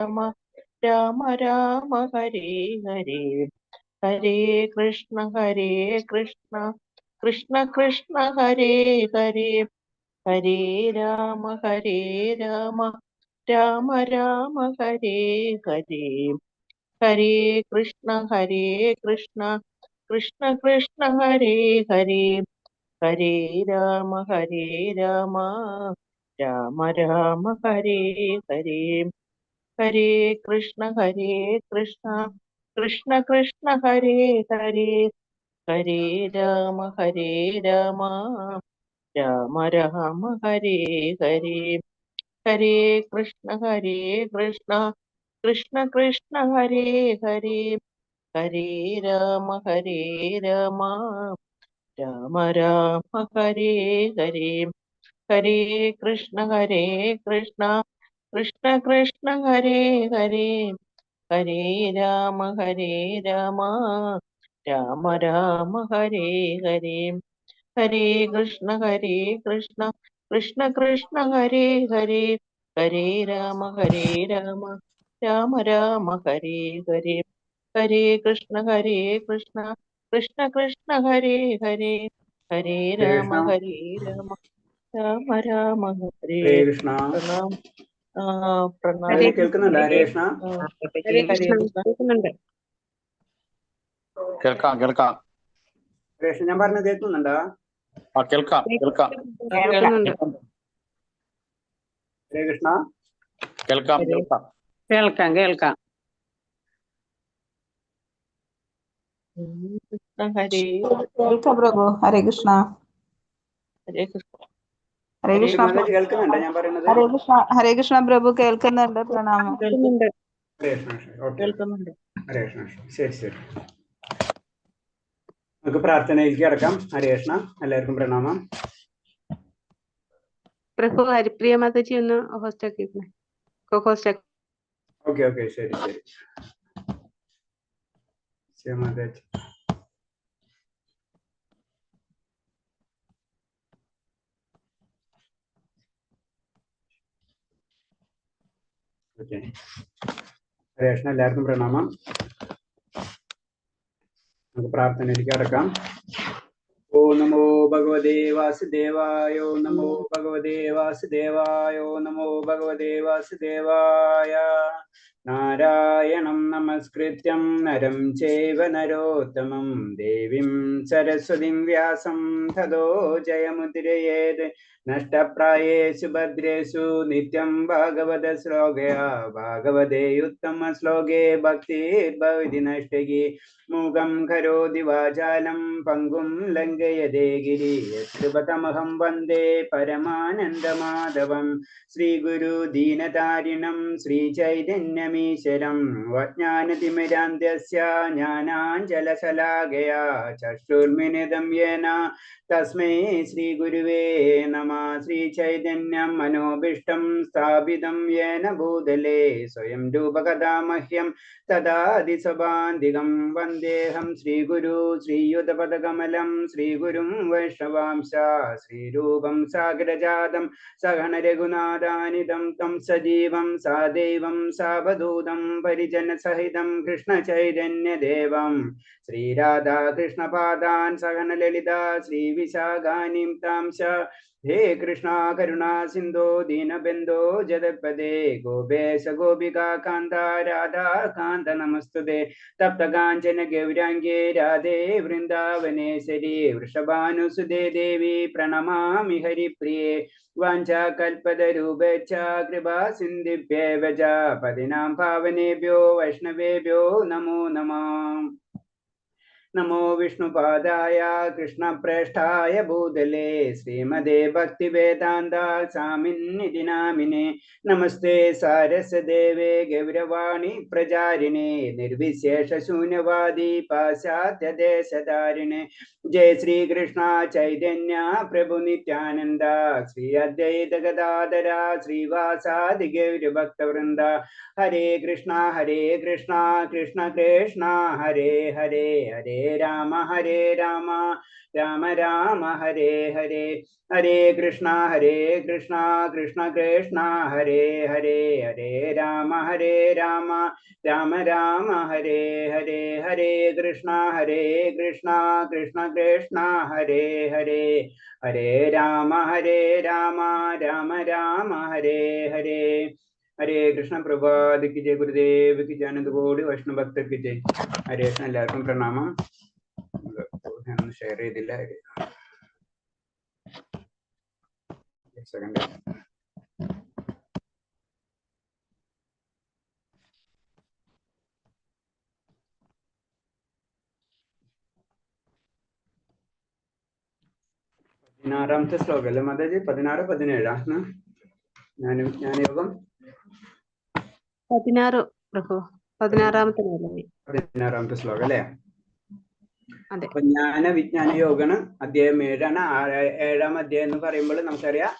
രാമ രാമ രാമ ഹരേ ഹരേ ഹരേ കൃഷ്ണ കൃഷ്ണ കൃഷ്ണ ഹരേ ഹരേ ഹരേ രാമ രാമ രാമ ഹരേ ഹരേ ഹരേ കൃഷ്ണ കൃഷ്ണ കൃഷ്ണ ഹരേ ഹരേ ഹരേ രാമ രാമ രാമ രാമ ഹരേ ഹരേ ഹരേ കൃഷ്ണ കൃഷ്ണ കൃഷ്ണ ഹരേ ഹരേ ഹരേ രാമ രാമ രാമ രാമ ഹരേ ഹരേ ഹരേ കൃഷ്ണ കൃഷ്ണ കൃഷ്ണ ഹരേ ഹരേ ഹരേ രാമ രാമ രാമ രാമ ഹരേ ഹരേ ഹരേ കൃഷ്ണ കൃഷ്ണ കൃഷ്ണ ഹരേ ഹരേ ഹരേ രാമ രാമ രാമ രാമ ഹരേ ഹരേ ഹരേ കൃഷ്ണ കൃഷ്ണ കൃഷ്ണ ഹരേ ഹരേ ഹരേ രാമ രാമ രാമ ഹരേ ഹരേ ഹരേ കൃഷ്ണ കൃഷ്ണ കൃഷ്ണ ഹരേ ഹരേ ഹരേ രാമ രാമ രാമ രാമ ഹരേ പ്രണാം പ്രണാമം. കേൾക്കുന്നുണ്ടോ ഹരേ കൃഷ്ണ? ഹരേ കൃഷ്ണ കേൾക്കാം കേൾക്കാം. ഹരേ കൃഷ്ണ, ഞാൻ പറഞ്ഞത് കേൾക്കുന്നുണ്ടോ? കേൾക്കാം കേൾക്കാം ഹരേ കൃഷ്ണ കേൾക്കാം കേൾക്കാം കേൾക്കാം കേൾക്കാം. ഹരേ കേൾക്കാം പ്രഭു. ഹരേ കൃഷ്ണ. ഹരേ കൃഷ്ണ ഹരേ കൃഷ്ണ. മാതാജി കേൾക്കുന്നുണ്ടോ ഞാൻ പറയുന്നത്? ഹരേ കൃഷ്ണ പ്രഭു, കേൾക്കുന്നുണ്ട്. പ്രണാമം. ഹരേ കൃഷ്ണ. ഓക്കെ, കേൾക്കുന്നുണ്ട്. ഹരേ കൃഷ്ണ. ശരി ശരി, നമുക്ക് പ്രാർത്ഥനയിലേക്ക് അടക്കാം. ഹരേ കൃഷ്ണ, എല്ലാവർക്കും പ്രണാമം. പ്രഭു ഹരിപ്രിയ മാതാജി ഒന്ന് ഹോസ്റ്റ് ആക്കിയിരുന്നേ, ഹോസ്റ്റ് ആക്കി. ഓക്കെ ഓക്കെ, ശരി ശരി. ശരി മാതാജി. ഓക്കെ, ഹരേ കൃഷ്ണ, എല്ലാവർക്കും പ്രണാമം. നമുക്ക് പ്രാർത്ഥനയിലേക്ക് അടക്കാം. ഓ നമോ ഭഗവതേ വാസുദേവായോ നമോ ഭഗവതേ വാസുദേവായോ നമോ ഭഗവതേ വാസുദേവായ. നാരായണം നമസ്കൃത്യം നരം ചൈവ നരോത്തമം ദേവീം സരസ്വതീം വ്യാസം തതോ ജയമുദ്രയേത്. നഷ്ടപ്രായേഷു ഭദ്രേഷു നിത്യം ഭാഗവത ശ്ലോകയാ ഭാഗവതേ ഉത്തമ ശ്ലോകേ ഭക്തിർഭവതി നഷ്ടകി. മൂകം കരോതി വാചാലം പങ്കും ലംഘയതേ ഗിരി. യത്കൃപതമഹം വന്ദേ പരമാനന്ദമാധവം. ശ്രീഗുരു ദീനതാരിണം ശ്രീചൈതന്യമീശ്വരം. വജ്ഞാനതിമിരാന്ധ്യസ്യ ജ്ഞാനാഞ്ജലശലാകയാ ചക്ഷുർമിലിതം യേന തസ്മൈ ശ്രീഗുരുവേ നമഃ. ശ്രീചൈതന്യം മനോഭീഷ്ടം സ്ഥാപിതം യേന ഭൂതലേ സ്വയം രൂപകഥാ മഹ്യം തദാതി സ്വഭാന്തികം. വന്ദേഹം ശ്രീഗുരു ശ്രീയുതപദകമലം ശ്രീഗുരും വൈഷ്ണവാംശ. ശ്രീരൂപം സാഗരജാതം സഹന രഘുനാഥാനിതം തം സജീവം സാദൈവം സാവധൂതം പരിജനസഹിതം കൃഷ്ണചൈതന്യദേവം. ശ്രീരാധാകൃഷ്ണപാദാൻ സഹന ലളിത ശ്രീവിശാഖാനിം താംശ. ഹേ കൃഷ്ണ കരുണാ സിന്ധോ ദീനബന്ധോ ജഗത്പദേ ഗോപേശ ഗോപികാ കാന്ത രാധാ കാന്ത നമസ്തുതേ. തപ്തകാഞ്ചന ഗൗരാംഗേ രാധേ വൃന്ദാവനേശ്വരി വൃഷഭാനുസുതേ ദേവി പ്രണമാമി ഹരിപ്രിയേ. വാഞ്ചാകൽപതരൂപേച്ഛ കൃപാ സിന്ധിഭ്യേവ ച പതിനാം പാവനേഭ്യോ വൈഷ്ണവേഭ്യോ നമോ നമഃ. നമോ വിഷ്ണുപാദായ കൃഷ്ണപ്രേഷ്ഠായ ഭൂതലേ ശ്രീമദേ ഭക്തിവേദാന്ത സ്വാമിന്നിധി നാമിനേ. നമസ്തേ സാരസ്വദേവേ ഗൗരവാണി പ്രചാരിണേ നിർവിശേഷശൂന്യവാദി പാശ്ചാത്യദേശധാരിണേ. ജയ ശ്രീകൃഷ്ണ ചൈതന്യ പ്രഭു നിത്യാനന്ദ ശ്രീ അദ്വൈത ഗദാധര ശ്രീവാസാദി ഗൗരഭക്തവൃന്ദ. ഹരേ കൃഷ്ണ കൃഷ്ണ കൃഷ്ണ ഹരേ ഹരേ ഹരേ രാമ രാമ രാമ ഹരേ ഹരേ, ഹരേ കൃഷ്ണ കൃഷ്ണ കൃഷ്ണ ഹരേ ഹരേ, ഹരേ രാമ രാമ രാമ ഹരേ ഹരേ, ഹരേ കൃഷ്ണ കൃഷ്ണ കൃഷ്ണ ഹരേ ഹരേ, ഹരേ രാമ രാമ രാമ ഹരേ ഹരേ. ഹരേ കൃഷ്ണ. പ്രഭാത് കി ജയ്, ഗുരുദേവ് കി ജയ്, ആനന്ദ കോടി വൈഷ്ണവ ഭക്തർ കി ജയ്. ഹരേ കൃഷ്ണ. എല്ലാവർക്കും പ്രണാമം. ഞാനൊന്ന് ഷെയർ ചെയ്തില്ല. സെക്കൻഡ്. പതിനാറാമത്തെ ശ്ലോകം അല്ലേ മാതാജി? 16, 17 ജ്ഞാനയോഗം 16 പ്രഭു, 16-ാമത്തെ 16-ാമത്തെ ശ്ലോകം അല്ലേ? അതെ. അപ്പൊ ജ്ഞാന വിജ്ഞാന യോഗമാണ് അധ്യായം 7ആണ്. 7-ാം അധ്യായം എന്ന് പറയുമ്പോൾ നമുക്കറിയാം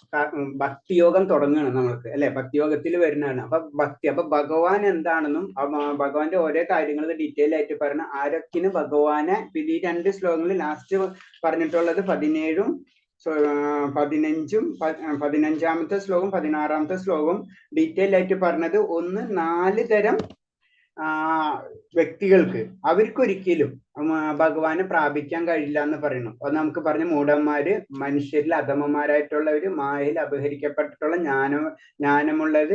ഭക്തിയോഗം തുടങ്ങുകയാണ് നമ്മൾക്ക് അല്ലെ, ഭക്തിയോഗത്തിൽ വരുന്നതാണ്. അപ്പൊ ഭഗവാൻ എന്താണെന്നും ഭഗവാന്റെ ഓരോ കാര്യങ്ങൾ ഡീറ്റെയിൽ ആയിട്ട് പറഞ്ഞ ആരൊക്കിന് ഭഗവാനെ ഈ 2 ശ്ലോകങ്ങളിൽ ലാസ്റ്റ് പറഞ്ഞിട്ടുള്ളത് 17ഉം 15ഉം 15-ാമത്തെ ശ്ലോകം 16-ാമത്തെ ശ്ലോകം ഡീറ്റെയിൽ ആയിട്ട് പറഞ്ഞത് 4 തരം വ്യക്തികൾക്ക് അവർക്കൊരിക്കലും ഭഗവാനെ പ്രാപിക്കാൻ കഴിയില്ല എന്ന് പറയുന്നു. അത് നമുക്ക് പറഞ്ഞ മൂഢന്മാര്, മനുഷ്യരിൽ അധമന്മാരായിട്ടുള്ളവര്, മായയിൽ അപഹരിക്കപ്പെട്ടിട്ടുള്ള ജ്ഞാനമുള്ളത്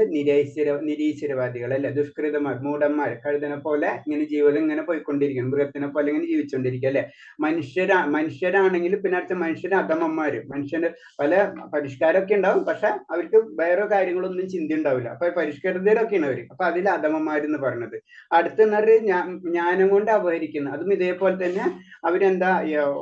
നിരീശ്വരവാദികൾ അല്ലെ, ദുഷ്കൃതന്മാർ, മൂഢന്മാർ, കഴുതനെ പോലെ ഇങ്ങനെ ജീവിതം ഇങ്ങനെ പോയിക്കൊണ്ടിരിക്കുന്നു, മൃഗത്തിനെ പോലെ ഇങ്ങനെ ജീവിച്ചുകൊണ്ടിരിക്കുക അല്ലെ. മനുഷ്യരാണെങ്കിൽ പിന്നെ അടുത്ത മനുഷ്യര് അധമന്മാര്, മനുഷ്യന് പല പരിഷ്കാരമൊക്കെ ഉണ്ടാവും, പക്ഷെ അവർക്ക് വേറെ കാര്യങ്ങളൊന്നും ചിന്ത ഉണ്ടാവില്ല. അപ്പൊ പരിഷ്കൃതരൊക്കെയാണ് അവര്. അപ്പൊ അതിൽ അധമന്മാരെന്ന് പറയുന്നത്. അടുത്തെന്ന് പറഞ്ഞാൽ ജ്ഞാനം കൊണ്ട് അപഹരിക്കുന്നത്, അതും ഇതേപോലെ തന്നെ അവരെന്താ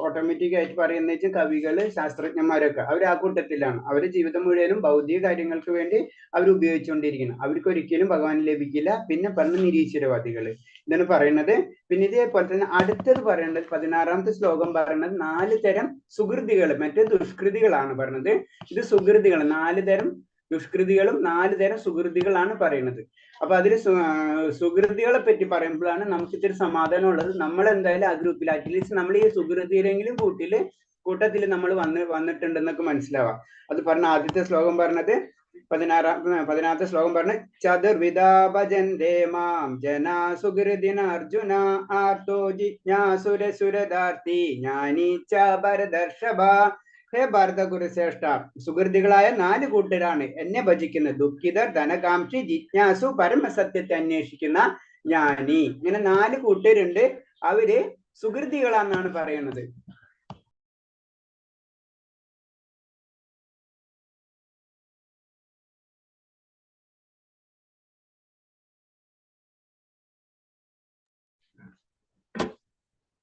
ഓട്ടോമാറ്റിക് ആയിട്ട് പറയുന്ന വെച്ചാൽ കവികള്, ശാസ്ത്രജ്ഞന്മാരൊക്കെ അവർ ആ കൂട്ടത്തിലാണ്. അവരുടെ ജീവിതം മുഴുവനും ഭൗതിക കാര്യങ്ങൾക്ക് വേണ്ടി അവർ ഉപയോഗിച്ചുകൊണ്ടിരിക്കണം. അവർക്ക് ഒരിക്കലും ഭഗവാൻ ലഭിക്കില്ല. പിന്നെ പറഞ്ഞ നിരീശ്വരവാദികള് ഇതാണ് പറയുന്നത്. പിന്നെ ഇതേപോലെ തന്നെ അടുത്തത് പറയേണ്ടത് 16-ാമത്തെ ശ്ലോകം പറയുന്നത് 4 തരം സുഹൃതികൾ, മറ്റേ ദുഷ്കൃതികളാണ് പറയുന്നത്. ഇത് സുഹൃതികൾ, 4 തരം ദുഷ്കൃതികളും 4 തരം സുഹൃതികളാണ് പറയുന്നത്. അപ്പൊ അതിൽ സുഹൃതികളെ പറ്റി പറയുമ്പോഴാണ് നമുക്ക് ഇത്തിരി സമാധാനം ഉള്ളത്. നമ്മൾ എന്തായാലും ആ ഗ്രൂപ്പിൽ അറ്റ്ലീസ്റ്റ് നമ്മൾ ഈ സുഹൃതിയിലെങ്കിലും കൂട്ടത്തിൽ നമ്മൾ വന്നിട്ടുണ്ടെന്നൊക്കെ മനസ്സിലാവാം. അത് പറഞ്ഞ ആദ്യത്തെ ശ്ലോകം പറഞ്ഞത് 16-ാമത്തെ ശ്ലോകം പറഞ്ഞ ചതുർവിധാ ഭജന്തേ മാം ജനാ സുഹൃദിന അർജുന ആർത്തോ ജിജ്ഞാസുരസുരദാർത്തി ജ്ഞാനീ ച ഭരതർഷഭ. ഹേ ഭാരതകുരുശ്രേഷ്ഠ, സുഹൃതികളായ 4 കൂട്ടരാണ് എന്നെ ഭജിക്കുന്നത്. ദുഃഖിതർ, ധനകാംക്ഷി, ജിജ്ഞാസു, പരമസത്യത്തെ അന്വേഷിക്കുന്ന ജ്ഞാനി. ഇങ്ങനെ 4 കൂട്ടരുണ്ട്. അവര് സുഹൃതികളാണെന്നാണ് പറയുന്നത്.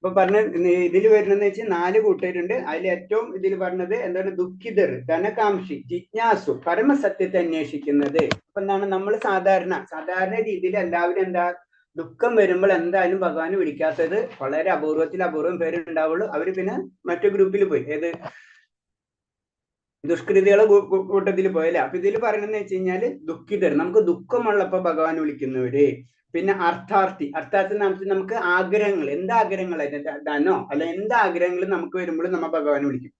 ഇപ്പൊ പറഞ്ഞ ഇതിൽ വരുന്നതെന്ന് വെച്ചാൽ 4 കൂട്ടരുണ്ട്. അതിൽ ഏറ്റവും ഇതിൽ പറഞ്ഞത് എന്താണ്? ദുഃഖിതർ, ധനകാംക്ഷി, ജിജ്ഞാസു, പരമസത്യത്തെ അന്വേഷിക്കുന്നത്. അപ്പൊ എന്താണ് നമ്മൾ സാധാരണ രീതിയിൽ എല്ലാവരും എന്താ, ദുഃഖം വരുമ്പോൾ എന്തായാലും ഭഗവാനെ വിളിക്കാത്തത് വളരെ അപൂർവം പേരുണ്ടാവുള്ളൂ. അവര് പിന്നെ മറ്റു ഗ്രൂപ്പിൽ പോയി, ഏത് ദുഷ്കൃതികളെ കൂട്ടത്തിൽ പോയല്ലേ. അപ്പൊ ഇതിൽ പറയണെന്ന് വെച്ച് കഴിഞ്ഞാല് ദുഃഖിതർ, നമുക്ക് ദുഃഖമുള്ളപ്പോ ഭഗവാൻ വിളിക്കുന്നവര്. പിന്നെ അർത്ഥാർത്ഥി നമുക്ക് ആഗ്രഹങ്ങൾ, എന്താഗ്രഹങ്ങളായിരുന്നു, ധനോ അല്ല എന്താഗ്രഹങ്ങൾ നമുക്ക് വരുമ്പോൾ നമ്മൾ ഭഗവാൻ വിളിക്കും.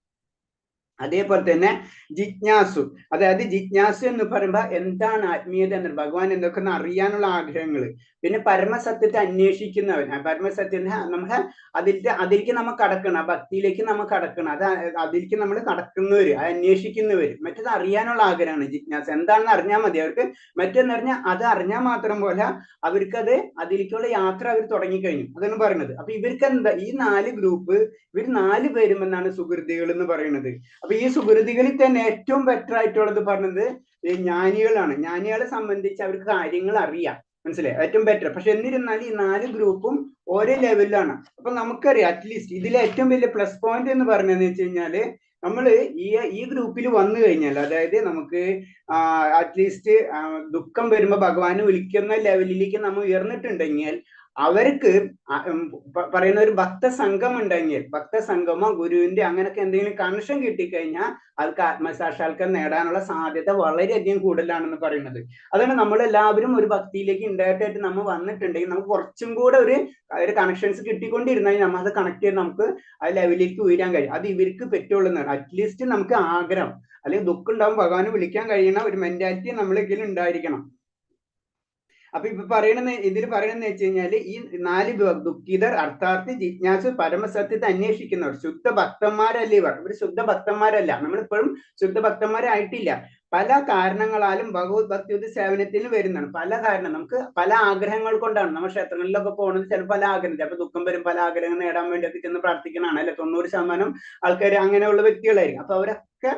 അതേപോലെ തന്നെ ജിജ്ഞാസു, അതായത് ജിജ്ഞാസു എന്ന് പറയുമ്പോൾ എന്താണ് ആത്മീയത എന്ന്, ഭഗവാൻ എന്തൊക്കെ അറിയാനുള്ള ആഗ്രഹങ്ങൾ. പിന്നെ പരമസത്യത്തെ അന്വേഷിക്കുന്നവൻ, പരമസത്യം നമുക്ക് അതിലേക്ക് നമ്മൾ കടക്കണം, ആ ഭക്തിയിലേക്ക് നമ്മൾ കടക്കണം, അതിലേക്ക് നമ്മൾ കടക്കുന്നവര്, അന്വേഷിക്കുന്നവര്. മറ്റത് അറിയാനുള്ള ആഗ്രഹമാണ് ജിജ്ഞാസ, എന്താണെന്ന് അറിഞ്ഞാൽ മതി അവർക്ക്. മറ്റെന്ന് പറഞ്ഞാൽ അത് അറിഞ്ഞാൽ മാത്രം പോലെ അവർക്കത് അതിലേക്കുള്ള യാത്ര അവർ തുടങ്ങിക്കഴിഞ്ഞു, അതാണ് പറയുന്നത്. അപ്പൊ ഇവർക്ക് എന്താ, ഈ 4 ഗ്രൂപ്പ്, ഇവർ 4 പേരും എന്നാണ് സുഹൃതികൾ എന്ന് പറയുന്നത്. അപ്പൊ ഈ സുഹൃതികളിൽ തന്നെ ഏറ്റവും ബെറ്റർ ആയിട്ടുള്ളത് പറഞ്ഞത് ജ്ഞാനികളാണ്. ജ്ഞാനികളെ സംബന്ധിച്ച് അവർക്ക് കാര്യങ്ങൾ അറിയാം, മനസ്സിലായി, ഏറ്റവും ബെറ്റർ. പക്ഷെ എന്നിരുന്നാലും ഈ 4 ഗ്രൂപ്പും ഓരോ ലെവലിലാണ്. അപ്പൊ നമുക്കറിയാം അറ്റ്ലീസ്റ്റ് ഇതിലെ ഏറ്റവും വലിയ പ്ലസ് പോയിന്റ് എന്ന് പറഞ്ഞതെന്ന് വെച്ച് കഴിഞ്ഞാല് നമ്മൾ ഈ ഗ്രൂപ്പിൽ വന്നു കഴിഞ്ഞാൽ, അതായത് നമുക്ക് അറ്റ്ലീസ്റ്റ് ദുഃഖം വരുമ്പോൾ ഭഗവാനെ വിളിക്കുന്ന ലെവലിലേക്ക് നമ്മൾ ഉയർന്നിട്ടുണ്ടെങ്കിൽ അവർക്ക് പറയുന്ന ഒരു ഭക്തസംഘം ഉണ്ടെങ്കിൽ, ഭക്തസംഘമോ ഗുരുവിന്റെ അങ്ങനെയൊക്കെ എന്തെങ്കിലും കണക്ഷൻ കിട്ടിക്കഴിഞ്ഞാൽ അവർക്ക് ആത്മസാക്ഷാത്കാരം നേടാനുള്ള സാധ്യത വളരെയധികം കൂടുതലാണെന്ന് പറയുന്നത്. അതുകൊണ്ട് നമ്മളെല്ലാവരും ഒരു ഭക്തിയിലേക്ക് ഇൻഡയറക്റ്റ് ആയിട്ട് നമ്മൾ വന്നിട്ടുണ്ടെങ്കിൽ നമുക്ക് കുറച്ചും കൂടെ ഒരു കണക്ഷൻസ് കിട്ടിക്കൊണ്ടിരുന്നാൽ നമ്മൾ അത് കണക്ട് ചെയ്ത് നമുക്ക് ആ ലെവലിലേക്ക് ഉയരാൻ കഴിയും. അത് ഇവർക്ക് പറ്റുള്ളൂ. അറ്റ്ലീസ്റ്റ് നമുക്ക് ആഗ്രഹം, അല്ലെങ്കിൽ ദുഃഖം ഉണ്ടാവും ഭഗവാനെ വിളിക്കാൻ കഴിയുന്ന ഒരു മെന്റാലിറ്റി നമ്മളെങ്കിലും ഉണ്ടായിരിക്കണം. അപ്പൊ ഇപ്പൊ ഇതിൽ പറയണെന്ന് വെച്ച് കഴിഞ്ഞാല് ഈ 4 ദുഃഖിതർ, അർത്ഥാർത്ഥി, ജിജ്ഞാസു, പരമസത്യത്തെ അന്വേഷിക്കുന്നവർ ശുദ്ധ ഭക്തന്മാരല്ല. ഇവർ ശുദ്ധ ഭക്തന്മാരല്ല. നമ്മളിപ്പോഴും ശുദ്ധ ഭക്തന്മാരായിട്ടില്ല. പല കാരണങ്ങളാലും ഭഗവത് ഭക്തി സേവനത്തിന് വരുന്നതാണ്. പല കാരണം, നമുക്ക് പല ആഗ്രഹങ്ങൾ കൊണ്ടാണ് നമ്മൾ ക്ഷേത്രങ്ങളിലൊക്കെ പോകുന്നത്. ചിലപ്പോൾ പല ആഗ്രഹം, ചിലപ്പോൾ ദുഃഖം വരും, പല ആഗ്രഹങ്ങൾ നേടാൻ വേണ്ടിയൊക്കെ ചെന്ന് പ്രാർത്ഥിക്കണതാണ്. അല്ലെ 90% ആൾക്കാർ അങ്ങനെയുള്ള വ്യക്തികളായിരിക്കും. അപ്പൊ അവരൊക്കെ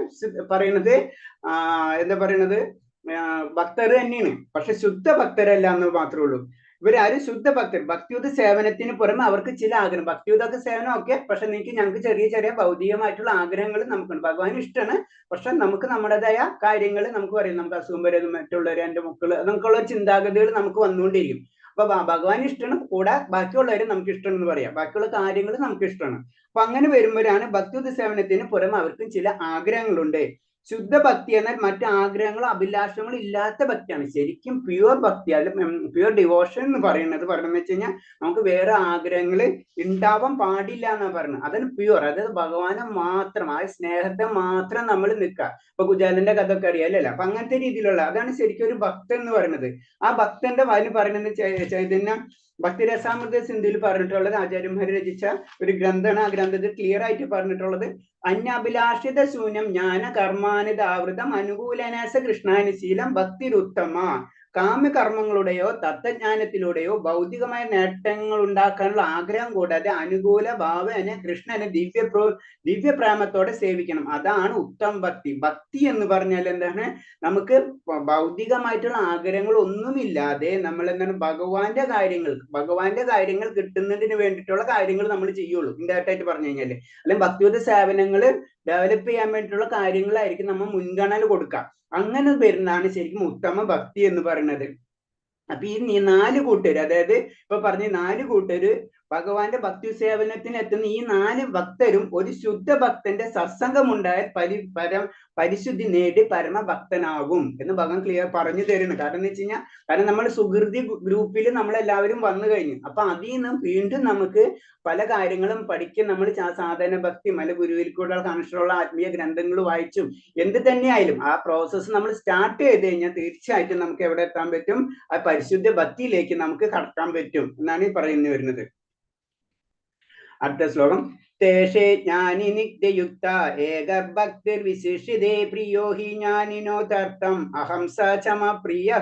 പറയുന്നത് എന്താ പറയണത്, ഭക്തർ തന്നെയാണ്. പക്ഷെ ശുദ്ധ ഭക്തരല്ല എന്ന് മാത്രമേ ഉള്ളൂ. ഇവരാരും ശുദ്ധ ഭക്തർ. ഭക്തിയുത സേവനത്തിന് പുറമെ അവർക്ക് ചില ആഗ്രഹം, ഭക്തിയുത സേവനം ഒക്കെ, പക്ഷെ ഞങ്ങൾക്ക് ചെറിയ ചെറിയ ഭൗതികമായിട്ടുള്ള ആഗ്രഹങ്ങൾ നമുക്കുണ്ട്. ഭഗവാൻ ഇഷ്ടമാണ്, പക്ഷെ നമുക്ക് നമ്മുടേതായ കാര്യങ്ങൾ നമുക്ക് പറയും, നമുക്ക് അസുഖം വരുന്നത്, മറ്റുള്ളവർ, എൻ്റെ മക്കള്, നമുക്കുള്ള ചിന്താഗതികൾ നമുക്ക് വന്നുകൊണ്ടിരിക്കും. അപ്പൊ ഭഗവാൻ ഇഷ്ടമാണ്, കൂടെ ബാക്കിയുള്ളവരും നമുക്ക് ഇഷ്ടമെന്ന് പറയാം, ബാക്കിയുള്ള കാര്യങ്ങൾ നമുക്ക് ഇഷ്ടമാണ്. അപ്പൊ അങ്ങനെ വരുമ്പോഴാണ് ഭക്തിയുത സേവനത്തിന് പുറമെ അവർക്കും ചില ആഗ്രഹങ്ങളുണ്ട്. ശുദ്ധ ഭക്തി എന്നാൽ മറ്റു ആഗ്രഹങ്ങളോ അഭിലാഷങ്ങളോ ഇല്ലാത്ത ഭക്തിയാണ്. ശരിക്കും പ്യുവർ ഭക്തി, അല്ലെങ്കിൽ പ്യുവർ ഡിവോഷൻ എന്ന് പറയുന്നത് വെച്ച് കഴിഞ്ഞാൽ നമുക്ക് വേറെ ആഗ്രഹങ്ങൾ ഉണ്ടാവാൻ പാടില്ല എന്നാണ് പറയുന്നത്. അതാണ് പ്യുവർ. അതായത് ഭഗവാനെ മാത്രം, ആ സ്നേഹത്തെ മാത്രം നമ്മൾ നിൽക്കുക. ഇപ്പൊ കുചാലന്റെ കഥ ഒക്കെ അറിയാലോ. അപ്പൊ അങ്ങനത്തെ രീതിയിലുള്ള, അതാണ് ശരിക്കും ഒരു ഭക്തൻ എന്ന് പറയുന്നത്. ആ ഭക്തന്റെ വായന പറയുന്നത് ചൈതന്യ ഭക്തിരസാമൃത സിന്ധുവിൽ പറഞ്ഞിട്ടുള്ളത്, ആചാര്യന്മാർ രചിച്ച ഒരു ഗ്രന്ഥമാണ്. ആ ഗ്രന്ഥത്തിൽ ക്ലിയർ ആയിട്ട് പറഞ്ഞിട്ടുള്ളത്, അന്യാഭിലാഷിത ശൂന്യം ജ്ഞാന കർമാനിതാവൃതം അനുകൂലനാസ കൃഷ്ണാനുശീലം ഭക്തിരുത്തമ. കാമ്യകർമ്മങ്ങളുടെയോ തത്വജ്ഞാനത്തിലൂടെയോ ഭൗതികമായ നേട്ടങ്ങൾ ഉണ്ടാക്കാനുള്ള ആഗ്രഹം കൂടാതെ അനുകൂല ഭാവേന കൃഷ്ണനെ ദിവ്യപ്രേമത്തോടെ സേവിക്കണം. അതാണ് ഉത്തമ ഭക്തി. ഭക്തി എന്ന് പറഞ്ഞാൽ എന്താണ്, നമുക്ക് ഭൗതികമായിട്ടുള്ള ആഗ്രഹങ്ങൾ ഒന്നുമില്ലാതെ നമ്മൾ എന്താണ് ഭഗവാന്റെ കാര്യങ്ങൾ കിട്ടുന്നതിന് വേണ്ടിയിട്ടുള്ള കാര്യങ്ങൾ നമ്മൾ ചെയ്യുള്ളൂ. ഇൻഡയറക്റ്റ് ആയിട്ട് പറഞ്ഞു കഴിഞ്ഞാല്, അല്ലെങ്കിൽ ഭക്തിയുത സേവനങ്ങൾ ഡെവലപ്പ് ചെയ്യാൻ വേണ്ടിയിട്ടുള്ള കാര്യങ്ങളായിരിക്കും നമ്മൾ മുൻഗണന കൊടുക്കുക. അങ്ങനെ വരുന്നതാണ് ശരിക്കും ഉത്തമ ഭക്തി എന്ന് പറയുന്നത്. അപ്പൊ ഈ 4 കൂട്ടര്, അതായത് ഇപ്പൊ പറഞ്ഞ 4 കൂട്ടര് ഭഗവാന്റെ ഭക്തി സേവനത്തിന് എത്തുന്ന ഈ 4 ഭക്തരും ഒരു ശുദ്ധ ഭക്തന്റെ സത്സംഗം ഉണ്ടായാൽ പരിശുദ്ധി നേടി പരമഭക്തനാകും എന്ന് ഭഗവാൻ ക്ലിയർ പറഞ്ഞു തരുന്നു. കാരണം എന്ന് വെച്ച് കഴിഞ്ഞാൽ, കാരണം നമ്മൾ സുഹൃതി ഗ്രൂപ്പിൽ നമ്മളെല്ലാവരും വന്നു കഴിഞ്ഞു. അപ്പൊ അതിൽ നിന്നും വീണ്ടും നമുക്ക് പല കാര്യങ്ങളും പഠിക്കും. നമ്മൾ സാധാരണ ഭക്തി, മല ഗുരുവിൽ കൂടെ കണക്ഷനുള്ള ആത്മീയ ഗ്രന്ഥങ്ങൾ വായിച്ചും എന്ത് തന്നെയായാലും ആ പ്രോസസ്സ് നമ്മൾ സ്റ്റാർട്ട് ചെയ്ത് കഴിഞ്ഞാൽ തീർച്ചയായിട്ടും നമുക്ക് എവിടെ എത്താൻ പറ്റും, ആ പരിശുദ്ധ ഭക്തിയിലേക്ക് നമുക്ക് കടക്കാൻ പറ്റും എന്നാണ് ഈ പറയുന്നു വരുന്നത്. അടുത്ത ശ്ലോകം, തേഷേ ജ്ഞാനി നിത്യയുക്ത ഏകഭക്തിർ വിശിഷ്യതേ പ്രിയോ ഹി ജ്ഞാനിനോ തർത്ഥം അഹം സചമ പ്രിയ.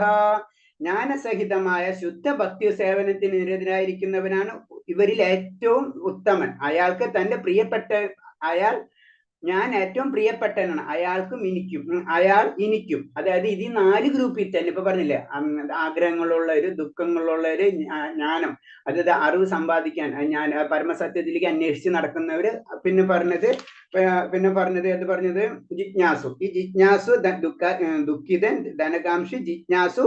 ജ്ഞാനസഹിതമായ ശുദ്ധ ഭക്തി സേവനത്തിന് നിരതരായിരിക്കുന്നവനാണ് ഇവരിൽ ഏറ്റവും ഉത്തമൻ. അയാൾക്ക് തന്റെ ഞാൻ ഏറ്റവും പ്രിയപ്പെട്ടവനാണ്, അയാൾ എനിക്കും. അതായത് ഇത് 4 ഗ്രൂപ്പിൽ തന്നെ ഇപ്പൊ പറഞ്ഞില്ലേ, ആഗ്രഹങ്ങളുള്ളവര്, ദുഃഖങ്ങളുള്ളവര്, ജ്ഞാനം, അതായത് അറിവ് സമ്പാദിക്കാൻ പരമസത്യത്തിലേക്ക് അന്വേഷിച്ച് നടക്കുന്നവര്, പിന്നെ പറഞ്ഞത് ജിജ്ഞാസു. ഈ ജിജ്ഞാസു ദുഃഖിതൻ, ധനകാംക്ഷി, ജിജ്ഞാസു,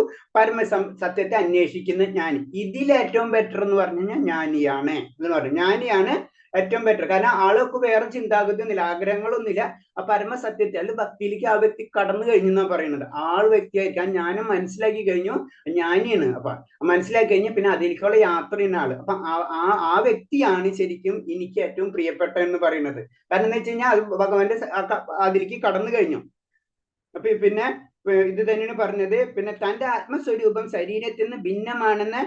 സത്യത്തെ അന്വേഷിക്കുന്ന ജ്ഞാനി. ഇതിലേറ്റവും ബെറ്റർ എന്ന് പറഞ്ഞു കഴിഞ്ഞാൽ ജ്ഞാനിയാണ് എന്ന് പറഞ്ഞു. ജ്ഞാനിയാണ് ഏറ്റവും ബെറ്റർ. കാരണം ആൾക്ക് വേറെ ചിന്താഗതി ഒന്നുമില്ല, ആഗ്രഹങ്ങളൊന്നുമില്ല. ആ പരമസത്യത്തെ അല്ലെങ്കിൽ ഭക്തിയിലേക്ക് ആ വ്യക്തി കടന്നു കഴിഞ്ഞു എന്നാണ് പറയുന്നത്. വ്യക്തിയായിരിക്കും. ജ്ഞാനം മനസ്സിലാക്കി കഴിഞ്ഞു, ജ്ഞാനിയാണ്. അപ്പൊ മനസ്സിലാക്കി കഴിഞ്ഞാൽ പിന്നെ അതിലേക്കുള്ള യാത്ര ചെയ്യുന്ന ആള്. അപ്പൊ ആ വ്യക്തിയാണ് ശരിക്കും എനിക്ക് ഏറ്റവും പ്രിയപ്പെട്ട എന്ന് പറയുന്നത്. കാരണം എന്ന് വെച്ച് കഴിഞ്ഞാൽ ഭഗവാന്റെ അതിലേക്ക് കടന്നു കഴിഞ്ഞു. അപ്പൊ പിന്നെ ഇത് തന്നെയാണ് പറഞ്ഞത്. പിന്നെ തന്റെ ആത്മസ്വരൂപം ശരീരത്തിൽ നിന്ന് ഭിന്നമാണെന്ന്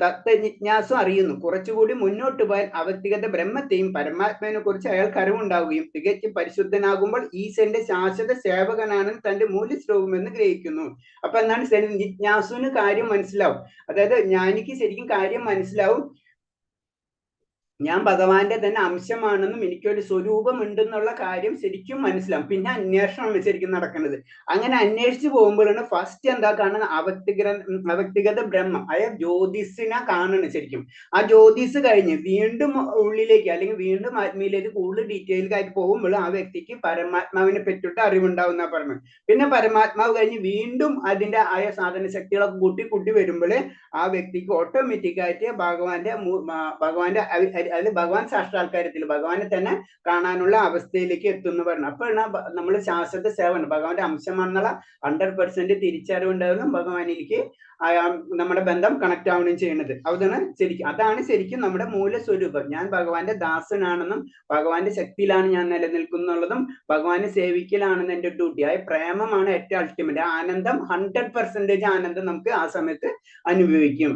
തത്വജിജ്ഞാസം അറിയുന്നു. കുറച്ചുകൂടി മുന്നോട്ട് പോയാൽ അവ്യക്തിഗത ബ്രഹ്മത്തെയും പരമാത്മാവിനെ കുറിച്ച് അയാൾക്ക് അറിവുണ്ടാവുകയും തികച്ചും പരിശുദ്ധനാകുമ്പോൾ ഈശ്വരന്റെ ശാശ്വത സേവകനാണെന്ന് തന്റെ മൂല്യസ്വരൂപമെന്ന് ഗ്രഹിക്കുന്നു. അപ്പൊ എന്താണ്, ജിജ്ഞാസുവിന് കാര്യം മനസ്സിലാവും. അതായത് ജ്ഞാനിക്ക് ശരിക്കും കാര്യം മനസ്സിലാവും. ഞാൻ ഭഗവാന്റെ തന്നെ അംശമാണെന്നും എനിക്കൊരു സ്വരൂപം ഉണ്ടെന്നുള്ള കാര്യം ശരിക്കും മനസ്സിലാവും. പിന്നെ അന്വേഷണമാണ് ശരിക്കും നടക്കുന്നത്. അങ്ങനെ അന്വേഷിച്ച് പോകുമ്പോഴാണ് ഫസ്റ്റ് എന്താ കാണുന്നത്, അവക്തിഗത ബ്രഹ്മം, അതായത് ജ്യോതിസിനെ കാണുന്നത് ശരിക്കും. ആ ജ്യോതിസ് കഴിഞ്ഞ് വീണ്ടും ഉള്ളിലേക്ക് അല്ലെങ്കിൽ വീണ്ടും ആത്മീയിലേക്ക് കൂടുതൽ ഡീറ്റെയിൽ ആയിട്ട് പോകുമ്പോൾ ആ വ്യക്തിക്ക് പരമാത്മാവിനെ പറ്റിയിട്ട് അറിവുണ്ടാവുന്ന പറഞ്ഞത്. പിന്നെ പരമാത്മാവ് കഴിഞ്ഞ് വീണ്ടും അതിന്റെ ആയ സാധന ശക്തികളൊക്കെ കൂട്ടി വരുമ്പോൾ ആ വ്യക്തിക്ക് ഓട്ടോമാറ്റിക് ആയിട്ട് ഭഗവാന്റെ അതിൽ ഭഗവാൻ സാക്ഷാത്കാരത്തിൽ ഭഗവാനെ തന്നെ കാണാനുള്ള അവസ്ഥയിലേക്ക് എത്തുന്നു പറഞ്ഞു. അപ്പോഴാണ് നമ്മൾ ശാശ്വത സേവനം ഭഗവാന്റെ അംശമാണെന്നുള്ള 100% തിരിച്ചറിവുണ്ടാവുന്നു. ഭഗവാനിലേക്ക് നമ്മുടെ ബന്ധം കണക്ട് ആവുകയും ചെയ്യുന്നത്. അതാണ് ശരിക്കും നമ്മുടെ മൂലസ്വരൂപം. ഞാൻ ഭഗവാന്റെ ദാസനാണെന്നും ഭഗവാന്റെ ശക്തിയിലാണ് ഞാൻ നിലനിൽക്കുന്നുള്ളതും ഭഗവാനെ സേവിക്കലാണെന്ന് എന്റെ ഡ്യൂട്ടി. ആ പ്രേമമാണ് ഏറ്റവും അൾട്ടിമേറ്റ്. ആനന്ദം 100% ആനന്ദം നമുക്ക് ആ സമയത്ത് അനുഭവിക്കും.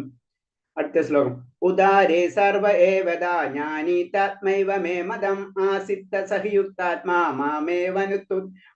അടുത്ത ശ്ലോകം. ഉദാരേ സർവ ഏവദ ജ്ഞാനീതാത്മൈവ മേ മദം ആസിത്ത സഹയുക്താത്മാ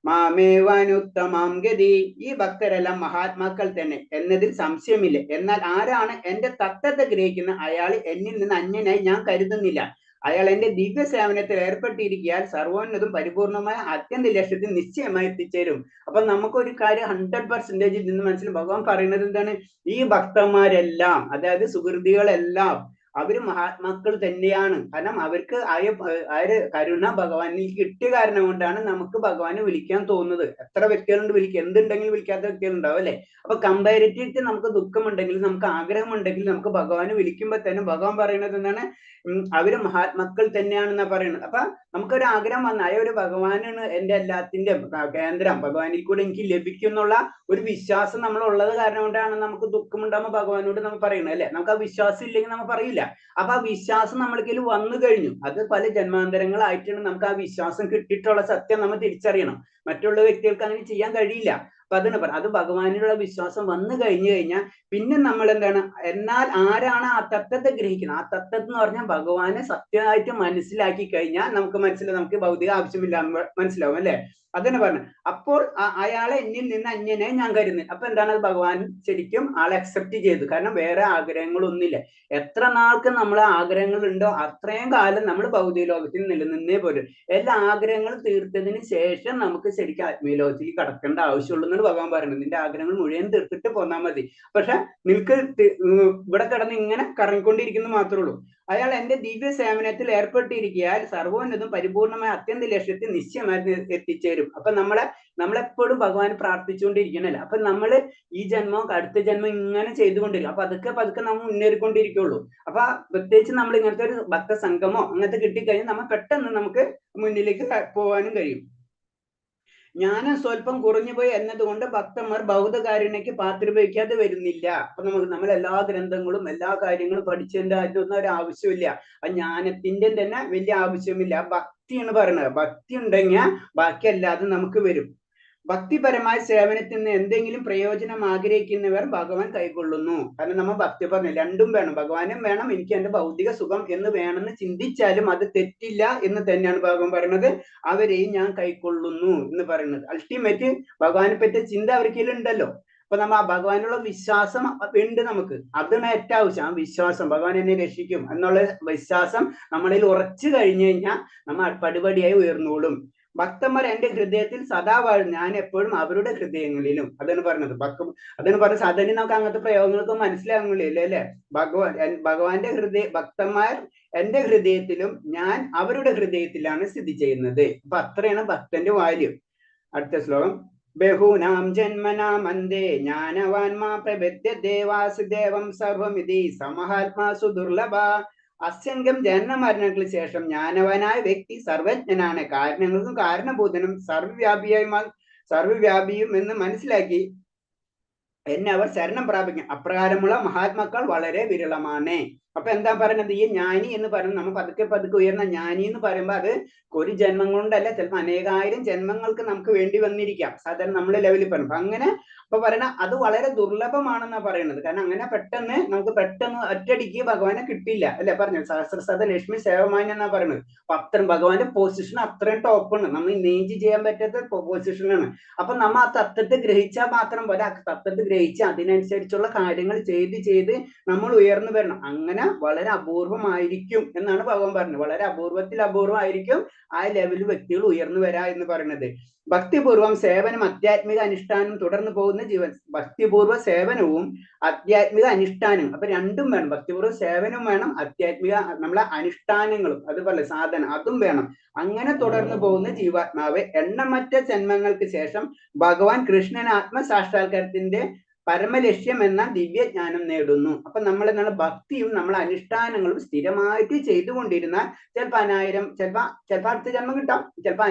മാമേവനുത്തമാം ഗതി. ഈ ഭക്തരെല്ലാം മഹാത്മാക്കൾ തന്നെ എന്നതിൽ സംശയമില്ല. എന്നാൽ ആരാണ് എന്റെ തത്വത്തെ ഗ്രഹിക്കുന്ന അയാൾ എന്നിൽ നിന്ന് അന്യനായി ഞാൻ കരുതുന്നില്ല. അയാൾ എന്റെ ദിവ്യ സേവനത്തിൽ ഏർപ്പെട്ടിരിക്കാൻ സർവോന്നതും പരിപൂർണമായ അത്യന്ത ലക്ഷ്യത്തിൽ നിശ്ചയമായി എത്തിച്ചേരും. അപ്പൊ നമുക്കൊരു കാര്യം 100% നിന്ന് മനസ്സിൽ ഭഗവാൻ പറയുന്നത് എന്താണ്, ഈ ഭക്തന്മാരെല്ലാം അതായത് സുഹൃതികളെല്ലാം അവര് മഹാത്മാക്കൾ തന്നെയാണ്. കാരണം അവർക്ക് കരുണ ഭഗവാനിൽ കിട്ടിയ കാരണം കൊണ്ടാണ് നമുക്ക് ഭഗവാനെ വിളിക്കാൻ തോന്നുന്നത്. എത്ര വ്യക്തികളുണ്ട് വിളിക്കുക, എന്തുണ്ടെങ്കിലും വിളിക്കാത്ത വ്യക്തികളുണ്ടാവും അല്ലെ. അപ്പൊ കമ്പാരിറ്റീവ് നമുക്ക് ദുഃഖമുണ്ടെങ്കിൽ നമുക്ക് ആഗ്രഹമുണ്ടെങ്കിൽ നമുക്ക് ഭഗവാനെ വിളിക്കുമ്പോൾ തന്നെ ഭഗവാൻ പറയുന്നത് എന്താണ്, അവര് മഹാത്മാക്കൾ തന്നെയാണെന്നാ പറയുന്നത്. അപ്പൊ നമുക്കൊരു ആഗ്രഹം വന്ന ഒരു ഭഗവാനാണ് എന്റെ എല്ലാത്തിന്റെ കേന്ദ്രം, ഭഗവാനിൽ കൂടെ എനിക്ക് ലഭിക്കും എന്നുള്ള ഒരു വിശ്വാസം നമ്മൾ ഉള്ളത് കാരണം കൊണ്ടാണ് നമുക്ക് ദുഃഖമുണ്ടാകുമ്പോൾ ഭഗവാനോട് നമ്മൾ പറയുന്നത് അല്ലെ. നമുക്ക് ആ വിശ്വാസം ഇല്ലെങ്കിൽ നമ്മൾ പറയില്ല. അപ്പൊ ആ വിശ്വാസം നമ്മൾക്ക് വന്നു കഴിഞ്ഞു. അത് പല ജന്മാന്തരങ്ങളായിട്ടാണ് നമുക്ക് ആ വിശ്വാസം കിട്ടിയിട്ടുള്ള സത്യം നമ്മൾ തിരിച്ചറിയണം. മറ്റുള്ള വ്യക്തികൾക്ക് അങ്ങനെ ചെയ്യാൻ കഴിയില്ല. അപ്പൊ അതിന് അത് ഭഗവാനിലുള്ള വിശ്വാസം വന്നു കഴിഞ്ഞു കഴിഞ്ഞാൽ പിന്നെ നമ്മൾ എന്താണ്, എന്നാൽ ആരാണ് ആ തത്വത്തെ ഗ്രഹിക്കുന്നത്, ആ തത്വം എന്ന് പറഞ്ഞാൽ ഭഗവാനെ സത്യമായിട്ട് മനസ്സിലാക്കി കഴിഞ്ഞാൽ നമുക്ക് ഭൗതിക ആവശ്യമില്ല മനസ്സിലാവും അല്ലെ. അതന്നെ പറഞ്ഞു. അപ്പോൾ അയാളെ എന്നിൽ നിന്ന് അന്യനെ ഞാൻ കരുതുന്നു. അപ്പൊ എന്താണ്, ഭഗവാൻ ശരിക്കും ആളെ അക്സെപ്റ്റ് ചെയ്തു. കാരണം വേറെ ആഗ്രഹങ്ങളൊന്നുമില്ല. എത്ര നാൾക്ക് നമ്മൾ ആഗ്രഹങ്ങൾ ഉണ്ടോ അത്രയും കാലം നമ്മൾ ഭൗതിക ലോകത്തിൽ നിലനിന്നേ പോലും. എല്ലാ ആഗ്രഹങ്ങളും തീർത്തതിന് ശേഷം നമുക്ക് ശരിക്കും ആത്മീയ ലോകത്തേക്ക് കടക്കേണ്ട ആവശ്യമുള്ളൂ എന്നാണ് ഭഗവാൻ പറയുന്നത്. നിന്റെ ആഗ്രഹങ്ങൾ മുഴുവൻ തീർത്തിട്ട് പോന്നാൽ മതി. പക്ഷെ നിനക്ക് ഇവിടെ കിടന്ന് ഇങ്ങനെ കറങ്ങിക്കൊണ്ടിരിക്കുന്നു മാത്രമേ ഉള്ളൂ. അയാൾ എന്റെ ദിവ്യ സേവനത്തിൽ ഏർപ്പെട്ടിരിക്കാൻ സർവോന്നതും പരിപൂർണമായ അത്യന്ത ലക്ഷ്യത്തിൽ നിശ്ചയമായി എത്തിച്ചേരും. അപ്പൊ നമ്മളെപ്പോഴും ഭഗവാനെ പ്രാർത്ഥിച്ചുകൊണ്ടിരിക്കണല്ലോ. അപ്പൊ നമ്മള് ഈ ജന്മം അടുത്ത ജന്മം ഇങ്ങനെ ചെയ്തുകൊണ്ടിരിക്കും. അപ്പൊ പതുക്കെ നമ്മൾ മുന്നേറിക്കൊണ്ടിരിക്കുള്ളൂ. അപ്പൊ പ്രത്യേകിച്ച് നമ്മൾ ഇങ്ങനത്തെ ഒരു ഭക്ത സംഗമോ അങ്ങനത്തെ കിട്ടിക്കഴിഞ്ഞാൽ നമ്മൾ പെട്ടെന്ന് നമുക്ക് മുന്നിലേക്ക് പോകാനും കഴിയും. ജ്ഞാനം സ്വല്പം കുറഞ്ഞുപോയി എന്നതുകൊണ്ട് ഭക്തന്മാർ ബൗദ്ധകാരുണ്യക്ക് പാത്രീഭവിക്കാതെ വരുന്നില്ല. അപ്പൊ നമ്മൾ എല്ലാ ഗ്രന്ഥങ്ങളും എല്ലാ കാര്യങ്ങളും പഠിച്ചതിന്റെ അതൊന്നും ഒരു ആവശ്യമില്ല. ആ ജ്ഞാനത്തിന്റെ തന്നെ വലിയ ആവശ്യമില്ല. ഭക്തിയാണ് പറയുന്നത്. ഭക്തി ഉണ്ടെങ്കിൽ ബാക്കിയല്ലാതെ നമുക്ക് വരും. ഭക്തിപരമായ സേവനത്തിൽ നിന്ന് എന്തെങ്കിലും പ്രയോജനം ആഗ്രഹിക്കുന്നവർ ഭഗവാൻ കൈക്കൊള്ളുന്നു. കാരണം നമ്മൾ ഭക്തി പറഞ്ഞു രണ്ടും വേണം, ഭഗവാനും വേണം, എനിക്ക് എന്റെ ഭൗതിക സുഖം എന്ന് വേണമെന്ന് ചിന്തിച്ചാലും അത് തെറ്റില്ല എന്ന് തന്നെയാണ് ഭഗവാൻ പറയുന്നത്. അവരെയും ഞാൻ കൈക്കൊള്ളുന്നു എന്ന് പറയുന്നത്. അൾട്ടിമേറ്റ് ഭഗവാനെ പറ്റിയ ചിന്ത അവർക്കുണ്ടല്ലോ. അപ്പൊ നമ്മൾ ആ ഭഗവാനുള്ള വിശ്വാസം ഉണ്ട് നമുക്ക്. അതാണ് ഏറ്റവും ആവശ്യം. ആ വിശ്വാസം ഭഗവാൻ എന്നെ രക്ഷിക്കും എന്നുള്ള വിശ്വാസം നമ്മളിൽ ഉറച്ചു കഴിഞ്ഞു കഴിഞ്ഞാൽ നമ്മൾ പടിപടിയായി ഉയർന്നോളും. ഭക്തന്മാർ എന്റെ ഹൃദയത്തിൽ സദാ വാഴും, ഞാൻ എപ്പോഴും അവരുടെ ഹൃദയങ്ങളിലും. അതാണ് പറഞ്ഞത്. അതാണ് പറഞ്ഞത്. സാധാരണ നമുക്ക് അങ്ങനത്തെ പ്രയോഗങ്ങളൊക്കെ മനസ്സിലാകുന്നില്ല അല്ലെ. ഭഗവാന്റെ ഭക്തന്മാർ എന്റെ ഹൃദയത്തിലും ഞാൻ അവരുടെ ഹൃദയത്തിലാണ് സ്ഥിതി ചെയ്യുന്നത്. അപ്പൊ അത്രയാണ് ഭക്തന്റെ വാല്യം. അടുത്ത ശ്ലോകം. ബഹൂനാം ജന്മനാം അന്തേ ജ്ഞാനവാൻമാ പ്രപദ്യതേ വാസുദേവം സർവമിതി സമഹാത്മാസു ദുർലഭ. അസംഖ്യം ജന്മമരണങ്ങൾക്ക് ശേഷം ജ്ഞാനവാനായ വ്യക്തി സർവജ്ഞനാണ്, കാരണങ്ങൾക്കും കാരണഭൂതനും സർവ്വവ്യാപിയും എന്ന് മനസ്സിലാക്കി എന്നെ അവർ ശരണം പ്രാപിക്കും. അപ്രകാരമുള്ള മഹാത്മാക്കൾ വളരെ വിരളമാണ്. അപ്പൊ എന്താ പറയുന്നത്, ഈ ജ്ഞാനി എന്ന് പറയുന്നത് നമ്മൾ പതുക്കെ ഉയർന്ന ജ്ഞാനി എന്ന് പറയുമ്പോൾ അത് ഒരു ജന്മം കൊണ്ടല്ല, ചിലപ്പോൾ അനേകായിരം ജന്മങ്ങൾക്ക് നമുക്ക് വേണ്ടി വന്നിരിക്കാം. സാധാരണ നമ്മളെ ലെവലിൽ പറയുമ്പോൾ അങ്ങനെ അപ്പൊ പറയണ അത് വളരെ ദുർലഭമാണെന്നാ പറയുന്നത്. കാരണം അങ്ങനെ നമുക്ക് പെട്ടെന്ന് ഒറ്റടിക്ക് ഭഗവാനെ കിട്ടില്ല അല്ലെ. പറഞ്ഞു സഹസ്രസത ലക്ഷ്മി സേവമാനി എന്നാ പറയുന്നത്. അപ്പൊ അത്രയും ഭഗവാന്റെ പൊസിഷൻ അത്രയും ടോപ്പാണ്, നമ്മൾ ഇമേജ് ചെയ്യാൻ പറ്റാത്ത പൊസിഷനാണ്. അപ്പൊ നമ്മൾ ആ തത്വത്തെ ഗ്രഹിച്ചാൽ മാത്രം പോലെ, ആ തത്വത്തെ ഗ്രഹിച്ച് അതിനനുസരിച്ചുള്ള കാര്യങ്ങൾ ചെയ്ത് നമ്മൾ ഉയർന്നു വരണം. അങ്ങനെ പറഞ്ഞാൽ വളരെ അപൂർവമായിരിക്കും എന്നാണ് ഭഗവാൻ പറഞ്ഞത്. വളരെ അപൂർവത്തിൽ അപൂർവമായിരിക്കും ആ ലെവലിൽ വ്യക്തികൾ ഉയർന്നു വരാ എന്ന് പറയുന്നത്. ഭക്തിപൂർവം സേവനം അധ്യാത്മിക അനുഷ്ഠാനം തുടർന്ന് പോകുന്ന ജീവൻ. ഭക്തിപൂർവ്വ സേവനവും ആധ്യാത്മിക അനുഷ്ഠാനം, അപ്പൊ രണ്ടും വേണം. ഭക്തിപൂർവ്വ സേവനവും വേണം, ആധ്യാത്മിക നമ്മളെ അനുഷ്ഠാനങ്ങളും അതുപോലെ സാധന അതും വേണം. അങ്ങനെ തുടർന്ന് പോകുന്ന ജീവാത്മാവ് എണ്ണമറ്റ ജന്മങ്ങൾക്ക് ശേഷം ഭഗവാൻ കൃഷ്ണൻ ആത്മസാക്ഷാത്കാരത്തിന്റെ പരമലക്ഷ്യം എന്ന ദിവ്യജ്ഞാനം നേടുന്നു. അപ്പൊ നമ്മൾ എന്താണ് ഭക്തിയും നമ്മളെ അനുഷ്ഠാനങ്ങളും സ്ഥിരമായിട്ട് ചെയ്തുകൊണ്ടിരുന്നാൽ ചിലപ്പോൾ 1000 ചിലപ്പോ അടുത്ത ജന്മം കിട്ടാം, ചിലപ്പോ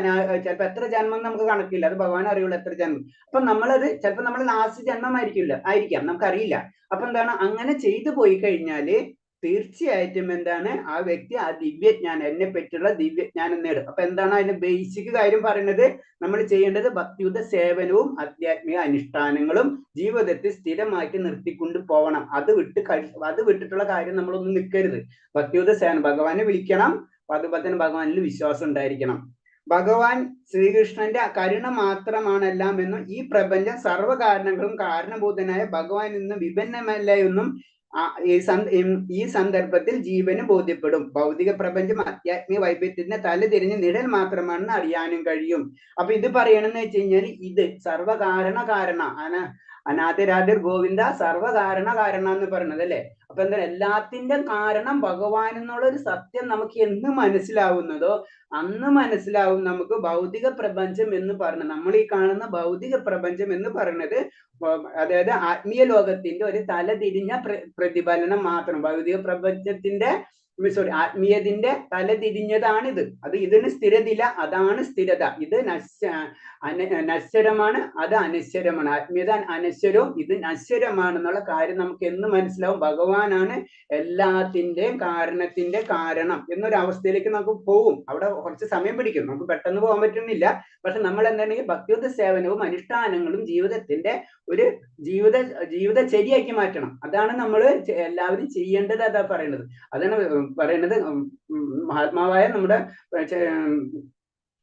എത്ര ജന്മം നമുക്ക് കണക്കില്ല, അത് ഭഗവാൻ അറിയുള്ളൂ എത്ര ജന്മം. അപ്പൊ നമ്മളത് ചിലപ്പോൾ നമ്മൾ ലാസ്റ്റ് ജന്മമായിരിക്കാം, നമുക്കറിയില്ല. അപ്പൊ എന്താണ് അങ്ങനെ ചെയ്തു പോയി കഴിഞ്ഞാല് തീർച്ചയായിട്ടും എന്താണ് ആ വ്യക്തി ആ ദിവ്യജ്ഞാനം, എന്നെ പറ്റിയുള്ള ദിവ്യജ്ഞാനം നേടും. അപ്പൊ എന്താണ് അതിന്റെ ബേസിക് കാര്യം പറയുന്നത്? നമ്മൾ ചെയ്യേണ്ടത് ഭക്തിയുത സേവനവും ആധ്യാത്മിക അനുഷ്ഠാനങ്ങളും ജീവിതത്തിൽ സ്ഥിരമായിട്ട് നിർത്തിക്കൊണ്ട് പോകണം. അത് വിട്ടിട്ടുള്ള കാര്യം നമ്മളൊന്നും നിൽക്കരുത്. ഭക്തിയുത സേവനം, ഭഗവാനെ വിളിക്കണം, അതുപോലെ തന്നെ ഭഗവാനിൽ വിശ്വാസം ഉണ്ടായിരിക്കണം. ഭഗവാൻ ശ്രീകൃഷ്ണന്റെ കരുണ മാത്രമാണെല്ലാം എന്നും ഈ പ്രപഞ്ചം സർവ്വകാരണങ്ങളും കാരണഭൂതനായ ഭഗവാൻ നിന്നും വിഭിന്നമല്ല എന്നും ഈ സന്ദർഭത്തിൽ ജീവന് ബോധ്യപ്പെടും. ഭൗതിക പ്രപഞ്ചം ആധ്യാത്മിക വൈഭവത്തിന്റെ തലതിരിഞ്ഞ് നിഴൽ മാത്രമാണെന്ന് അറിയാനും കഴിയും. അപ്പൊ ഇത് പറയണമെന്ന് വെച്ച് കഴിഞ്ഞാൽ ഇത് സർവകാരണ അനാഥരാധർ ഗോവിന്ദ സർവകാരണ എന്ന് പറയുന്നത് അല്ലെ. അപ്പൊ എന്താ എല്ലാത്തിന്റെ കാരണം ഭഗവാൻ എന്നുള്ള ഒരു സത്യം നമുക്ക് എന്ന് മനസ്സിലാവുന്നതോ അന്ന് മനസ്സിലാവും നമുക്ക് ഭൗതിക പ്രപഞ്ചം എന്ന് പറയുന്നത്, നമ്മൾ ഈ കാണുന്ന ഭൗതിക പ്രപഞ്ചം എന്ന് പറയുന്നത് അതായത് ആത്മീയ ലോകത്തിന്റെ ഒരു തലതിരിഞ്ഞ പ്രതിഫലനം മാത്രം. ഭൗതിക പ്രപഞ്ചത്തിന്റെ ആത്മീയതിന്റെ തലതിരിഞ്ഞതാണിത്. ഇതിന് സ്ഥിരതയില്ല, അതാണ് സ്ഥിരത. ഇത് നശ്വരമാണ്, അത് അനശ്വരമാണ്. ആത്മീയത അനശ്വരവും ഇത് നശ്വരമാണെന്നുള്ള കാര്യം നമുക്ക് എന്ന് മനസ്സിലാവും. ഭഗവാനാണ് എല്ലാത്തിന്റെയും കാരണത്തിന്റെ കാരണം എന്നൊരു അവസ്ഥയിലേക്ക് നമുക്ക് പോകും. അവിടെ കുറച്ച് സമയം പിടിക്കും, നമുക്ക് പെട്ടെന്ന് പോകാൻ പറ്റുന്നില്ല. പക്ഷെ നമ്മൾ എന്താണെങ്കിൽ ഭക്തിയുത സേവനവും അനുഷ്ഠാനങ്ങളും ജീവിതത്തിന്റെ ഒരു ജീവിതചര്യയാക്കി മാറ്റണം. അതാണ് നമ്മൾ എല്ലാവരും ചെയ്യേണ്ടത്. അതാ പറയുന്നത്. അതാണ് പറയുന്നത് മഹാത്മാവായ നമ്മുടെ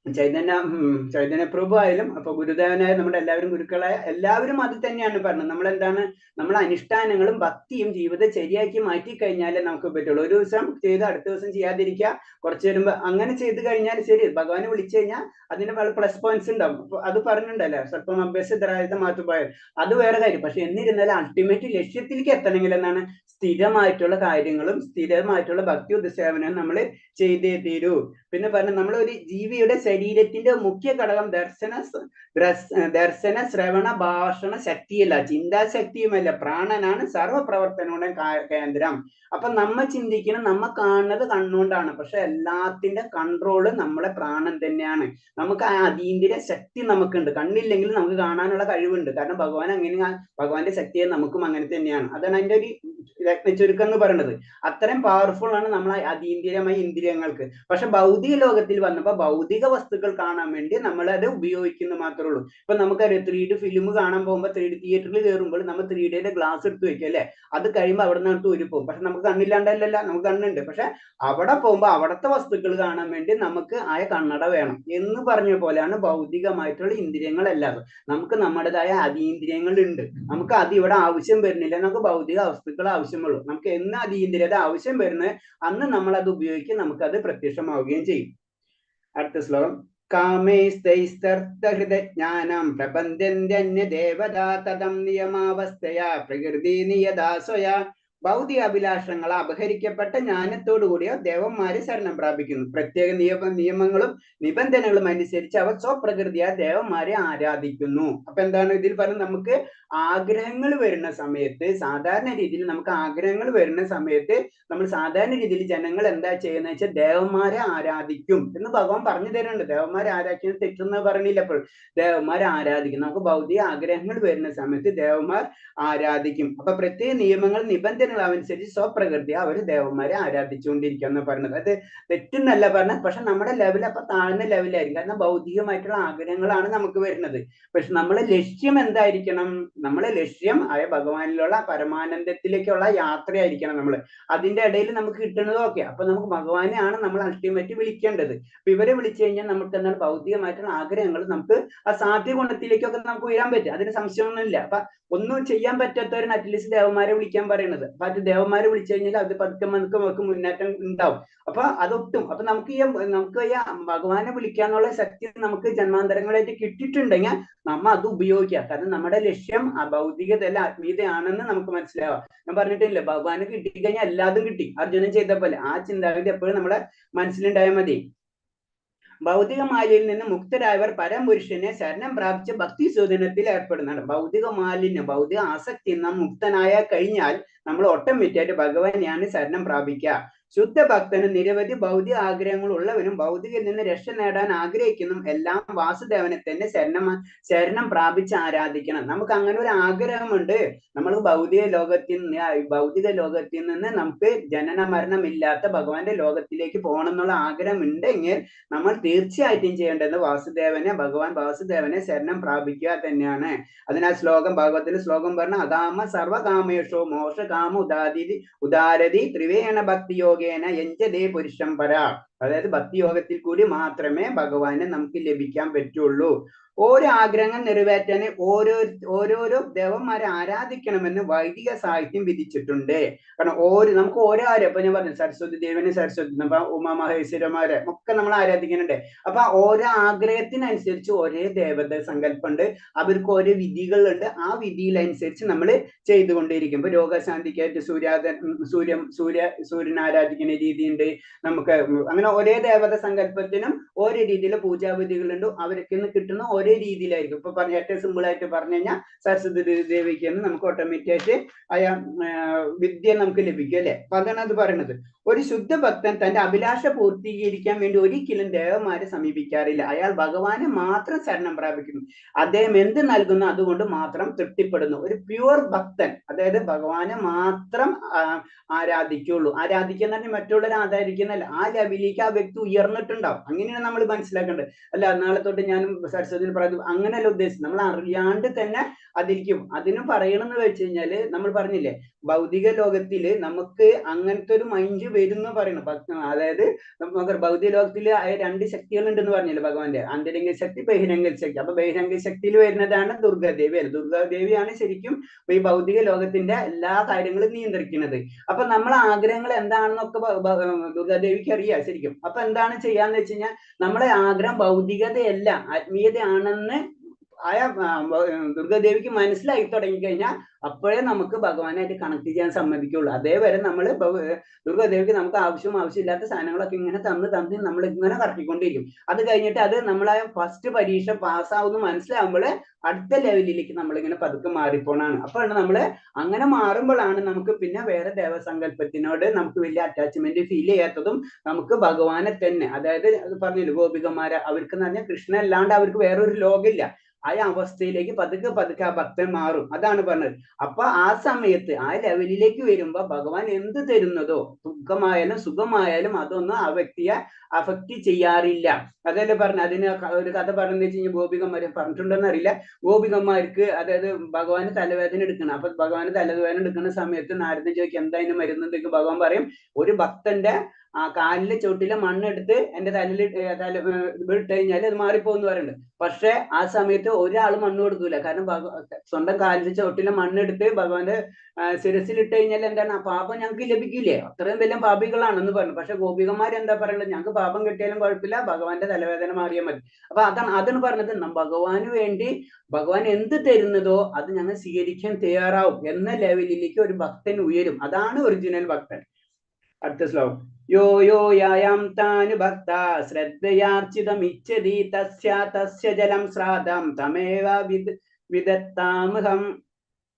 ചൈതന്യ പ്രഭു ആയാലും അപ്പൊ ഗുരുദേവനായ നമ്മുടെ എല്ലാവരും ഗുരുക്കളായ എല്ലാവരും അത് തന്നെയാണ് പറഞ്ഞത്. നമ്മളെന്താണ് നമ്മളെ അനുഷ്ഠാനങ്ങളും ഭക്തിയും ജീവിതചര്യയാക്കി മാറ്റി കഴിഞ്ഞാലേ നമുക്ക് പറ്റുള്ളൂ. ഒരു ദിവസം ചെയ്ത് അടുത്ത ദിവസം ചെയ്യാതിരിക്കുക, കുറച്ച് വരുമ്പോ അങ്ങനെ ചെയ്ത് കഴിഞ്ഞാൽ ശരി, ഭഗവാനെ വിളിച്ചു കഴിഞ്ഞാൽ അതിന് വളരെ പ്ലസ് പോയിന്റ്സ് ഉണ്ടാവും. അപ്പൊ അത് പറഞ്ഞിട്ടുണ്ടല്ലോ, സ്വല്പം അഭ്യസതരായത് മാറ്റുപോയത്, അത് വേറെ കാര്യം. പക്ഷെ എന്നിരുന്നാലും അൾട്ടിമേറ്റ് ലക്ഷ്യത്തിലേക്ക് എത്തണമെങ്കിൽ എന്താണ് സ്ഥിരമായിട്ടുള്ള കാര്യങ്ങളും സ്ഥിരമായിട്ടുള്ള ഭക്തി ഉദ്സേവനവും നമ്മൾ ചെയ്തേ തീരൂ. പിന്നെ പറഞ്ഞ നമ്മളൊരു ജീവിയുടെ ശരീരത്തിന്റെ മുഖ്യ ഘടകം ദർശന ശ്രവണ ഭാഷണ ശക്തിയല്ല, ചിന്താശക്തിയുമല്ല, പ്രാണനാണ് സർവപ്രവർത്തനങ്ങളുടെ കേന്ദ്രം. അപ്പൊ നമ്മ ചിന്തിക്കണം, നമ്മ കാണുന്നത് കണ്ണുകൊണ്ടാണ്, പക്ഷെ എല്ലാത്തിന്റെ കൺട്രോള് നമ്മളെ പ്രാണൻ തന്നെയാണ്. നമുക്ക് ആ അതീന്ദ്രിയ ശക്തി നമുക്കുണ്ട്. കണ്ണില്ലെങ്കിൽ നമുക്ക് കാണാനുള്ള കഴിവുണ്ട്. കാരണം ഭഗവാന്റെ ശക്തിയെ നമുക്കും അങ്ങനെ തന്നെയാണ്. അതാണ് അതിന്റെ ഒരു ചുരുക്കം എന്ന് പറയുന്നത്. അത്രയും പവർഫുൾ ആണ് നമ്മളെ അതീന്ദ്രിയമായ ഇന്ദ്രിയങ്ങൾക്ക്. പക്ഷെ ഭൗതിക ലോകത്തിൽ വന്നപ്പോ ഭൗതിക വസ്തുക്കൾ കാണാൻ വേണ്ടി നമ്മൾ അത് ഉപയോഗിക്കുന്നു മാത്രമേ ഉള്ളൂ. ഇപ്പൊ നമുക്കറിയാം 3D ഫിലിം കാണാൻ പോകുമ്പോൾ 3D തിയേറ്ററിൽ കയറുമ്പോൾ നമ്മൾ 3Dയുടെ ഗ്ലാസ് എടുത്ത് വെക്കും അല്ലെ. അത് കഴിയുമ്പോൾ അവിടെ നിന്ന് ഊരി പോകും. പക്ഷെ നമുക്ക് കണ്ണില്ലാണ്ടല്ല, നമുക്ക് കണ്ണുണ്ട്. പക്ഷെ അവിടെ പോകുമ്പോൾ അവിടുത്തെ വസ്തുക്കൾ കാണാൻ വേണ്ടി നമുക്ക് ആയ കണ്ണട വേണം എന്ന് പറഞ്ഞ പോലെയാണ് ഭൗതികമായിട്ടുള്ള ഇന്ദ്രിയങ്ങളെല്ലാം. നമുക്ക് നമ്മുടേതായ അതീന്ദ്രിയങ്ങൾ ഉണ്ട്. നമുക്ക് അത് ഇവിടെ ആവശ്യം വരുന്നില്ല, നമുക്ക് ഭൗതിക വസ്തുക്കൾ ആവശ്യമുള്ളൂ. നമുക്ക് എന്ന് അതീന്ദ്രിയത ആവശ്യം വരുന്നത് അന്ന് നമ്മൾ അത് ഉപയോഗിക്കും, നമുക്കത് പ്രത്യക്ഷമാവുകയും ചെയ്യും. അടുത്ത ശ്ലോകം. കാമേസ്തൈസ്തർഹൃതജ്ഞാനം പ്രബന്ധന്യന്യ ദേവതാ തദം നിയമാവസ്ഥയാ പ്രകൃതി നിയതാസ്വയാ. ഭൗതിക അഭിലാഷങ്ങൾ അപഹരിക്കപ്പെട്ട ജ്ഞാനത്തോടു കൂടിയ ദേവന്മാരെ ശരണം പ്രാപിക്കുന്നു. പ്രത്യേക നിയമങ്ങളും നിബന്ധനകളും അനുസരിച്ച് അവർ സ്വപ്രകൃതിയാ ദേവന്മാരെ ആരാധിക്കുന്നു. അപ്പൊ എന്താണ് ഇതിൽ പറയുന്നത്? നമുക്ക് ആഗ്രഹങ്ങൾ വരുന്ന സമയത്ത്, സാധാരണ രീതിയിൽ നമുക്ക് ആഗ്രഹങ്ങൾ വരുന്ന സമയത്ത് നമ്മൾ സാധാരണ രീതിയിൽ ജനങ്ങൾ എന്താ ചെയ്യുന്ന വെച്ചാൽ ദേവന്മാരെ ആരാധിക്കും എന്ന് ഭഗവാൻ പറഞ്ഞു തരുന്നുണ്ട്. ദേവന്മാരെ ആരാധിക്കുന്നത് തെറ്റെന്ന് പറഞ്ഞില്ല. അപ്പോൾ ദേവന്മാരെ ആരാധിക്കും. നമുക്ക് ഭൗതിക ആഗ്രഹങ്ങൾ വരുന്ന സമയത്ത് ദേവന്മാർ ആരാധിക്കും. അപ്പൊ പ്രത്യേക നിയമങ്ങൾ നിബന്ധന അനുസരിച്ച് സ്വപ്രകൃതി അവർ ദേവന്മാരെ ആരാധിച്ചുകൊണ്ടിരിക്കുക എന്ന് പറയുന്നത്. അത് തെറ്റെന്നല്ല പറഞ്ഞത്, പക്ഷെ നമ്മുടെ ലെവൽ അപ്പൊ താഴ്ന്ന ലെവലായിരിക്കും. കാരണം ഭൗതികമായിട്ടുള്ള ആഗ്രഹങ്ങളാണ് നമുക്ക് വരുന്നത്. പക്ഷെ നമ്മളെ ലക്ഷ്യം എന്തായിരിക്കണം? നമ്മളെ ലക്ഷ്യം ആയ ഭഗവാനിലുള്ള പരമാനന്ദത്തിലേക്കുള്ള യാത്രയായിരിക്കണം. നമ്മൾ അതിന്റെ ഇടയിൽ നമുക്ക് കിട്ടുന്നതൊക്കെ അപ്പൊ നമുക്ക് ഭഗവാനെയാണ് നമ്മൾ അൾട്ടിമേറ്റ് വിളിക്കേണ്ടത്. അപ്പൊ ഇവരെ വിളിച്ചു കഴിഞ്ഞാൽ നമുക്ക് എന്താണ് ഭൗതികമായിട്ടുള്ള ആഗ്രഹങ്ങൾ നമുക്ക് ആ സാധ്യ ഗുണത്തിലേക്കൊക്കെ നമുക്ക് ഉയരാൻ പറ്റും. അതിന് സംശയമൊന്നുമില്ല. അപ്പൊ ഒന്നും ചെയ്യാൻ പറ്റാത്തവരാണ് അറ്റ്ലീസ്റ്റ് ദേവന്മാരെ വിളിക്കാൻ പറയുന്നത്. മറ്റു ദേവന്മാരെ വിളിച്ചു കഴിഞ്ഞാൽ അത് പതുക്കെ നമുക്ക് മുന്നേറ്റം ഉണ്ടാവും. അപ്പൊ അതൊട്ടും അപ്പൊ നമുക്ക് ഈ ഭഗവാനെ വിളിക്കാന്നുള്ള ശക്തി നമുക്ക് ജന്മാന്തരങ്ങളായിട്ട് കിട്ടിയിട്ടുണ്ടെങ്കിൽ നമ്മ അത് ഉപയോഗിക്കുക. കാരണം നമ്മുടെ ലക്ഷ്യം ഭൗതികതല്ല ആത്മീയതയാണെന്ന് നമുക്ക് മനസ്സിലാവാം. ഞാൻ പറഞ്ഞിട്ടില്ലേ, ഭഗവാന് കിട്ടിക്കഴിഞ്ഞാൽ എല്ലാതും കിട്ടി, അർജുനൻ ചെയ്ത പോലെ. ആ ചിന്താഗതി എപ്പോഴും നമ്മുടെ മനസ്സിലുണ്ടായാൽ മതി. ഭൗതിക മാലിന്യത്തിൽ നിന്ന് മുക്തരായവർ പരമപുരുഷനെ ശരണം പ്രാപിച്ച് ഭക്തി സൂചനത്തിൽ ഏർപ്പെടുന്നതാണ്. ഭൗതിക മാലിന്യം, ഭൗതിക ആസക്തി നാം മുക്തനായ കഴിഞ്ഞാൽ നമ്മൾ ഓട്ടോമാറ്റിക്കായിട്ട് ഭഗവാനെയാണ് ശരണം പ്രാപിക്കുക. ശുദ്ധ ഭക്തനും നിരവധി ഭൗതിക ആഗ്രഹങ്ങൾ ഉള്ളവനും ഭൗതികയിൽ നിന്ന് രക്ഷ നേടാൻ ആഗ്രഹിക്കുന്നതും എല്ലാം വാസുദേവനെ തന്നെ ശരണം പ്രാപിച്ച് ആരാധിക്കണം. നമുക്ക് അങ്ങനെ ഒരു ആഗ്രഹമുണ്ട്. നമ്മൾ ഭൗതിക ലോകത്തിൽ നിന്ന് നമുക്ക് ജനന മരണമില്ലാത്ത ഭഗവാന്റെ ലോകത്തിലേക്ക് പോകണം എന്നുള്ള ആഗ്രഹം ഉണ്ടെങ്കിൽ നമ്മൾ തീർച്ചയായിട്ടും ചെയ്യേണ്ടത് ഭഗവാൻ വാസുദേവനെ ശരണം പ്രാപിക്കുക തന്നെയാണ്. അതിനാൽ ഭാഗവതത്തിലെ ശ്ലോകം പറഞ്ഞ അകാമ സർവകാമേഷോ മോക്ഷകാമ ഉദാരതി ത്രിവേണ ഭക്തിയോഗേന യഞ്ജതേ പുരുഷം പരാ. അതായത് ഭക്തിയോഗത്തിൽ കൂടി മാത്രമേ ഭഗവാനെ നമുക്ക് ലഭിക്കാൻ പറ്റുള്ളൂ. ഓരോ ആഗ്രഹങ്ങൾ നിറവേറ്റാൻ ഓരോരോ ദേവന്മാരെ ആരാധിക്കണമെന്ന് വൈദിക സാഹിത്യം വിധിച്ചിട്ടുണ്ട്. കാരണം നമുക്ക് ഓരോ ഇപ്പൊ ഞാൻ പറഞ്ഞു സരസ്വതി ദേവനെ ഉമാമഹേശ്വരന്മാരെ ഒക്കെ നമ്മൾ ആരാധിക്കുന്നുണ്ട്. അപ്പൊ ഓരോ ആഗ്രഹത്തിനനുസരിച്ച് ഒരേ ദേവത സങ്കല്പമുണ്ട്, അവർക്ക് ഓരോ വിധികളുണ്ട്. ആ വിധിയിലനുസരിച്ച് നമ്മൾ ചെയ്തുകൊണ്ടേയിരിക്കും. ഇപ്പൊ രോഗശാന്തിക്കായിട്ട് സൂര്യൻ ആരാധിക്കുന്ന രീതിയുണ്ട്. നമുക്ക് അങ്ങനെ ഒരേ ദേവത സങ്കല്പത്തിനും ഓരോ രീതിയിലെ പൂജാവിധികളുണ്ട്. അവർക്ക് കിട്ടുന്ന ഒരേ രീതിയിലായിരിക്കും. ഇപ്പൊ ഏറ്റവും സിമ്പിൾ ആയിട്ട് പറഞ്ഞു കഴിഞ്ഞാൽ സരസ്വതി ദേവിക്ക് നമുക്ക് ഓട്ടോമാറ്റിക്കായിട്ട് വിദ്യ നമുക്ക് ലഭിക്കും അല്ലെ. അപ്പൊ അതാണ് അത് പറയുന്നത്. ഒരു ശുദ്ധ ഭക്തൻ തന്റെ അഭിലാഷ പൂർത്തീകരിക്കാൻ വേണ്ടി ഒരിക്കലും ദേവന്മാരെ സമീപിക്കാറില്ല. അയാൾ ഭഗവാനെ മാത്രം ശരണം പ്രാപിക്കുന്നു. അദ്ദേഹം എന്ത് നൽകുന്നു അതുകൊണ്ട് മാത്രം തൃപ്തിപ്പെടുന്നു. ഒരു പ്യുവർ ഭക്തൻ, അതായത് ഭഗവാനെ മാത്രം ആരാധിക്കുള്ളൂ. ആരാധിക്കുക എന്ന് പറഞ്ഞാൽ മറ്റുള്ളവരെ ആരാധിക്കുന്നല്ല, ആ ലെവലിലേക്ക് ആ വ്യക്തി ഉയർന്നിട്ടുണ്ടാവും. അങ്ങനെയാണ് നമ്മൾ മനസ്സിലാക്കേണ്ടത്. അല്ല നാളെ തൊട്ട് ഞാനും സരസ്വതിന് പറയുന്നത് അങ്ങനെയല്ല ഉദ്ദേശിച്ചത്. നമ്മൾ അറിയാണ്ട് തന്നെ അതിരിക്കും. അതിന് പറയണമെന്ന് വെച്ച് കഴിഞ്ഞാല് നമ്മൾ പറഞ്ഞില്ലേ, ഭൗതിക ലോകത്തില് നമുക്ക് അങ്ങനത്തെ ഒരു മൈൻഡ് വരുന്നു പറയണം. അതായത് നമുക്ക് ഭൗതിക ലോകത്തില് രണ്ട് ശക്തികൾ ഉണ്ടെന്ന് പറഞ്ഞില്ലേ ഭഗവാന്റെ, അന്തരംഗ ശക്തി, ബഹിരംഗ ശക്തി. അപ്പൊ ബഹിരംഗ ശക്തിയിൽ വരുന്നതാണ് ദുർഗാദേവി. അല്ല, ദുർഗാദേവിയാണ് ശരിക്കും ഈ ഭൗതിക ലോകത്തിന്റെ എല്ലാ കാര്യങ്ങളും നിയന്ത്രിക്കുന്നത്. അപ്പൊ നമ്മളെ ആഗ്രഹങ്ങൾ എന്താണെന്നൊക്കെ ദുർഗാദേവിക്ക് അറിയാം ശരിക്കും. അപ്പൊ എന്താണ് ചെയ്യാന്ന് വെച്ച് കഴിഞ്ഞാൽ നമ്മളെ ആഗ്രഹം ഭൗതികതയല്ല ആത്മീയതയാണെന്ന് ദുർഗാദേവിക്ക് മനസ്സിലായി തുടങ്ങിക്കഴിഞ്ഞാൽ അപ്പോഴേ നമുക്ക് ഭഗവാനായിട്ട് കണക്ട് ചെയ്യാൻ സമ്മതിക്കുള്ളൂ. അതേവരെ നമ്മൾ ദുർഗാദേവിക്ക് നമുക്ക് ആവശ്യമില്ലാത്ത സാധനങ്ങളൊക്കെ ഇങ്ങനെ തന്ന് നമ്മൾ ഇങ്ങനെ കറക്കിക്കൊണ്ടിരിക്കും. അത് കഴിഞ്ഞിട്ട് അത് നമ്മളെ ഫസ്റ്റ് പരീക്ഷ പാസ്സാവുന്ന മനസ്സിലാവുമ്പോൾ അടുത്ത ലെവലിലേക്ക് നമ്മളിങ്ങനെ പതുക്കെ മാറിപ്പോണാണ്. അപ്പോഴാണ് നമ്മള് അങ്ങനെ മാറുമ്പോഴാണ് നമുക്ക് പിന്നെ വേറെ ദേവസങ്കല്പത്തിനോട് നമുക്ക് വലിയ അറ്റാച്ച്മെന്റ് ഫീൽ ചെയ്യാത്തതും നമുക്ക് ഭഗവാനെ തന്നെ, അതായത് അത് പറഞ്ഞില്ല ഗോപികമാരെ, അവർക്ക് എന്ന് പറഞ്ഞാൽ കൃഷ്ണൻ അല്ലാണ്ട് അവർക്ക് വേറൊരു ലോകമില്ല. ആ അവസ്ഥയിലേക്ക് പതുക്കെ ആ ഭക്തൻ മാറും. അതാണ് പറഞ്ഞത്. അപ്പൊ ആ സമയത്ത് ആ ലെവലിലേക്ക് വരുമ്പോ ഭഗവാൻ എന്ത് തരുന്നതോ ദുഃഖമായാലും സുഖമായാലും അതൊന്നും ആ വ്യക്തിയെ അഫക്റ്റ് ചെയ്യാറില്ല. അതല്ലേ പറഞ്ഞു. അതിന് ഒരു കഥ പറഞ്ഞു വെച്ച് കഴിഞ്ഞാൽ ഗോപികന്മാരെ പറഞ്ഞിട്ടുണ്ടെന്ന് അറിയില്ല. ഗോപികന്മാർക്ക് അതായത് ഭഗവാന് തലവേദന എടുക്കണം. അപ്പൊ ഭഗവാന് തലവേദന എടുക്കുന്ന സമയത്ത് നാരദൻ ചോദിക്കും എന്താ അതിന് മരുന്നെന്നൊക്കെ ഭഗവാൻ പറയും, ഒരു ഭക്തന്റെ കാലിലെ ചുവട്ടിലെ മണ്ണെടുത്ത് എന്റെ തലയിൽ ഇട്ട് കഴിഞ്ഞാൽ അത് മാറിപ്പോന്ന് പറയുന്നുണ്ട്. പക്ഷെ ആ സമയത്ത് ഒരാൾ മണ്ണ് കൊടുക്കൂല. കാരണം സ്വന്തം കാലിലെ ചുവട്ടിലെ മണ്ണെടുത്ത് ഭഗവാന്റെ ശിരസിൽ ഇട്ട് കഴിഞ്ഞാൽ എന്താണ്, ആ പാപം ഞങ്ങൾക്ക് ലഭിക്കില്ലേ, അത്രയും വലിയ പാപികളാണെന്ന് പറഞ്ഞു. പക്ഷെ ഗോപികമാർ എന്താ പറയുന്നത്, ഞങ്ങൾക്ക് പാപം കിട്ടിയാലും കുഴപ്പമില്ല, ഭഗവാന്റെ തലവേദന മാറിയാൽ മതി. അപ്പൊ അതാണ് പറഞ്ഞത്, ഭഗവാന് വേണ്ടി ഭഗവാൻ എന്ത് തരുന്നതോ അത് ഞങ്ങൾ സ്വീകരിക്കാൻ തയ്യാറാവും എന്ന ലെവലിലേക്ക് ഒരു ഭക്തൻ ഉയരും. അതാണ് ഒറിജിനൽ ഭക്തൻ. അടുത്ത ശ്ലോകം. യോ യോ യായാം താന് ഭക്ത ശ്രദ്ധയാർച്ചിതമിച്ഛതി തസ്യ ജലം ശ്രാദ്ധം തമേവ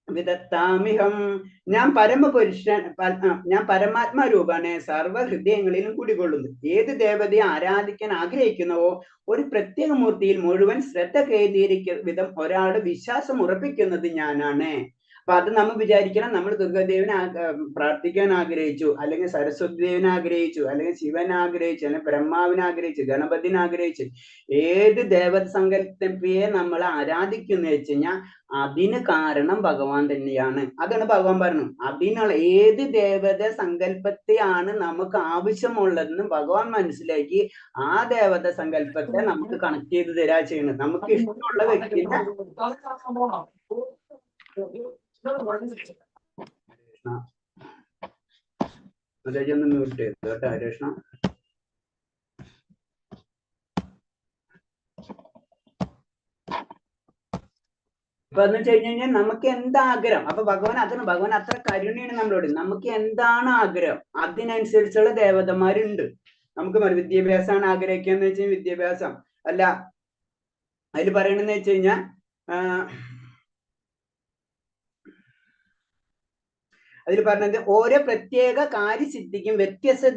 വിദത്താമിഹം. ഞാൻ പരമാത്മാരൂപാണ്, സർവഹൃദയങ്ങളിലും കുടികൊള്ളുന്നു. ഏത് ദേവതയെ ആരാധിക്കാൻ ആഗ്രഹിക്കുന്നവോ ഒരു പ്രത്യേക മൂർത്തിയിൽ മുഴുവൻ ശ്രദ്ധ കേന്ദ്രീകരിക്കുന്ന വിധം ഒരാളുടെ വിശ്വാസം ഉറപ്പിക്കുന്നത് ഞാനാണ്. അപ്പൊ അത് നമ്മൾ വിചാരിക്കണം, നമ്മൾ ദുർഗാദേവിനെ പ്രാർത്ഥിക്കാൻ ആഗ്രഹിച്ചു, അല്ലെങ്കിൽ സരസ്വതി ദേവിനെ ആഗ്രഹിച്ചു, അല്ലെങ്കിൽ ശിവനെ ആഗ്രഹിച്ചു, അല്ലെങ്കിൽ ബ്രഹ്മാവിനെ ആഗ്രഹിച്ചു, ഗണപതിനെ ആഗ്രഹിച്ചു, ഏത് ദേവത സങ്കല്പയെ നമ്മൾ ആരാധിക്കുന്ന വെച്ച് കഴിഞ്ഞാൽ അതിന് കാരണം ഭഗവാൻ തന്നെയാണ്. അതാണ് ഭഗവാൻ പറഞ്ഞു. അതിനുള്ള ഏത് ദേവത സങ്കല്പത്തെയാണ് നമുക്ക് ആവശ്യമുള്ളതെന്ന് ഭഗവാൻ മനസ്സിലാക്കി ആ ദേവത സങ്കല്പത്തെ നമുക്ക് കണക്ട് ചെയ്ത് തരാ ചെയ്യുന്നത്. നമുക്ക് ഇഷ്ടമുള്ള വ്യക്തിനെ മാതാജി ഒന്ന് മ്യൂട്ട് ചെയ്തു കേട്ടോ ഹരേഷ്ണ. ഇപ്പൊ എന്ന് വെച്ച് കഴിഞ്ഞാൽ നമുക്ക് എന്താ ആഗ്രഹം, അപ്പൊ ഭഗവാൻ അത്ര കരുണയാണ് നമ്മളോട്. നമുക്ക് എന്താണ് ആഗ്രഹം അതിനനുസരിച്ചുള്ള ദേവതമാരുണ്ട്. നമുക്ക് വിദ്യാഭ്യാസമാണ് ആഗ്രഹിക്കാന്ന് വെച്ചാൽ വിദ്യാഭ്യാസം അല്ല. അതിൽ പറയണെന്ന് വെച്ച് കഴിഞ്ഞാൽ അതിൽ പറഞ്ഞത് ഓരോ പ്രത്യേക കാര്യസിദ്ധിക്കും വ്യത്യസ്ത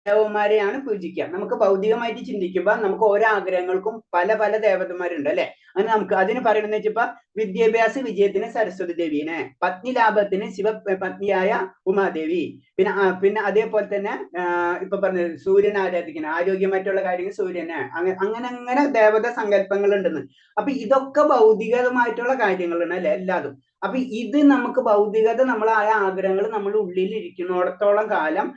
ദേവന്മാരെയാണ് പൂജിക്കുക. നമുക്ക് ഭൗതികമായിട്ട് ചിന്തിക്കുമ്പോൾ നമുക്ക് ഓരോ ആഗ്രഹങ്ങൾക്കും പല പല ദേവതമാരുണ്ട് അല്ലെ. അങ്ങനെ നമുക്ക് അതിന് പറയണെന്ന് വെച്ചപ്പോ വിദ്യാഭ്യാസ വിജയത്തിന് സരസ്വതി ദേവീനെ, പത്നി ലാഭത്തിന് ശിവ പത്നിയായ ഉമാദേവി, പിന്നെ അതേപോലെ തന്നെ ഇപ്പൊ പറഞ്ഞത് സൂര്യനെ ആരാധിക്കുന്ന, ആരോഗ്യമായിട്ടുള്ള കാര്യങ്ങൾ സൂര്യനെ, അങ്ങനെ ദേവത സങ്കല്പങ്ങൾ ഉണ്ടെന്ന്. അപ്പൊ ഇതൊക്കെ ഭൗതികമായിട്ടുള്ള കാര്യങ്ങളാണ് അല്ലെ എല്ലാതും. അപ്പൊ ഇത് നമുക്ക് ഭൗതികത നമ്മളായ ആഗ്രഹങ്ങൾ നമ്മുടെ ഉള്ളിൽ ഇരിക്കുന്നിടത്തോളം കാലം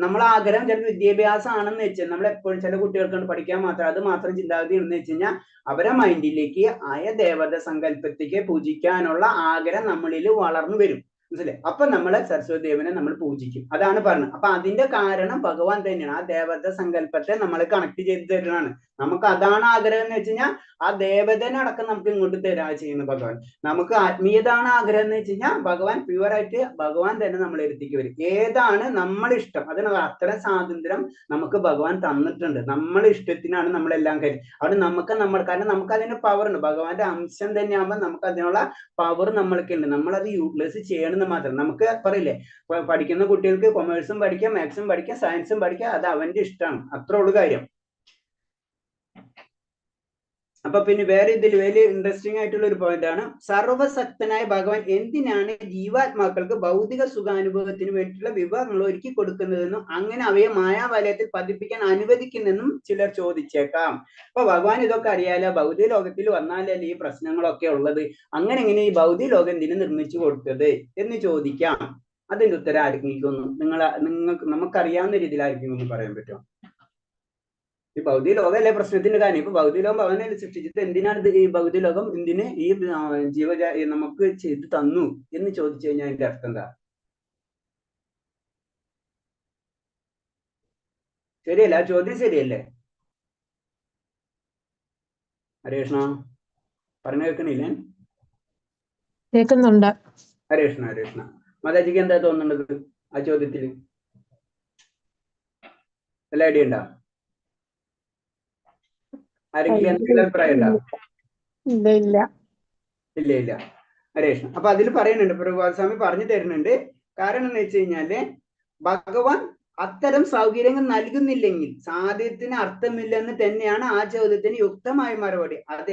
നമ്മളെ ആഗ്രഹം ചിലപ്പോൾ വിദ്യാഭ്യാസം ആണെന്ന് വെച്ചാൽ നമ്മളെപ്പോഴും ചില കുട്ടികൾക്ക് പഠിക്കാൻ മാത്രം അത് മാത്രം ചിന്താഗതി എന്ന് വെച്ച് കഴിഞ്ഞാൽ അവരെ മൈൻഡിലേക്ക് ആയ ദേവത സങ്കല്പത്തേക്ക് പൂജിക്കാനുള്ള ആഗ്രഹം നമ്മളിൽ വളർന്നു വരും. മനസ്സിലായി? അപ്പൊ നമ്മളെ സരസ്വതി ദേവനെ നമ്മൾ പൂജിക്കും. അതാണ് പറഞ്ഞത്. അപ്പൊ അതിന്റെ കാരണം ഭഗവാൻ തന്നെയാണ്. ആ ദേവത സങ്കല്പത്തെ നമ്മൾ കണക്ട് ചെയ്ത് തരുന്നതാണ്. നമുക്ക് അതാണ് ആഗ്രഹം എന്ന് വെച്ച് കഴിഞ്ഞാൽ ആ ദേവതനെ അടക്കം നമുക്ക് ഇങ്ങോട്ട് തരാ ചെയ്യുന്ന ഭഗവാൻ. നമുക്ക് ആത്മീയതാണ് ആഗ്രഹം എന്ന് വെച്ച് കഴിഞ്ഞാൽ ഭഗവാൻ പ്യുവറായിട്ട് ഭഗവാൻ തന്നെ നമ്മളെ എടുത്തേക്ക് വരും. ഏതാണ് നമ്മളിഷ്ടം അതിന് അത്തരം സ്വാതന്ത്ര്യം നമുക്ക് ഭഗവാൻ തന്നിട്ടുണ്ട്. നമ്മളെ ഇഷ്ടത്തിനാണ് നമ്മളെല്ലാം കാര്യം. അവിടെ കാരണം നമുക്ക് അതിന് പവർ ഉണ്ട്. ഭഗവാന്റെ അംശം തന്നെയാകുമ്പോൾ നമുക്ക് അതിനുള്ള പവർ നമ്മൾക്ക് ഉണ്ട്. നമ്മളത് യൂട്ടിലൈസ് ചെയ്യണമെന്ന് മാത്രം. നമുക്ക് പറയില്ലേ, പഠിക്കുന്ന കുട്ടികൾക്ക് കൊമേഴ്സും പഠിക്കാം, മാത്സും പഠിക്കാം, സയൻസും പഠിക്കാം, അത് അവന്റെ ഇഷ്ടമാണ്. അത്രേ ഉള്ളു കാര്യം. അപ്പൊ പിന്നെ വേറെ ഇതിൽ വലിയ ഇൻട്രസ്റ്റിംഗ് ആയിട്ടുള്ള ഒരു പോയിന്റ് ആണ്, സർവശക്തനായ ഭഗവാൻ എന്തിനാണ് ജീവാത്മാക്കൾക്ക് ഭൗതിക സുഖാനുഭവത്തിന് വേണ്ടിയിട്ടുള്ള വിഭവങ്ങൾ ഒരുക്കി കൊടുക്കുന്നതെന്നും അങ്ങനെ അവയെ മായാവലയത്തിൽ പതിപ്പിക്കാൻ അനുവദിക്കുന്നെന്നും ചിലർ ചോദിച്ചേക്കാം. അപ്പൊ ഭഗവാൻ ഇതൊക്കെ അറിയാലോ, ഭൗതിക ലോകത്തിൽ വന്നാലല്ലേ ഈ പ്രശ്നങ്ങളൊക്കെ ഉള്ളത്, അങ്ങനെ എങ്ങനെ ഈ ഭൗതിക ലോകം എന്തിനു നിർമ്മിച്ചു കൊടുത്തത് എന്ന് ചോദിക്കാം. അതിന്റെ ഉത്തരം ആർക്കെങ്കിലും നിങ്ങൾക്ക് നമുക്കറിയാവുന്ന രീതിയിൽ ആർക്കെങ്കിലും ഒന്ന് പറയാൻ പറ്റുമോ? ഈ ഭൗതിക ലോകമല്ലേ പ്രശ്നത്തിന്റെ കാര്യം. ഇപ്പൊ ഭൗതിക ലോകം അവനെ സൃഷ്ടിച്ചിട്ട് എന്തിനാണ് ഈ ഭൗതിക ലോകം എന്തിന് ഈ നമുക്ക് ചെയ്ത് തന്നു എന്ന് ചോദിച്ചു കഴിഞ്ഞാൽ അതിന്റെ അർത്ഥം എന്താ? ശരിയല്ല, ആ ചോദ്യം ശരിയല്ലേ? ഹരേഷ്ണ പറഞ്ഞു കേൾക്കണില്ലേ? കേൾക്കുന്നുണ്ട്. ഹരേഷ്ണ മാതാജിക്ക് എന്താ തോന്നുന്നത് ആ ചോദ്യത്തില്? വല്ല ഐഡിയ ഉണ്ടോ? ആരെങ്കിലും എന്തെങ്കിലും അഭിപ്രായം ഉണ്ടോ? ഇല്ല. ഹരേഷ്ണ അപ്പൊ അതിൽ പറയുന്നുണ്ട്, പ്രഭുസ്വാമി പറഞ്ഞു തരുന്നുണ്ട്. കാരണം എന്ന് വെച്ച് കഴിഞ്ഞാല് ഭഗവാൻ അത്തരം സൗകര്യങ്ങൾ നൽകുന്നില്ലെങ്കിൽ സാധ്യത്തിന് അർത്ഥമില്ലെന്ന് തന്നെയാണ് ആ ചോദ്യത്തിന് യുക്തമായ മറുപടി. അത്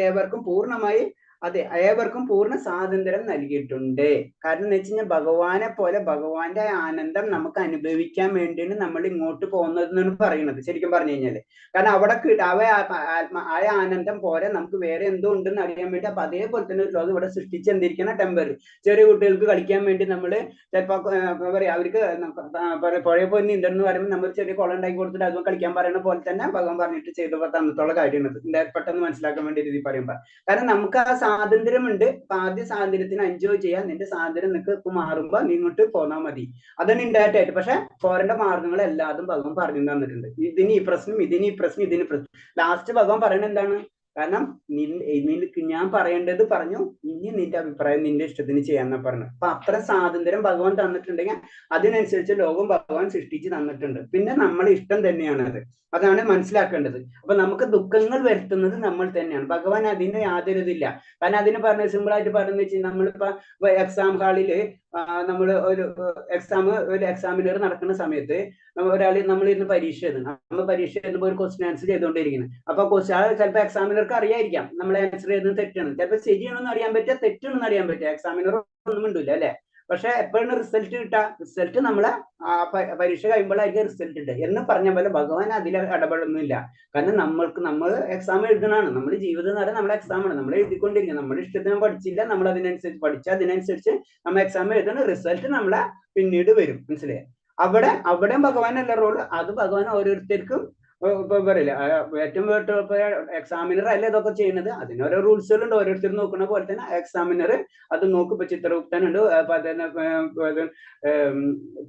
ഏവർക്കും പൂർണ്ണ സ്വാതന്ത്ര്യം നൽകിയിട്ടുണ്ട്. കാരണം എന്ന് വെച്ച് കഴിഞ്ഞാൽ ഭഗവാനെ പോലെ ഭഗവാന്റെ ആനന്ദം നമുക്ക് അനുഭവിക്കാൻ വേണ്ടിയാണ് നമ്മൾ ഇങ്ങോട്ട് പോകുന്നതെന്നാണ് പറയുന്നത് ശരിക്കും പറഞ്ഞു കഴിഞ്ഞാല്. കാരണം അവിടെ ആ ആനന്ദം പോലെ നമുക്ക് വേറെ എന്തോ ഉണ്ടെന്ന് അറിയാൻ വേണ്ടി അപ്പൊ അതേപോലെ തന്നെ ഒരു ലോകം ഇവിടെ സൃഷ്ടിച്ചെന്തിരിക്കുന്ന ടെമ്പററി. ചെറിയ കുട്ടികൾക്ക് കളിക്കാൻ വേണ്ടി നമ്മള് ചിലപ്പോ പറയാ അവർക്ക് പുഴയെ പോയി നീന്തെന്ന് പറയുമ്പോൾ നമ്മൾ ചെറിയ കുളം ഉണ്ടാക്കി കൊടുത്തിട്ട് അത് കളിക്കാൻ പറയുന്ന പോലെ തന്നെ ഭഗവാൻ പറഞ്ഞിട്ട് ചെയ്തപ്പോൾ തന്നിട്ടുള്ള കാര്യമാണ് പെട്ടെന്ന് മനസ്സിലാക്കാൻ വേണ്ടി രീതി പറയുമ്പോൾ. കാരണം നമുക്ക് ആ സ്വാതന്ത്ര്യമുണ്ട്. അപ്പൊ ആദ്യ സ്വാതന്ത്ര്യത്തിന് എൻജോയ് ചെയ്യാൻ നിന്റെ സ്വാതന്ത്ര്യം നിനക്ക് മാറുമ്പോ നീ ഇങ്ങോട്ട് പോന്നാൽ മതി. അതാണ് ഇൻഡയറക്റ്റ് ആയിട്ട്. പക്ഷെ പോരേണ്ട മാർഗങ്ങൾ എല്ലാതും ഭഗവാൻ പറഞ്ഞു തന്നിട്ടുണ്ട്. ഇതിന് ഈ പ്രശ്നം ലാസ്റ്റ് ഭഗവാൻ പറയുന്നത് എന്താണ്? കാരണം ഞാൻ പറയേണ്ടത് പറഞ്ഞു, ഇനി നിന്റെ അഭിപ്രായം നിന്റെ ഇഷ്ടത്തിന് ചെയ്യാന്നാ പറഞ്ഞു. അപ്പൊ അത്ര സ്വാതന്ത്ര്യം ഭഗവാൻ തന്നിട്ടുണ്ടെങ്കിൽ അതിനനുസരിച്ച് ലോകം ഭഗവാൻ സൃഷ്ടിച്ച് തന്നിട്ടുണ്ട്. പിന്നെ നമ്മളെ ഇഷ്ടം തന്നെയാണ് അത്. അതാണ് മനസ്സിലാക്കേണ്ടത്. അപ്പൊ നമുക്ക് ദുഃഖങ്ങൾ വരുത്തുന്നത് നമ്മൾ തന്നെയാണ്. ഭഗവാൻ അതിന് യാതൊരു ഇതില്ല. കാരണം അതിന് പറഞ്ഞ സിമ്പിൾ ആയിട്ട് പറഞ്ഞു വെച്ചാൽ നമ്മളിപ്പോ എക്സാം ഹാളില് നമ്മൾ ഒരു എക്സാമിനർ നടക്കുന്ന സമയത്ത് നമ്മളിരുന്ന് പരീക്ഷ എഴുതുന്നു. നമ്മൾ പരീക്ഷ എഴുതുമ്പോൾ ഒരു ക്വസ്റ്റ്യൻ ആൻസർ ചെയ്തുകൊണ്ടിരിക്കുന്നത്. അപ്പൊ ചിലപ്പോൾ എക്സാമിനർക്ക് അറിയായിരിക്കാം നമ്മൾ ആൻസർ ചെയ്തത് തെറ്റാണ്, ചിലപ്പോൾ ശരിയാണെന്ന് അറിയാൻ പറ്റുക, തെറ്റാണെന്ന് അറിയാൻ പറ്റുക. എക്സാമിനർ ഒന്നും ഉണ്ടില്ല അല്ലെ. പക്ഷെ എപ്പോഴാണ് റിസൾട്ട് കിട്ടുക? റിസൾട്ട് നമ്മളെ പരീക്ഷ കഴിയുമ്പോഴായിരിക്കും റിസൾട്ട് കിട്ടുക എന്ന് പറഞ്ഞ പോലെ ഭഗവാൻ അതിൽ ഇടപെടുന്നില്ല. കാരണം നമ്മൾ എക്സാം എഴുതണാണ്. നമ്മുടെ ജീവിതം എന്ന് പറയുന്നത് നമ്മുടെ എക്സാമാണ്. നമ്മൾ എഴുതിക്കൊണ്ടിരിക്കുക. നമ്മുടെ ഇഷ്ടത്തിന് പഠിച്ചില്ല, നമ്മൾ അതിനനുസരിച്ച് പഠിച്ച അതിനനുസരിച്ച് നമ്മൾ എക്സാം എഴുതണം. റിസൾട്ട് നമ്മളെ പിന്നീട് വരും. മനസ്സിലായി? അവിടെ ഭഗവാൻ അല്ല റോള്. അത് ഭഗവാൻ ഓരോരുത്തർക്കും ഇപ്പൊ പറയില്ല ഏറ്റവും എക്സാമിനർ അല്ല ഇതൊക്കെ ചെയ്യുന്നത്, അതിനോരോ റൂൾസുകളുണ്ട്. ഓരോരുത്തർ നോക്കുന്ന പോലെ തന്നെ എക്സാമിനർ അത് നോക്കും. ഇപ്പൊ ചിത്രഗുപ്തനുണ്ട്,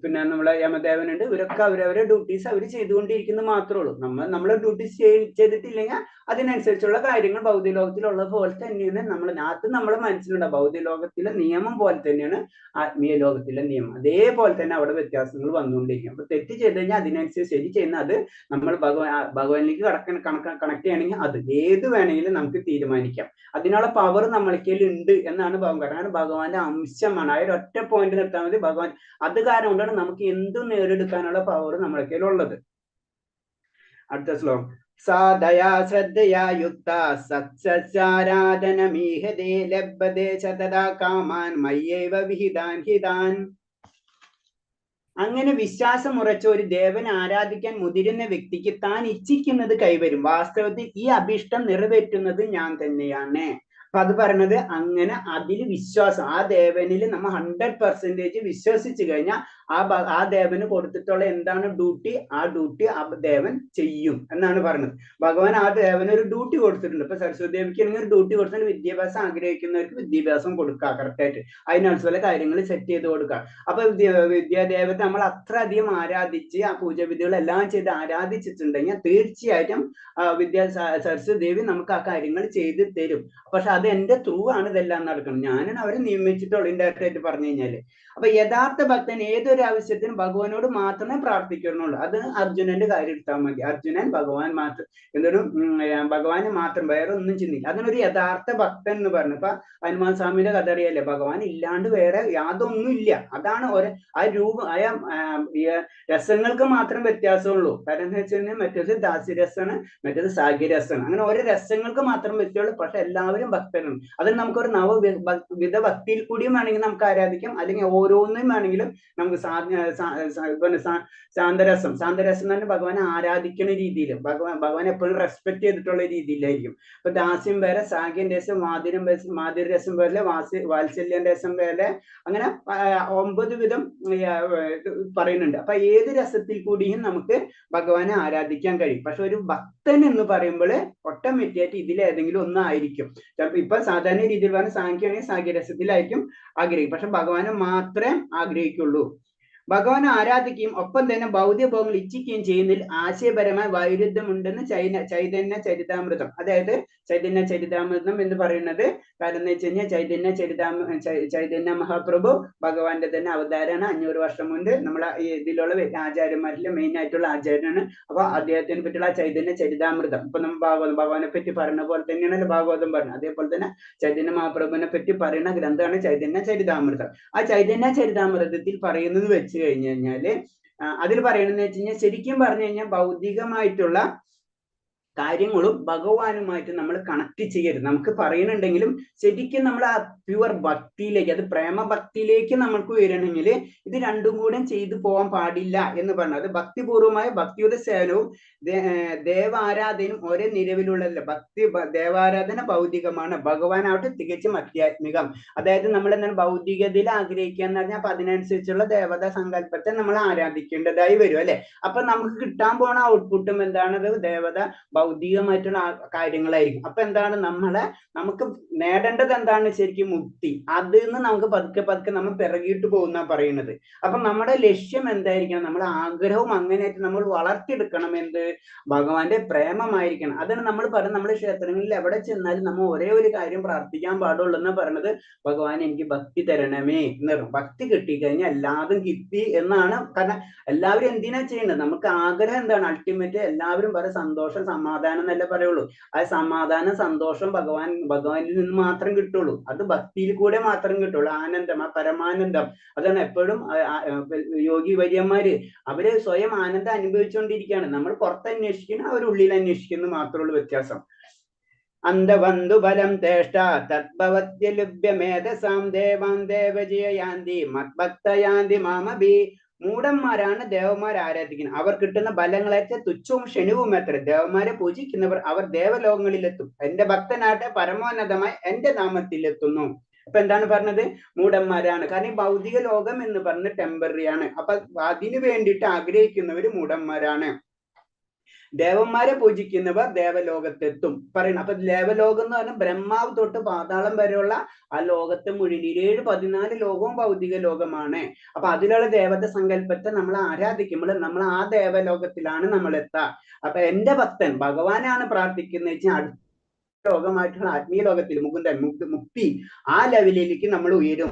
പിന്നെ നമ്മളെ യമദേവനുണ്ട്. ഇവരൊക്കെ അവരവരെ ഡ്യൂട്ടീസ് അവർ ചെയ്തുകൊണ്ടിരിക്കുന്നത് മാത്രമേ ഉള്ളൂ. നമ്മളെ ഡ്യൂട്ടീസ് ചെയ്തിട്ടില്ലെങ്കിൽ അതിനനുസരിച്ചുള്ള കാര്യങ്ങൾ ഭൗതിക ലോകത്തിലുള്ള പോലെ തന്നെയാണ് നമ്മളെ മനസ്സിലുണ്ടാവും. ഭൗതിക ലോകത്തിലെ നിയമം പോലെ തന്നെയാണ് ആത്മീയ ലോകത്തിലെ നിയമം. അതേപോലെ തന്നെ അവിടെ വ്യത്യാസങ്ങൾ വന്നുകൊണ്ടിരിക്കും. അപ്പൊ തെറ്റ് ചെയ്ത് കഴിഞ്ഞാൽ അതിനനുസരിച്ച് ശരി ചെയ്യുന്ന അത് നമ്മൾ ഭഗവാനിലേക്ക് കണക്ട് ചെയ്യണമെങ്കിൽ അത് ഏത് വേണമെങ്കിലും നമുക്ക് തീരുമാനിക്കാം. അതിനുള്ള പവർ നമ്മൾക്കയിൽ ഉണ്ട് എന്നാണ് കാരണം ഭഗവാന്റെ അംശമാണ്. ആ ഒരു ഒറ്റ പോയിന്റ് നിർത്താൻ മതി. ഭഗവാൻ അത് കാരണം കൊണ്ടാണ് നമുക്ക് എന്തും നേടിയെടുക്കാനുള്ള പവർ നമ്മൾക്കയിലുള്ളത്. അടുത്ത ശ്ലോകം. സാധയാ ശ്രദ്ധയാ യുക്ത സത്സസ്യാരാധനമീഹതേ ലഭ്യതേ സതതാ കാമാൻ മയ്യൈവ വിഹിതാൻ ഹിതാൻ. അങ്ങനെ വിശ്വാസം ഉറച്ച ഒരു ദേവനെ ആരാധിക്കാൻ മുതിരുന്ന വ്യക്തിക്ക് താൻ ഇച്ഛിക്കുന്നത് കൈവരും. വാസ്തവത്തിൽ ഈ അഭീഷ്ടം നിറവേറ്റുന്നത് ഞാൻ തന്നെയാണ്. അപ്പൊ അത് പറഞ്ഞത് അങ്ങനെ അതിൽ വിശ്വാസം, ആ ദേവനിൽ നമ്മൾ 100% വിശ്വസിച്ചു കഴിഞ്ഞാൽ ആ ദേവന് കൊടുത്തിട്ടുള്ള എന്താണ് ഡ്യൂട്ടി, ആ ഡ്യൂട്ടി ആ ദേവൻ ചെയ്യും എന്നാണ് പറഞ്ഞത്. ഭഗവാൻ ആ ദേവന് ഒരു ഡ്യൂട്ടി കൊടുത്തിട്ടുണ്ട്. ഇപ്പൊ സരസ്വതി ദേവിക്ക് ആണെങ്കിൽ ഒരു ഡ്യൂട്ടി കൊടുത്തിട്ടുണ്ട്. വിദ്യാഭ്യാസം ആഗ്രഹിക്കുന്നവർക്ക് വിദ്യാഭ്യാസം കൊടുക്കുക, കറക്റ്റായിട്ട് അതിനനുസരിച്ചുള്ള കാര്യങ്ങൾ സെറ്റ് ചെയ്ത് കൊടുക്കുക. അപ്പൊ വിദ്യാദേവത്തെ നമ്മൾ അത്ര അധികം ആരാധിച്ച് ആ പൂജവിധികളെല്ലാം ചെയ്ത് ആരാധിച്ചിട്ടുണ്ടെങ്കിൽ തീർച്ചയായിട്ടും സരസ്വതി ദേവി നമുക്ക് ആ കാര്യങ്ങൾ ചെയ്ത് തരും. പക്ഷെ അത് എന്റെ ത്രൂ ആണ് ഇതെല്ലാം നടക്കണം. ഞാനാണ് അവരെ നിയമിച്ചിട്ടുള്ളൂ ഇൻഡയറക്റ്റ് ആയിട്ട് പറഞ്ഞു കഴിഞ്ഞാല്. അപ്പൊ യഥാർത്ഥ ഭക്തൻ ഏതൊരു ആവശ്യത്തിനും ഭഗവാനോട് മാത്രമേ പ്രാർത്ഥിക്കുന്നുള്ളൂ. അത് അർജുനന്റെ കാര്യം എടുത്താൽ മതി. അർജുനൻ ഭഗവാന് മാത്രം, വേറെ ഒന്നും ചിന്തിക്കില്ല. അതിനൊരു യഥാർത്ഥ ഭക്തൻ എന്ന് പറഞ്ഞു. ഇപ്പൊ ഹനുമാൻ സ്വാമിയുടെ കഥ അറിയല്ലേ, ഭഗവാൻ ഇല്ലാണ്ട് വേറെ യാതൊന്നും ഇല്ല. അതാണ് ആ രസങ്ങൾക്ക് മാത്രം വ്യത്യാസമുള്ളൂ. കാരണം എന്താ വെച്ച് കഴിഞ്ഞാൽ മറ്റേത് ദാസ്യരസമാണ്, മറ്റേത് സാഗ്യരസമാണ്. അങ്ങനെ ഓരോ രസങ്ങൾക്ക് മാത്രം വ്യത്യാസമുള്ളൂ. പക്ഷെ എല്ലാവരും ഭക്തരാണ്. അതിന് നമുക്കൊരു നവവിധ ഭക്തിയിൽ കൂടിയും വേണമെങ്കിൽ നമുക്ക് ആരാധിക്കാം. അല്ലെങ്കിൽ ഓരോന്നും വേണമെങ്കിലും നമുക്ക് ശാന്തരസം എന്ന് പറഞ്ഞാൽ ഭഗവാനെ ആരാധിക്കുന്ന രീതിയിൽ, ഭഗവാൻ എപ്പോഴും റെസ്പെക്ട് ചെയ്തിട്ടുള്ള രീതിയിലായിരിക്കും. ഇപ്പൊ ദാസ്യം വേറെ, സാഗ്യം രസം, മാധുര്യ രസം പോലെ, വാത്സല്യ രസം പോലെ, അങ്ങനെ 9 വിധം പറയുന്നുണ്ട്. അപ്പൊ ഏത് രസത്തിൽ കൂടിയും നമുക്ക് ഭഗവാനെ ആരാധിക്കാൻ കഴിയും. പക്ഷെ ഒരു ഭക്തൻ എന്ന് പറയുമ്പോൾ ഓട്ടോമാറ്റിക്കായിട്ട് ഇതിലേതെങ്കിലും ഒന്നായിരിക്കും. ഇപ്പൊ സാധാരണ രീതിയിൽ പറഞ്ഞ സാഖ്യാണെങ്കിൽ സാഖ്യരസത്തിലായിരിക്കും ആഗ്രഹിക്കും. പക്ഷെ ഭഗവാനെ മാത്രമേ ആഗ്രഹിക്കുള്ളൂ. ഭഗവാനെ ആരാധിക്കുകയും ഒപ്പം തന്നെ ഭൗതിക ഭോഗങ്ങൾ ഇച്ഛിക്കുകയും ചെയ്യുന്നതിൽ ആശയപരമായ വൈരുദ്ധ്യമുണ്ടെന്ന് ചൈതന്യ ചരിതാമൃതം. അതായത് ചൈതന്യ ചരിതാമൃതം എന്ന് പറയുന്നത് കാരണം എന്ന് വെച്ച് കഴിഞ്ഞാൽ ചൈതന്യ മഹാപ്രഭു ഭഗവാന്റെ തന്നെ അവതാരമാണ്. 500 വർഷം മുൻപ് നമ്മളെ ഇതിലുള്ള ആചാര്യന്മാരിലെ മെയിൻ ആയിട്ടുള്ള ആചാര്യനാണ്. അപ്പൊ അദ്ദേഹത്തിനെ പറ്റിയുള്ള ചൈതന്യ ചരിതാമൃതം, ഇപ്പൊ നമ്മൾ ഭഗവാനെ പറ്റി പറയുന്ന പോലെ തന്നെയാണല്ലോ ഭാഗവതം പറഞ്ഞത്. അതേപോലെ തന്നെ ചൈതന്യ മഹാപ്രഭുവിനെ പറ്റി പറയുന്ന ഗ്രന്ഥമാണ് ചൈതന്യ ചരിതാമൃതം. ആ ചൈതന്യ ചരിതാമൃതത്തിൽ പറയുന്നത് വെച്ച് കഴിഞ്ഞു കഴിഞ്ഞാല് അതിൽ പറയണെന്ന് വെച്ച് കഴിഞ്ഞാൽ ശരിക്കും പറഞ്ഞു കഴിഞ്ഞാൽ ഭൗതികമായിട്ടുള്ള കാര്യങ്ങളും ഭഗവാനുമായിട്ട് നമ്മൾ കണക്ട് ചെയ്യരുത്. നമുക്ക് പറയുന്നുണ്ടെങ്കിലും ശരിക്കും നമ്മൾ ആ പ്യുവർ ഭക്തിയിലേക്ക്, അത് പ്രേമഭക്തിയിലേക്ക് നമ്മൾക്ക് വരണമെങ്കിൽ ഇത് രണ്ടും കൂടെ ചെയ്തു പോകാൻ പാടില്ല എന്ന് പറഞ്ഞത്. അത് ഭക്തിപൂർവമായ ഭക്തിയുടെ സേവനവും ദേവാരാധനയും ഒരേ നിലവിലുള്ളതല്ല. ദേവാരാധന ഭൗതികമാണ്, ഭഗവാനാവട്ടെ തികച്ചും ആധ്യാത്മികം. അതായത് നമ്മൾ എന്താണ് ഭൗതികതയിൽ ആഗ്രഹിക്കുക എന്ന് പറഞ്ഞാൽ അപ്പൊ അതിനനുസരിച്ചുള്ള ദേവതാ സങ്കല്പത്തെ നമ്മൾ ആരാധിക്കേണ്ടതായി വരും അല്ലെ. അപ്പൊ നമുക്ക് കിട്ടാൻ പോണ ഔട്ട്പുട്ടും എന്താണത്, ദേവത ഭൗതികമായിട്ടുള്ള കാര്യങ്ങളായിരിക്കും. അപ്പൊ എന്താണ് നമുക്ക് നേടേണ്ടത് എന്താണ്, ശരിക്കും മുക്തി. അതിൽ നിന്ന് നമുക്ക് പതുക്കെ നമ്മൾ പിറകിയിട്ട് പോകുന്ന പറയുന്നത്. അപ്പൊ നമ്മുടെ ലക്ഷ്യം എന്തായിരിക്കണം, നമ്മുടെ ആഗ്രഹവും അങ്ങനെയായിട്ട് നമ്മൾ വളർത്തിയെടുക്കണം. എന്ത്, ഭഗവാന്റെ പ്രേമമായിരിക്കണം. അതാണ് നമ്മൾ പറയുന്നത്. നമ്മുടെ ക്ഷേത്രങ്ങളിൽ എവിടെ ചെന്നാലും നമ്മൾ ഒരേ ഒരു കാര്യം പ്രാർത്ഥിക്കാൻ പാടുള്ളൂ എന്ന് പറയുന്നത്, ഭഗവാൻ എനിക്ക് ഭക്തി തരണമേ എന്ന് പറയും. ഭക്തി കിട്ടിക്കഴിഞ്ഞാൽ എല്ലാതും കിട്ടി എന്നാണ്. കാരണം എല്ലാവരും എന്തിനാ ചെയ്യുന്നത്, നമുക്ക് ആഗ്രഹം എന്താണ്, അൾട്ടിമേറ്റ് എല്ലാവരും പറയും സന്തോഷം സമാധാനം എന്നല്ലേ പറയുള്ളൂ. ആ സമാധാനം സന്തോഷം ഭഗവാനിൽ നിന്ന് മാത്രം കിട്ടുള്ളൂ. അത് ഭക്തിയിൽ കൂടെ മാത്രം കിട്ടുള്ളൂ. ആനന്ദം, ആ പരമാനന്ദം. അതാണ് എപ്പോഴും യോഗി വര്യന്മാര് അവര് സ്വയം ആനന്ദം അനുഭവിച്ചുകൊണ്ടിരിക്കുകയാണ്. നമ്മൾ പുറത്ത് അന്വേഷിക്കണം, അവരുള്ളിൽ അന്വേഷിക്കുന്നു മാത്രമുള്ള വ്യത്യാസം. അന്ധബന്ധു ബലം തേഷ്ട തദ്ഭവത്യലുഭ്യമേധസാം ദേവാം ദേവജയയാന്തി മദ്ഭക്തയാന്തി മാമഭി. മൂഢന്മാരാണ് ദേവന്മാരെ ആരാധിക്കുന്നത്. അവർ കിട്ടുന്ന ബലങ്ങളേറ്റ തുച്ഛവും ക്ഷണിവും എത്ര. ദേവന്മാരെ പൂജിക്കുന്നവർ അവർ ദേവലോകങ്ങളിലെത്തും. എന്റെ ഭക്തനാട്ടെ പരമോന്നതമായി എന്റെ നാമത്തിലെത്തുന്നു. അപ്പൊ എന്താണ് പറഞ്ഞത്, മൂഢന്മാരാണ്. കാരണം ഈ ഭൗതിക ലോകം എന്ന് പറഞ്ഞ് ടെമ്പററി ആണ്. അപ്പൊ അതിനു വേണ്ടിയിട്ട് ആഗ്രഹിക്കുന്നവര് മൂഢന്മാരാണ്. ദേവന്മാരെ പൂജിക്കുന്നവർ ദേവലോകത്തെത്തും പറയണം. അപ്പൊ ദേവലോകം എന്ന് പറഞ്ഞാൽ ബ്രഹ്മാവ് തൊട്ട് പാതാളം വരെയുള്ള ആ ലോകത്തെ മുഴുവൻ 14 ലോകവും ഭൗതിക ലോകമാണ്. അപ്പൊ അതിലുള്ള ദേവത സങ്കല്പത്തെ നമ്മൾ ആരാധിക്കുമ്പോൾ നമ്മൾ ആ ദേവലോകത്തിലാണ് നമ്മൾ എത്തുക. അപ്പൊ എന്റെ ഭക്തൻ ഭഗവാനാണ് പ്രാർത്ഥിക്കുന്നത് വെച്ചാൽ അടുത്ത ലോകമായിട്ടുള്ള ആത്മീയ ലോകത്തിൽ മുകുന്ദൻ മുക്തി ആ ലെവലിലേക്ക് നമ്മൾ ഉയരും.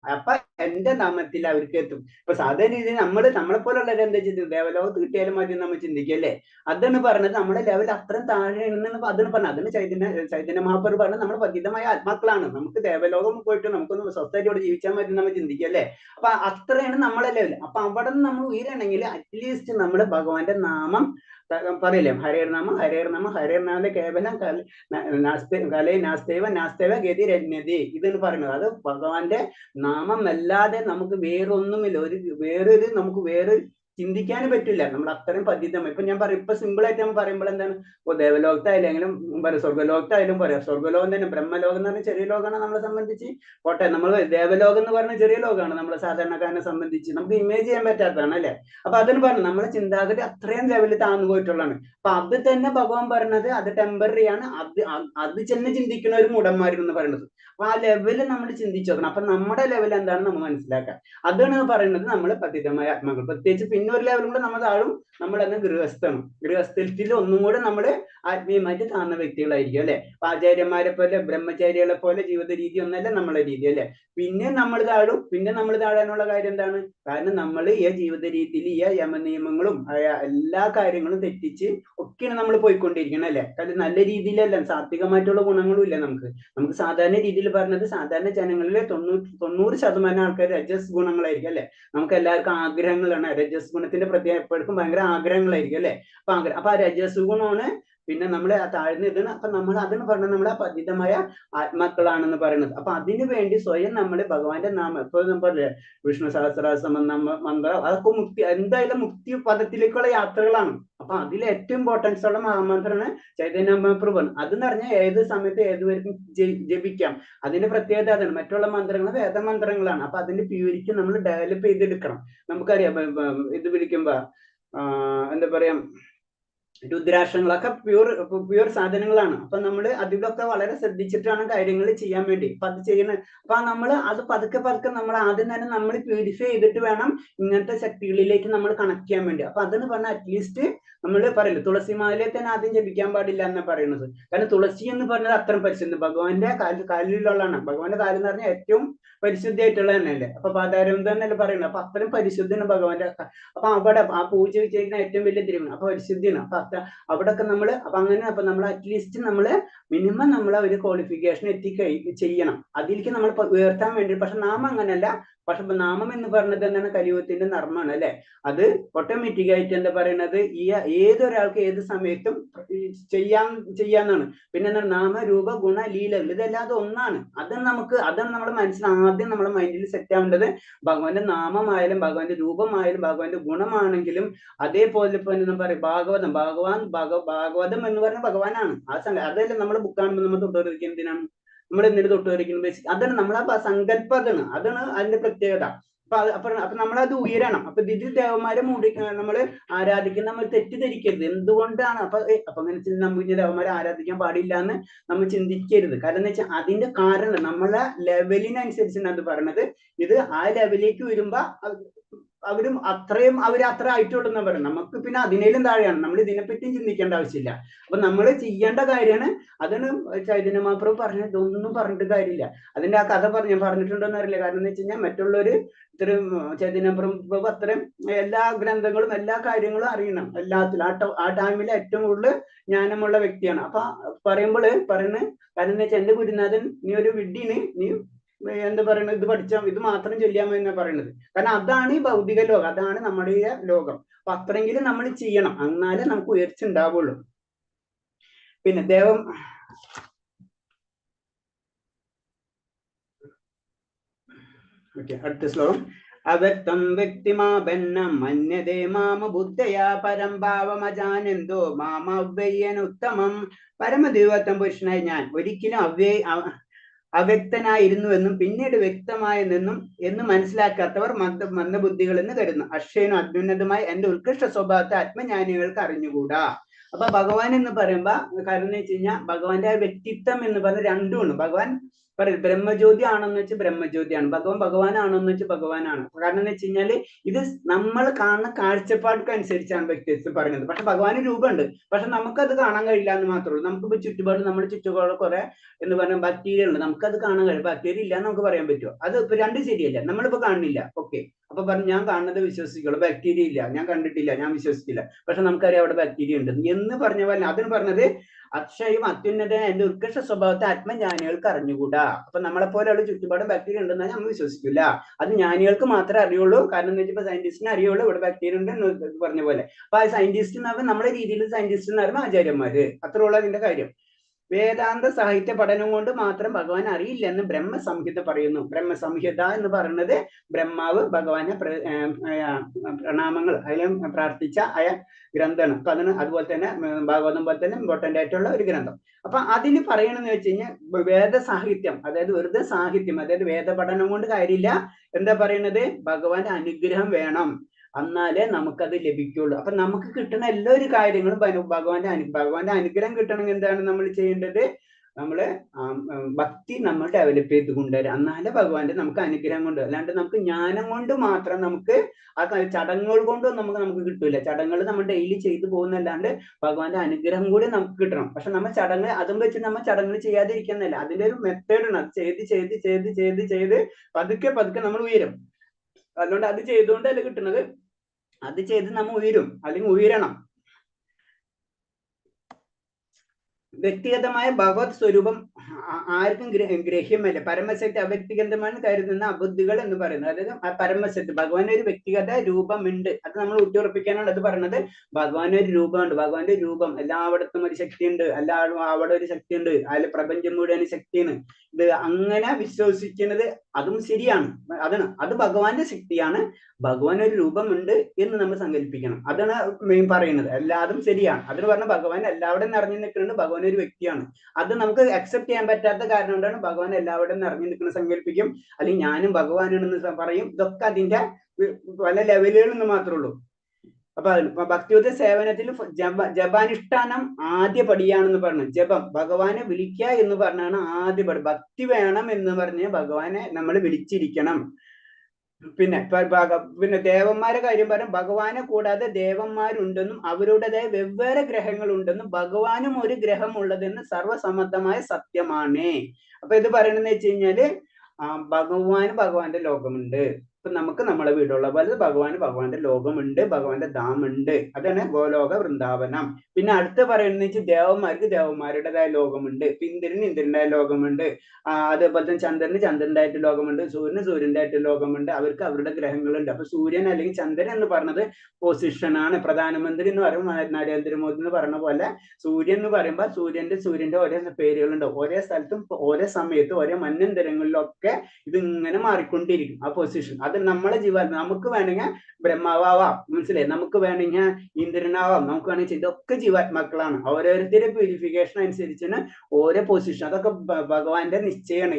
അപ്പൊ എന്റെ നാമത്തിൽ അവർക്ക് എത്തും. ഇപ്പൊ സാധാരണ രീതിയിൽ നമ്മളെ പോലുള്ളവർ എന്താ ചെയ്തത്, ദേവലോകത്ത് കിട്ടിയാലും മതി നമ്മൾ ചിന്തിക്കല്ലേ. അതാണ് പറഞ്ഞത് നമ്മുടെ ലെവൽ അത്രയും താഴെ അതാണ് പറഞ്ഞത്. അതിന് ചൈതന്യ മഹാപ്രഭു പറഞ്ഞത് നമ്മൾ പതിതമായ ആത്മാക്കളാണ്, നമുക്ക് ദേവലോകം പോയിട്ട് നമുക്കൊന്ന് സ്വസ്ഥമായിട്ട് ജീവിച്ചാൽ മതി നമ്മൾ ചിന്തിക്കല്ലേ. അപ്പൊ അത്രയാണ് നമ്മളെ ലെവൽ. അപ്പൊ അവിടെ നിന്ന് നമ്മൾ ഉയരണമെങ്കിൽ അറ്റ്ലീസ്റ്റ് നമ്മൾ ഭഗവാന്റെ നാമം പറയില്ലേ, ഹരേർനാമം ഹരേർനാമം ഹരേർനാമ കേവലം കലേ നാസ്തേവ ഗതി രജ്ഞതി ഇതെന്ന് പറയുന്നത്. അത് ഭഗവാന്റെ നാമം അല്ലാതെ നമുക്ക് വേറൊന്നുമില്ല. നമുക്ക് വേറെ ചിന്തിക്കാനും പറ്റില്ല. നമ്മൾ അത്രയും പതിതമായി. ഇപ്പൊ ഞാൻ പറയും, ഇപ്പൊ സിമ്പിൾ ആയിട്ട് നമ്മൾ പറയുമ്പോൾ എന്താണ്, ഇപ്പൊ ദേവലോകത്തായാലും പറയാം, സ്വർഗ്ഗലോകത്തായാലും പറയാം. സ്വർഗ്ഗലോകം തന്നെ ബ്രഹ്മലോകം എന്ന് പറഞ്ഞാൽ ചെറിയ ലോകമാണ് നമ്മളെ സംബന്ധിച്ച്. പോട്ടെ, നമ്മൾ ദേവലോകം എന്ന് പറഞ്ഞാൽ ചെറിയ ലോകമാണ് നമ്മളെ സാധാരണക്കാരനെ സംബന്ധിച്ച്. നമുക്ക് ഇമേജ് ചെയ്യാൻ പറ്റാത്തതാണ് അല്ലെ. അപ്പൊ അതിന് പറഞ്ഞു നമ്മളെ ചിന്താഗതി അത്രയും ലെവലിൽ താഴ്ന്നു പോയിട്ടുള്ളതാണ്. അപ്പൊ അത് തന്നെ ഭഗവാൻ പറഞ്ഞത് അത് ടെമ്പററി ആണ്. അത് തന്നെ ചിന്തിക്കുന്ന ഒരു മൂഢന്മാരെന്ന് പറയുന്നത്. അപ്പൊ ആ ലെവല് നമ്മൾ ചിന്തിച്ചു നോക്കണം. അപ്പൊ നമ്മുടെ ലെവൽ എന്താണ് നമ്മൾ മനസ്സിലാക്കുക. അതാണ് പറയുന്നത് നമ്മൾ പതിതമായ ആത്മാക്കൾ. പ്രത്യേകിച്ച് പിന്നെ ഒരു ലെവലും കൂടെ നമ്മൾ താഴും, നമ്മളെന്ന് ഗൃഹസ്ഥത്തിൽ ഒന്നും കൂടെ നമ്മള് ആത്മീയമായിട്ട് താഴ്ന്ന വ്യക്തികളായിരിക്കും അല്ലെ. ആചാര്യന്മാരെ പോലെ ബ്രഹ്മചാരികളെ പോലെ ജീവിത രീതി ഒന്നല്ല നമ്മളെ രീതി അല്ലെ. പിന്നെ നമ്മൾ താഴാനുള്ള കാര്യം എന്താണ്, കാരണം നമ്മൾ ഈ ജീവിത രീതിയിൽ ഈ യമനിയമങ്ങളും എല്ലാ കാര്യങ്ങളും തെറ്റിച്ച് ഒക്കെയാണ് നമ്മൾ പോയിക്കൊണ്ടിരിക്കണം അല്ലെ. കാരണം നല്ല രീതിയിലല്ല, സാത്വികമായിട്ടുള്ള ഗുണങ്ങളും ഇല്ല നമുക്ക്. സാധാരണ രീതിയിൽ പറഞ്ഞത് സാധാരണ ജനങ്ങളിലെ 90% ആൾക്കാർ രജസ് ഗുണങ്ങളായിരിക്കും അല്ലെ. നമുക്ക് എല്ലാവർക്കും ആഗ്രഹങ്ങളാണ്. രജസ് ഗുണത്തിന്റെ പ്രത്യേകം എപ്പോഴും ഭയങ്കര ആഗ്രഹങ്ങളായിരിക്കും അല്ലെ. അപ്പൊ ആ രജസ് ഗുണമാണ് പിന്നെ നമ്മളെ താഴ്ന്ന ഇതാണ്. അപ്പൊ നമ്മൾ അതിന് പറഞ്ഞത് നമ്മളെ പതിതമായ ആത്മാക്കളാണെന്ന് പറയുന്നത്. അപ്പൊ അതിനു വേണ്ടി സ്വയം നമ്മൾ ഭഗവാന്റെ നാമം എപ്പോഴും നമ്മൾ വിഷ്ണു സഹസ്രനാമം മന്ത്രം അതൊക്കെ മുക്തി, എന്തായാലും മുക്തി പദത്തിലേക്കുള്ള യാത്രകളാണ്. അപ്പൊ അതിൽ ഏറ്റവും ഇമ്പോർട്ടൻസ് ഉള്ള മഹാമന്ത്രമാണ് ചൈതന്യ മഹാപ്രഭു. അതെന്ന് പറഞ്ഞാൽ ഏത് സമയത്ത് ഏതുവരെയും ജപിക്കാം. അതിന്റെ പ്രത്യേകത അതാണ്. മറ്റുള്ള മന്ത്രങ്ങൾ വേദമന്ത്രങ്ങളാണ്. അപ്പൊ അതിന്റെ പ്യൂരിറ്റി നമ്മൾ ഡെവലപ്പ് ചെയ്തെടുക്കണം. നമുക്കറിയാം ഇത് വിളിക്കുമ്പോ എന്താ പറയാ, രുദ്രാക്ഷങ്ങളൊക്കെ പ്യൂർ സാധനങ്ങളാണ്. അപ്പൊ നമ്മൾ അതിലൊക്കെ വളരെ ശ്രദ്ധിച്ചിട്ടാണ് കാര്യങ്ങൾ ചെയ്യാൻ വേണ്ടി. അപ്പൊ അത് ചെയ്യണ അപ്പൊ നമ്മൾ അത് പതുക്കെ നമ്മൾ ആദ്യം തന്നെ നമ്മൾ പ്യൂരിഫൈ ചെയ്തിട്ട് വേണം ഇങ്ങനത്തെ ശക്തികളിലേക്ക് നമ്മൾ കണക്ട് ചെയ്യാൻ വേണ്ടി. അപ്പൊ അതെന്ന് പറഞ്ഞാൽ അറ്റ്ലീസ്റ്റ് നമ്മൾ പറയില്ല, തുളസി മാലയെ തന്നെ ആദ്യം ജപിക്കാൻ പാടില്ല എന്നാണ് പറയുന്നത്. കാരണം തുളസി എന്ന് പറഞ്ഞാൽ അത്രയും പരിശുദ്ധ ഭഗവാന്റെ കാലിലുള്ളതാണ്. ഭഗവാന്റെ കാലിൽ എന്ന് പറഞ്ഞാൽ ഏറ്റവും പരിശുദ്ധിയായിട്ടുള്ള തന്നെയല്ലേ. അപ്പൊ പാതാരം തന്നെയല്ലേ പറയുന്നത്. അപ്പൊ അത്രയും പരിശുദ്ധിയാണ് ഭഗവാന്റെ. അപ്പൊ അവിടെ ആ പൂജ വെച്ചിരിക്കുന്ന ഏറ്റവും വലിയ തിരുവണ് അപ്പൊ പരിശുദ്ധിയാണ്. അപ്പൊ അവിടെയൊക്കെ നമ്മള് അപ്പൊ അങ്ങനെ അപ്പൊ നമ്മൾ അറ്റ്ലീസ്റ്റ് നമ്മള് മിനിമം നമ്മളെ ഒരു ക്വാളിഫിക്കേഷൻ ചെയ്യണം അതിലേക്ക് നമ്മൾ ഉയർത്താൻ വേണ്ടി. പക്ഷെ നാമം അങ്ങനെയല്ല. പക്ഷെ നാമം എന്ന് പറഞ്ഞത് എന്താണ്, കലിയുഗത്തിന്റെ നർമ്മമാണ് അല്ലെ. അത് ഓട്ടോമാറ്റിക് ആയിട്ട് എന്താ പറയുന്നത്, ഈ ഏതൊരാൾക്ക് ഏത് സമയത്തും ചെയ്യാന്നാണ്. പിന്നെ എന്താണ്, നാമരൂപ ഗുണ ലീലകൾ ഇതല്ലാതെ ഒന്നാണ്. അതാണ് നമ്മുടെ മനസ്സിൽ ആദ്യം നമ്മുടെ മൈൻഡിൽ സെറ്റ് ആവേണ്ടത്. ഭഗവാന്റെ നാമമായാലും ഭഗവാന്റെ രൂപമായാലും ഭഗവാന്റെ ഗുണമാണെങ്കിലും അതേപോലെ ഇപ്പൊ എന്താ പറയുക, ഭാഗവതം എന്ന് പറഞ്ഞ ഭഗവാനാണ്. അതല്ല നമ്മുടെ ബുക്കാണ് നമ്മൾ തൊട്ടുവരിക്കുന്നത്. എന്തിനാണ് നമ്മൾ എന്തിനു തൊട്ടുവരിക്കുന്നത്? അതാണ് നമ്മളെ സങ്കല്പം. അതാണ് അതിന്റെ പ്രത്യേകത. അപ്പൊ നമ്മളത് ഉയരണം. അപ്പൊ ഇതിൽ ദേവന്മാരെ നമ്മൾ ആരാധിക്കുന്ന നമ്മൾ തെറ്റിദ്ധരിക്കരുത്. എന്തുകൊണ്ടാണ് അപ്പൊ അങ്ങനെ നമുക്ക് ദേവന്മാരെ ആരാധിക്കാൻ പാടില്ല എന്ന് നമ്മൾ ചിന്തിക്കരുത്. കാരണം എന്ന് വെച്ചാൽ അതിന്റെ കാരണം നമ്മളെ ലെവലിനനുസരിച്ചാണ് അത് പറയണത്. ഇത് ആ ലെവലിലേക്ക് വരുമ്പോ അവർ അത്ര ആയിട്ടുള്ളൂ എന്ന് പറയും. നമുക്ക് പിന്നെ അതിനേലും താഴെയാണ്. നമ്മൾ ഇതിനെപ്പറ്റിയും ചിന്തിക്കേണ്ട ആവശ്യമില്ല. അപ്പൊ നമ്മൾ ചെയ്യേണ്ട കാര്യമാണ്. അതാണ് ചൈതന്യ മഹാപ്രഭു പറഞ്ഞത്. ഇതൊന്നും പറഞ്ഞിട്ട് കാര്യമില്ല. അതിന്റെ ആ കഥ ഞാൻ പറഞ്ഞിട്ടുണ്ടോന്ന് അറിയില്ല. കാരണം എന്ന് വെച്ച് കഴിഞ്ഞാൽ മറ്റുള്ളവര് ഇത്രയും ചൈതന്യ പ്രഭു അത്രയും എല്ലാ ഗ്രന്ഥങ്ങളും എല്ലാ കാര്യങ്ങളും അറിയണം. എല്ലാത്തിലും ആ ടൈമിൽ ഏറ്റവും കൂടുതൽ ജ്ഞാനമുള്ള വ്യക്തിയാണ്. അപ്പൊ പറയുന്നത് കാരണം എന്ന് വെച്ചാൽ എന്റെ ഗുരുനാഥൻ, നീ ഒരു വിഡ്ഢിന്, നീ എന്താ പറയുന്നത്, ഇത് പഠിച്ചാൽ ഇത് മാത്രം ചൊല്ലിയാമോ എന്നാ പറയുന്നത്. കാരണം അതാണ് ഈ ഭൗതിക ലോകം, അതാണ് നമ്മുടെ ഈ ലോകം. അപ്പൊ അത്രയെങ്കിലും നമ്മൾ ചെയ്യണം, എന്നാലേ നമുക്ക് ഉയർച്ച ഉണ്ടാവുള്ളൂ. പിന്നെ അടുത്ത ശ്ലോകം. അവക്തം വ്യക്തിമാപന്നം മന്യതേ മാമ ബുദ്ധയാ പരം ഭാവമജാനന്ദോ മാമവ്യയനുത്തമം. പരമദൈവത്വം പുരുഷനായി ഞാൻ ഒരിക്കലും അവ്യക്തനായിരുന്നുവെന്നും പിന്നീട് വ്യക്തമായെന്നും എന്ന് മനസ്സിലാക്കാത്തവർ മന്ദബുദ്ധികൾ എന്ന് കരുതുന്നു. അക്ഷയനും അത്യുന്നതമായി എന്റെ ഉത്കൃഷ്ട സ്വഭാവത്തെ ആത്മജ്ഞാനികൾക്ക് അറിഞ്ഞുകൂടാ. അപ്പൊ ഭഗവാൻ എന്ന് പറയുമ്പോ കാരണം എന്ന് വെച്ച് കഴിഞ്ഞാൽ ഭഗവാന്റെ ആ വ്യക്തിത്വം എന്ന് പറഞ്ഞ രണ്ടുമാണ്. ഭഗവാൻ പറയും ബ്രഹ്മജ്യോതി ആണെന്ന് വെച്ച് ബ്രഹ്മജ്യോതിയാണ്, ഭഗവാനാണെന്ന് വെച്ച് ഭഗവാനാണ്. കാരണം എന്ന് വെച്ച് കഴിഞ്ഞാല് ഇത് നമ്മൾ കാണുന്ന കാഴ്ചപ്പാടുക്കനുസരിച്ചാണ് വ്യക്തിത്വം പറയുന്നത്. പക്ഷെ ഭഗവാന് രൂപമുണ്ട്, പക്ഷെ നമുക്കത് കാണാൻ കഴിയില്ല എന്ന് മാത്രമേ ഉള്ളൂ. നമുക്കിപ്പോ ചുറ്റുപാട് നമ്മുടെ ചുറ്റുപാട് കുറെ എന്ന് പറഞ്ഞാൽ ബാക്ടീരിയ ഉണ്ട്, നമുക്കത് കാണാൻ കഴിയും. ബാക്ടീരിയ ഇല്ല എന്ന് നമുക്ക് പറയാൻ പറ്റുമോ? അത് ഇപ്പൊ രണ്ടും ശരിയല്ല. നമ്മളിപ്പോ കാണുന്നില്ല, ഓക്കെ, അപ്പൊ പറഞ്ഞു ഞാൻ കാണുന്നത് വിശ്വസിക്കുള്ളൂ, ബാക്ടീരിയ ഇല്ല, ഞാൻ കണ്ടിട്ടില്ല, ഞാൻ വിശ്വസിക്കില്ല. പക്ഷെ നമുക്കറിയാം അവിടെ ബാക്ടീരിയ ഉണ്ട് എന്ന് പറഞ്ഞ പോലെ അതിന് പറഞ്ഞത് അക്ഷയും അത്യുന്നത എന്റെ ഉത്കൃഷ്ട സ്വഭാവത്തെ ആത്മജ്ഞാനികൾക്ക് അറിഞ്ഞുകൂടാ. അപ്പൊ നമ്മളെ പോലെയുള്ള ചുറ്റുപാട് ബാക്ടീരിയ ഉണ്ടെന്ന് നമ്മൾ വിശ്വസിക്കില്ല. അത് ജ്ഞാനികൾക്ക് മാത്രമേ അറിയുള്ളൂ. കാരണം എന്ന് വെച്ചാൽ സയന്റിസ്റ്റിന് അറിയുള്ളൂ ഇവിടെ ബാക്ടീരിയ ഉണ്ട് എന്ന് പറഞ്ഞ പോലെ. അപ്പൊ ആ സയന്റിസ്റ്റ് എന്ന് പറയുമ്പോൾ നമ്മുടെ രീതിയിൽ സയന്റിസ്റ്റ് എന്ന് പറയുമ്പോൾ ആചാര്യന്മാര്, അത്രേ ഉള്ളൂ അതിന്റെ കാര്യം. വേദാന്ത സാഹിത്യ പഠനം കൊണ്ട് മാത്രം ഭഗവാൻ അറിയില്ലെന്ന് ബ്രഹ്മസംഹിത പറയുന്നു. ബ്രഹ്മസംഹിത എന്ന് പറയുന്നത് ബ്രഹ്മാവ് ഭഗവാനെ പ്രണാമങ്ങൾ അതിലും പ്രാർത്ഥിച്ച ഗ്രന്ഥമാണ്. അപ്പൊ അതിന് അതുപോലെ തന്നെ ഭാഗവതം പോലെ തന്നെ ഇമ്പോർട്ടന്റ് ആയിട്ടുള്ള ഒരു ഗ്രന്ഥം. അപ്പൊ അതിന് പറയണമെന്ന് വെച്ച് കഴിഞ്ഞാൽ വേദ സാഹിത്യം, അതായത് വെറുതെ സാഹിത്യം, അതായത് വേദപഠനം കൊണ്ട് കാര്യമില്ല. എന്താ പറയുന്നത്? ഭഗവാന്റെ അനുഗ്രഹം വേണം, എന്നാലേ നമുക്കത് ലഭിക്കുള്ളൂ. അപ്പൊ നമുക്ക് കിട്ടുന്ന എല്ലാ ഒരു കാര്യങ്ങളും ഭഗവാന്റെ അനുഗ്രഹം കിട്ടണമെങ്കിൽ എന്താണ് നമ്മൾ ചെയ്യേണ്ടത്? നമ്മള് ഭക്തി നമ്മൾ ഡെവലപ്പ് ചെയ്ത് കൊണ്ടുവരാം, എന്നാലേ ഭഗവാന്റെ നമുക്ക് അനുഗ്രഹം കൊണ്ട്. അല്ലാണ്ട് നമുക്ക് ജ്ഞാനം കൊണ്ട് മാത്രം നമുക്ക് ആ ചടങ്ങുകൾ കൊണ്ടും നമുക്ക് കിട്ടൂല. ചടങ്ങുകൾ നമ്മൾ ഡെയിലി ചെയ്തു പോകുന്നല്ലാണ്ട് ഭഗവാന്റെ അനുഗ്രഹം കൂടി നമുക്ക് കിട്ടണം. പക്ഷെ നമ്മൾ ചടങ്ങ് അതും വെച്ച് നമ്മൾ ചടങ്ങുകൾ ചെയ്യാതിരിക്കുന്നല്ല, അതിന്റെ ഒരു മെത്തേഡാണ്. അത് ചെയ്ത് ചെയ്ത് ചെയ്ത് ചെയ്ത് ചെയ്ത് പതുക്കെ പതുക്കെ നമ്മൾ ഉയരും. അതുകൊണ്ട് അത് ചെയ്തുകൊണ്ടല്ല കിട്ടുന്നത്, അത് ചെയ്ത് നമ്മൾ ഉയരും, അല്ലെങ്കിൽ ഉയരണം. വ്യക്തിഗതമായ ഭഗവത് സ്വരൂപം ആർക്കും ഗ്രഹ്യമല്ല. പരമശക്തി അവ്യക്തിഗതമാണ് കരുതുന്ന അബുദ്ധികൾ എന്ന് പറയുന്നത്. അതായത് പരമശക്തി ഭഗവാന്റെ ഒരു വ്യക്തിഗത രൂപമുണ്ട്, അത് നമ്മൾ ഊട്ടിയുറപ്പിക്കാനാണ് അത് പറഞ്ഞത്. ഭഗവാന്റെ ഒരു രൂപമുണ്ട്, ഭഗവാന്റെ രൂപം എല്ലായിടത്തും ഒരു ശക്തിയുണ്ട്, എല്ലാവരും അവിടെ ഒരു ശക്തിയുണ്ട്, അതിൽ പ്രപഞ്ചം മുഴുവൻ ശക്തിയാണ്. ഇത് അങ്ങനെ വിശ്വസിക്കുന്നത് അതും ശരിയാണ്, അത് ഭഗവാന്റെ ശക്തിയാണ്. ഭഗവാൻ ഒരു രൂപമുണ്ട് എന്ന് നമ്മൾ സങ്കല്പിക്കണം, അതാണ് മെയിൻ പറയുന്നത്. എല്ലാതും ശരിയാണ്, അതിന് പറഞ്ഞ ഭഗവാൻ എല്ലാവരും നിറഞ്ഞു നിൽക്കുന്നുണ്ട്, ഭഗവാൻ ഒരു വ്യക്തിയാണ്. അത് നമുക്ക് അക്സെപ്റ്റ് ചെയ്യാൻ പറ്റാത്ത കാരണം കൊണ്ടാണ് ഭഗവാൻ എല്ലാവരും നിറഞ്ഞു നിൽക്കുന്ന സങ്കല്പിക്കും, അല്ലെങ്കിൽ ഞാനും ഭഗവാനാണെന്ന് പറയും. ഇതൊക്കെ അതിന്റെ പല ലെവലുകളെന്ന് മാത്രമേ ഉള്ളൂ. അപ്പൊ ഭക്തിയുത സേവനത്തിൽ ജപാനുഷ്ഠാനം ആദ്യ പടിയാണെന്ന് പറഞ്ഞു. ജപം ഭഗവാനെ വിളിക്കുക എന്ന് പറഞ്ഞാണ് ആദ്യ പടി. ഭക്തി വേണം എന്ന് പറഞ്ഞ് ഭഗവാനെ നമ്മൾ വിളിച്ചിരിക്കണം. പിന്നെ ദേവന്മാരെ കാര്യം പറയാം. ഭഗവാനെ കൂടാതെ ദേവന്മാരുണ്ടെന്നും അവരുടേതായ വെവ്വേറെ ഗ്രഹങ്ങൾ ഉണ്ടെന്നും ഭഗവാനും ഒരു ഗ്രഹം ഉള്ളതെന്ന് സർവസമ്മതമായ സത്യമാണ്. അപ്പൊ ഇത് പറയണെന്ന് വെച്ച് കഴിഞ്ഞാല് ഭഗവാന്റെ ലോകമുണ്ട്. ഇപ്പൊ നമുക്ക് നമ്മളെ വീടുള്ള പോലെ ഭഗവാന്റെ ലോകമുണ്ട്, ഭഗവാന്റെ ധാമുണ്ട്. അതാണ് ഗോലോക വൃന്ദാവനം. പിന്നെ അടുത്ത് പറയുന്നത് വെച്ചാൽ ദേവന്മാർക്ക് ദേവന്മാരുടേതായ ലോകമുണ്ട്, ഇന്ദ്രന് ഇന്ദ്രന്റെ ലോകമുണ്ട്, അതേപോലെ തന്നെ ചന്ദ്രന്റെ ആയിട്ട് ലോകമുണ്ട്, സൂര്യന്റെ ആയിട്ട് ലോകമുണ്ട്. അവർക്ക് അവരുടെ ഗ്രഹങ്ങളുണ്ട്. അപ്പൊ സൂര്യൻ അല്ലെങ്കിൽ ചന്ദ്രൻ എന്ന് പറഞ്ഞത് പൊസിഷനാണ്. പ്രധാനമന്ത്രി എന്ന് പറയുമ്പോൾ നരേന്ദ്രമോദി എന്ന് പറഞ്ഞ പോലെ സൂര്യൻ എന്ന് പറയുമ്പോൾ സൂര്യന്റെ ഓരോ പേരുകളുണ്ട്. ഓരോ സ്ഥലത്തും ഓരോ സമയത്തും ഓരോ മന്വന്തരങ്ങളിലൊക്കെ ഇത് ഇങ്ങനെ മാറിക്കൊണ്ടിരിക്കും ആ പൊസിഷൻ. അത് നമ്മളെ ജീവിതം നമുക്ക് വേണമെങ്കിൽ ബ്രഹ്മാവാം, മനസ്സിലായി, നമുക്ക് വേണമെങ്കിൽ ഇന്ദ്രനാവാം, നമുക്ക് വേണമെങ്കിൽ ഇതൊക്കെ ജീവാത്മാക്കളാണ്. ഓരോരുത്തരുടെ പ്യൂരിഫിക്കേഷൻ അനുസരിച്ചാണ് ഓരോ പൊസിഷൻ. അതൊക്കെ ഭഗവാന്റെ നിശ്ചയമാണ്,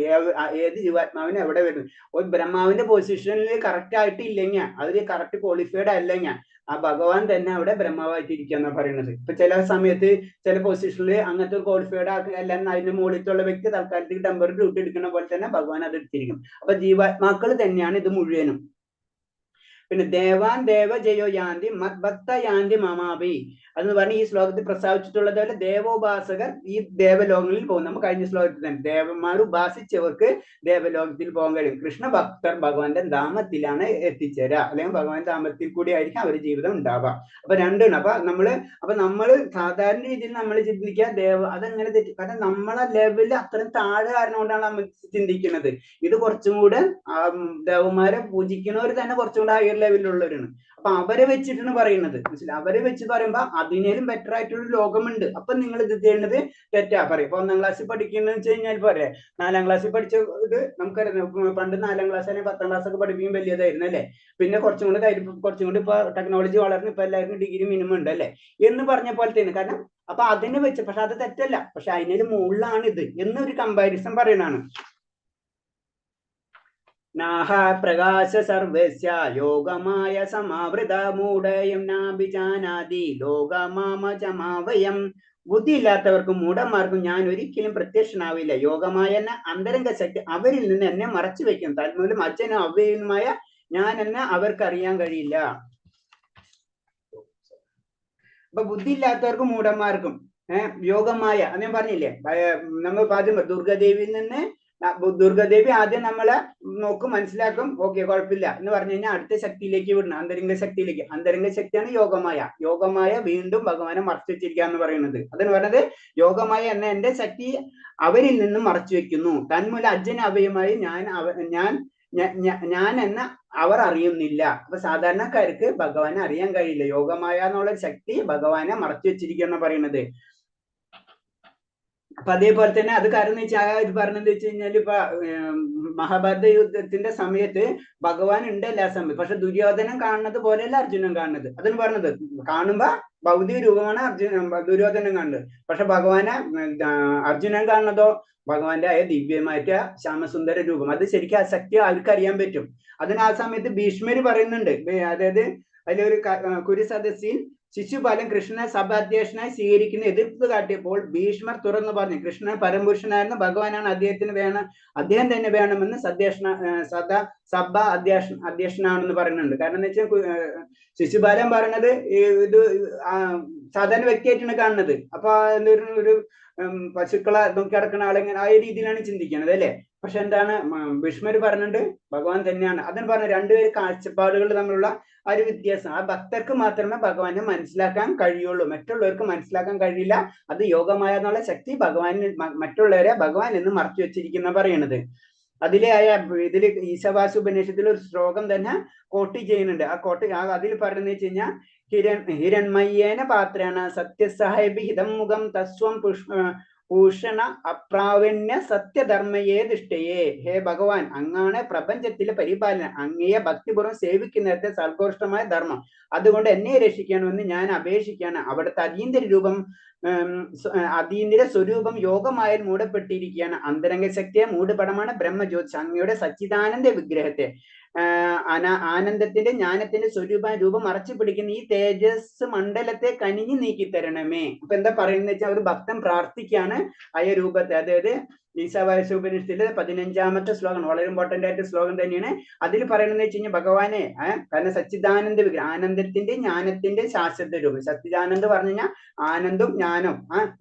ഏത് ജീവാത്മാവിന് എവിടെ വരുന്നത്. ഒരു ബ്രഹ്മാവിന്റെ പൊസിഷനിൽ കറക്റ്റ് ആയിട്ട് ഇല്ലെങ്കിൽ, അതിൽ കറക്റ്റ് ക്വാളിഫൈഡ് അല്ലെങ്കിൽ ആ ഭഗവാൻ തന്നെ അവിടെ ബ്രഹ്മാവായിട്ടിരിക്കുക എന്നാണ് പറയുന്നത്. ഇപ്പൊ ചില സമയത്ത് ചില പൊസിഷനിൽ അങ്ങനത്തെ ക്വാളിഫൈഡ് ആക്കുക എല്ലാം അതിന്റെ മുകളിലുള്ള വ്യക്തി തൽക്കാലത്തേക്ക് ടെമ്പററി ഡ്യൂട്ടി എടുക്കുന്ന പോലെ തന്നെ ഭഗവാൻ അത് എടുത്തിരിക്കും. അപ്പൊ ജീവാത്മാക്കൾ തന്നെയാണ് ഇത് മുഴുവനും. പിന്നെ ദേവാൻ ദേവ ജയോ യാന്തി മദ്ഭക്ത യാന്തി മമാഭി എന്ന് പറഞ്ഞ് ഈ ശ്ലോകത്തിൽ പ്രസ്താവിച്ചിട്ടുള്ളത് പോലെ ദേവോപാസകർ ഈ ദേവലോകങ്ങളിൽ പോകും. നമ്മൾ കഴിഞ്ഞ ശ്ലോകത്തിൽ തന്നെ ദേവന്മാർ ഉപാസിച്ചവർക്ക് ദേവലോകത്തിൽ പോകാൻ കഴിയും. കൃഷ്ണ ഭക്തർ ഭഗവാന്റെ ധാമത്തിലാണ് എത്തിച്ചേരുക, അല്ലെങ്കിൽ ഭഗവാന്റെ ധാമത്തിൽ കൂടി ആയിരിക്കും അവരുടെ ജീവിതം ഉണ്ടാവുക. അപ്പൊ രണ്ടാണ്. അപ്പൊ നമ്മള് സാധാരണ രീതിയിൽ നമ്മൾ ചിന്തിക്കുക അതെങ്ങനെ തെറ്റി, കാരണം നമ്മളെ ലെവലിൽ അത്രയും താഴെ കാരണം കൊണ്ടാണ് നമ്മൾ ചിന്തിക്കുന്നത്. ഇത് കുറച്ചും കൂടെ ദേവന്മാരെ പൂജിക്കുന്നവർ തന്നെ കുറച്ചും കൂടെ ഹയർ ലെവലിലുള്ളവരാണ്. അപ്പൊ അവരെ വെച്ചിട്ടാണ് പറയുന്നത്, മനസ്സിലായി. അവരെ വെച്ച് പറയുമ്പോ അതിനേലും ബെറ്റർ ആയിട്ടുള്ള ലോകമുണ്ട്. അപ്പൊ നിങ്ങൾ ഇത് ചെയ്യേണ്ടത് തെറ്റാ പറയും. ഇപ്പൊ 1ാം ക്ലാസ്സിൽ പഠിക്കുന്നത് വെച്ച് കഴിഞ്ഞാൽ പോരെ, 4ാം ക്ലാസ്സിൽ പഠിച്ച ഇത് നമുക്കറിയാം. പണ്ട് 4ാം ക്ലാസ് അല്ലെങ്കിൽ 10ാം ക്ലാസ് ഒക്കെ പഠിപ്പിക്കും വലിയതായിരുന്നു അല്ലേ. പിന്നെ കുറച്ചും കൂടി ഇപ്പൊ ടെക്നോളജി വളർന്ന് ഇപ്പൊ എല്ലാവർക്കും ഡിഗ്രി മിനിമം ഉണ്ട് അല്ലേ എന്ന് പറഞ്ഞ പോലെ തന്നെ. കാരണം അപ്പൊ അതിനെ വെച്ച്, പക്ഷെ അത് തെറ്റല്ല, പക്ഷെ അതിനേലും മുകളിലാണ് ഇത് എന്നൊരു കമ്പാരിസൺ പറയുന്നതാണ്. നാഹ പ്രകാശ സർവസ്യ യോഗമായ സമാവൃത മൂഢയം നാഭിജാനാതി ലോകമാമജമാവയം. ബുദ്ധിയില്ലാത്തവർക്കും മൂഢന്മാർക്കും ഞാൻ ഒരിക്കലും പ്രത്യക്ഷനാവില്ല. യോഗമായ അന്തരംഗ ശക്തി അവരിൽ നിന്ന് എന്നെ മറച്ചു വെക്കും. തന്മൂലം അച്ഛനും അവ്യയുമായ ഞാൻ എന്നെ അവർക്ക് അറിയാൻ കഴിയില്ല. അപ്പൊ ബുദ്ധിയില്ലാത്തവർക്കും മൂഢന്മാർക്കും യോഗമായ അത് ഞാൻ പറഞ്ഞില്ലേ, നമ്മൾ ആദ്യം ദുർഗാദേവിയിൽ നിന്ന് ദുർഗാദേവി ആദ്യം നമ്മളെ നോക്കും, മനസ്സിലാക്കും, ഓക്കെ കുഴപ്പമില്ല എന്ന് പറഞ്ഞു കഴിഞ്ഞാൽ അടുത്ത ശക്തിയിലേക്ക് വിടണം, അന്തരംഗ ശക്തിയിലേക്ക്. അന്തരംഗ ശക്തിയാണ് യോഗമായ. യോഗമായ വീണ്ടും ഭഗവാനെ മറച്ചു വെച്ചിരിക്കുക എന്ന് പറയുന്നത്. അതെന്ന് പറയുന്നത് യോഗമായ എന്ന എന്റെ ശക്തി അവരിൽ നിന്നും മറച്ചു വെക്കുന്നു. തന്മൂലം അജ്ഞന അവയമായി ഞാൻ എന്ന അവർ അറിയുന്നില്ല. അപ്പൊ സാധാരണക്കാർക്ക് ഭഗവാനെ അറിയാൻ കഴിയില്ല. യോഗമായ എന്നുള്ള ശക്തി ഭഗവാനെ മറച്ചു വെച്ചിരിക്കുക എന്ന് പറയുന്നത്. അപ്പൊ അതേപോലെ തന്നെ അത് കാരണം ഇത് പറഞ്ഞത് വെച്ച് കഴിഞ്ഞാൽ ഇപ്പൊ മഹാഭാരത യുദ്ധത്തിന്റെ സമയത്ത് ഭഗവാൻ ഉണ്ട് എല്ലാ സമയത്ത്. പക്ഷെ ദുര്യോധനൻ കാണുന്നത് പോലെയല്ല അർജുനൻ കാണുന്നത്. അതിന് പറഞ്ഞത് കാണുമ്പോ ഭൗതിക രൂപമാണ് ദുര്യോധനൻ കാണുന്നത്. പക്ഷെ ഭഗവാനെ അർജുനൻ കാണുന്നതോ ഭഗവാന്റെ ദിവ്യമായിട്ട് ശ്യാമസുന്ദര രൂപം. അത് ശരിക്കും ആ ശക്തി അവർക്ക് അറിയാൻ പറ്റും. അതിന് ആ സമയത്ത് ഭീഷ്മര് പറയുന്നുണ്ട്, അതായത് അതിലൊരു കുരുസദസ്സിൽ ശിശുപാലൻ കൃഷ്ണനെ സഭാധ്യക്ഷനായി സ്വീകരിക്കുന്ന എതിർപ്പ് കാട്ടിയപ്പോൾ ഭീഷ്മർ തുറന്നു പറഞ്ഞു, കൃഷ്ണൻ പരമപുരുഷനായിരുന്നു, ഭഗവാനാണ്, അദ്ദേഹം തന്നെ വേണമെന്ന് സഭ അധ്യക്ഷനാണെന്ന് പറയുന്നുണ്ട്. കാരണം എന്ന് വെച്ചാൽ ശിശുപാലൻ പറയണത് ഇത് സാധാരണ വ്യക്തിയായിട്ടാണ് കാണുന്നത്. അപ്പൊ ഒരു പശുക്കളെ നോക്കി കിടക്കുന്ന ആളെങ്ങനെ ആ രീതിയിലാണ് ചിന്തിക്കുന്നത് അല്ലെ. പക്ഷെ എന്താണ് ഭീഷ്മര് പറഞ്ഞിട്ടുണ്ട് ഭഗവാൻ തന്നെയാണ്. അതിന് പറഞ്ഞ രണ്ടുപേര് കാഴ്ചപ്പാടുകൾ തമ്മിലുള്ള ആ ഒരു വ്യത്യാസം. ആ ഭക്തർക്ക് മാത്രമേ ഭഗവാനെ മനസ്സിലാക്കാൻ കഴിയുള്ളൂ, മറ്റുള്ളവർക്ക് മനസ്സിലാക്കാൻ കഴിയില്ല. അത് യോഗമായ എന്നുള്ള ശക്തി മറ്റുള്ളവരെ ഭഗവാൻ എന്ന് മറച്ചു വെച്ചിരിക്കുന്ന പറയണത്. ഇതില് ഈശാവാസ ഉപനിഷത്തിൽ ഒരു ശ്ലോകം തന്നെ കോട്ട് ചെയ്യുന്നുണ്ട്. അതിൽ പറയുന്നത് വെച്ച് കഴിഞ്ഞാൽ ഹിരൺമയ്യേന പാത്രേണ സത്യസഹായഭിഹിതം മുഖം തസ്വം ഭൂഷണ അപ്രാവണ്യ സത്യധർമ്മയെ ദിഷ്ടയെ. ഹേ ഭഗവാൻ, അങ്ങാണ് പ്രപഞ്ചത്തിലെ പരിപാലനം. അങ്ങയെ ഭക്തിപൂർവ്വം സേവിക്കുന്നതിന്റെ സർവോഷ്ടമായ ധർമ്മം. അതുകൊണ്ട് എന്നെ രക്ഷിക്കണമെന്ന് ഞാൻ അപേക്ഷിക്കുകയാണ്. അവിടുത്തെ അതീന്ദ്ര സ്വരൂപം യോഗമായാൽ മൂടപ്പെട്ടിരിക്കുകയാണ്. അന്തരംഗ ശക്തിയെ മൂടുപടമാണ് ബ്രഹ്മജ്യോതിഷ്. അങ്ങയുടെ സച്ചിദാനന്ദ വിഗ്രഹത്തെ ആനന്ദത്തിന്റെ ജ്ഞാനത്തിന്റെ രൂപം മറച്ചു പിടിക്കുന്ന ഈ തേജസ് മണ്ഡലത്തെ കനിഞ്ഞു നീക്കി തരണമേ. അപ്പൊ എന്താ പറയുന്നത് വെച്ചാൽ ഒരു ഭക്തൻ പ്രാർത്ഥിക്കാണ് ആ രൂപത്തെ. അതായത് ഈശാവാസ്യോപനിഷത്തിലെ 15ാമത്തെ ശ്ലോകം വളരെ ഇമ്പോർട്ടന്റ് ആയിട്ട് ശ്ലോകം തന്നെയാണ്. അതിൽ പറയുന്നത് വെച്ച് കഴിഞ്ഞാൽ ഭഗവാനെ കാരണം സച്ചിദാനന്ദ വിഗ്രഹം, ആനന്ദത്തിന്റെ ജ്ഞാനത്തിന്റെ ശാശ്വത രൂപം. സച്ചിദാനന്ദ പറഞ്ഞു കഴിഞ്ഞാൽ ആനന്ദവും ജ്ഞാനം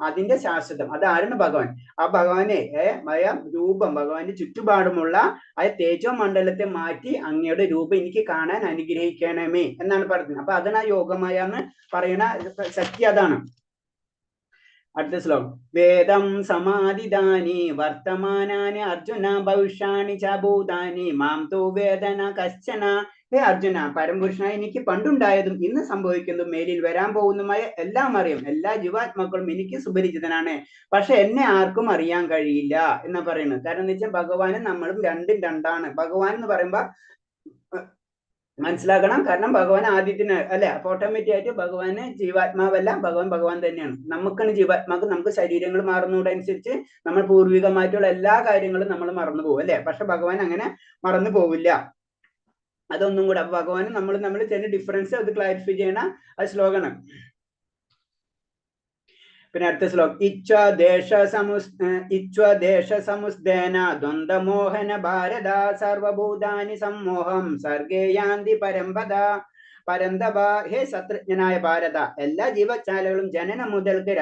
അതിന്റെ ശാശ്വതം. അതാരാണ് ഭഗവാൻ. ആ ഭഗവാനെ രൂപം ഭഗവാന്റെ ചുറ്റുപാടുമുള്ള ആ തേജോ മണ്ഡലത്തെ മാറ്റി അങ്ങയുടെ രൂപം എനിക്ക് കാണാൻ അനുഗ്രഹിക്കണമേ എന്നാണ് പറയുന്നത്. അപ്പൊ അതാണ് ആ യോഗമായ എന്ന് പറയുന്ന ശക്തി. അതാണ് അടുത്ത ശ്ലോകം. വേദം സമാധിദാനി വർത്തമാനാനി അർജുന ഭവിഷ്യാണി ച ഭൂതാനി മാം തു വേദന കശ്ചന. ഹേ അർജുന, പരമപുരുഷനായി എനിക്ക് പണ്ടുണ്ടായതും ഇന്ന് സംഭവിക്കുന്നതും മേലിൽ വരാൻ പോകുന്നതുമായ എല്ലാം അറിയാം. എല്ലാ ജീവാത്മാക്കളും എനിക്ക് സുപരിചിതനാണ്. പക്ഷെ എന്നെ ആർക്കും അറിയാൻ കഴിയില്ല എന്ന് പറയുന്നത്. കാരണം എന്ന് വെച്ചാൽ ഭഗവാനും നമ്മളും രണ്ടും രണ്ടാണ്. ഭഗവാൻ എന്ന് പറയുമ്പോ മനസ്സിലാക്കണം. കാരണം ഭഗവാൻ ആദ്യത്തിന് അല്ലെ. അപ്പൊ ഓട്ടോമാറ്റിക് ആയിട്ട് ഭഗവാന് ജീവാത്മാവല്ല, ഭഗവാൻ തന്നെയാണ്. നമുക്കാണ് ജീവാത്മാക്ക്. നമുക്ക് ശരീരങ്ങൾ മാറുന്നതനുസരിച്ച് നമ്മൾ പൂർവികമായിട്ടുള്ള എല്ലാ കാര്യങ്ങളും നമ്മൾ മറന്നു പോകും അല്ലെ. പക്ഷെ ഭഗവാൻ അങ്ങനെ മറന്നു പോവില്ല. അതൊന്നും കൂടെ ഭഗവാനും നമ്മൾ ചില ഡിഫറൻസ് അത് ക്ലാരിഫൈ ചെയ്യണ ആ ശ്ലോകമാണ്. പിന്നെ അടുത്ത ശ്ലോകം. ഇച്ഛ്വദേശ സമുസ്ദേന ദ്വന്ദ്വമോഹന ഭാരത സർവഭൂതാനി സമ്മോഹം സർഗേ യാന്തി പരന്തപ. ഹേ ശത്രുജ്ഞനായ ഭാരത, എല്ലാ ജീവജാലകളും ജനനം മുതൽക്ക്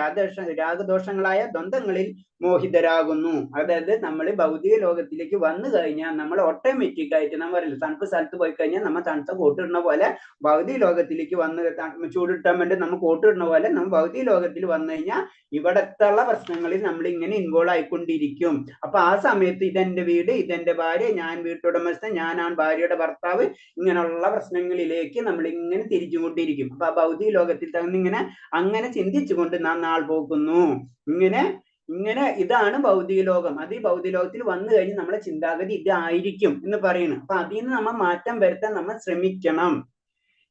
രാഗദോഷങ്ങളായ ദ്വന്ദ്ങ്ങളിൽ മോഹിതരാകുന്നു. അതായത് നമ്മൾ ഭൗതിക ലോകത്തിലേക്ക് വന്നു കഴിഞ്ഞാൽ നമ്മൾ ഓട്ടോമാറ്റിക് ആയിട്ട് നമ്മൾ പറയില്ല, തണുപ്പ് സ്ഥലത്ത് പോയി കഴിഞ്ഞാൽ നമ്മൾ തണുത്ത കോട്ടിടുന്ന പോലെ ഭൗതിക ലോകത്തിലേക്ക് ചൂടിട്ടാൻ വേണ്ടി നമ്മൾ കോട്ടിടുന്ന പോലെ നമ്മൾ ഭൗതിക ലോകത്തിൽ വന്നു കഴിഞ്ഞാൽ ഇവിടത്തുള്ള പ്രശ്നങ്ങളിൽ നമ്മൾ ഇങ്ങനെ ഇൻവോൾവ് ആയിക്കൊണ്ടിരിക്കും. അപ്പൊ ആ സമയത്ത് ഇതെന്റെ വീട്, ഇതെന്റെ ഭാര്യ, ഞാൻ വീട്ടുടമസ്ഥൻ, ഞാനാണ് ഭാര്യയുടെ ഭർത്താവ്, ഇങ്ങനെയുള്ള പ്രശ്നങ്ങളിലേക്ക് നമ്മൾ ഇങ്ങനെ തിരിച്ചുകൊണ്ടിരിക്കും. അപ്പൊ ആ ഭൗതിക ലോകത്തിൽ തന്നെ അങ്ങനെ ചിന്തിച്ചുകൊണ്ട് നാം നാൾ പോകുന്നു. ഇങ്ങനെ ഇതാണ് ഭൗതിക ലോകം. അത് ഈ ഭൗതിക ലോകത്തിൽ വന്നു കഴിഞ്ഞ് നമ്മളെ ചിന്താഗതി ഇതായിരിക്കും എന്ന് പറയുന്നു. അപ്പൊ അതിൽ നിന്ന് നമ്മൾ മാറ്റം വരുത്താൻ നമ്മൾ ശ്രമിക്കണം.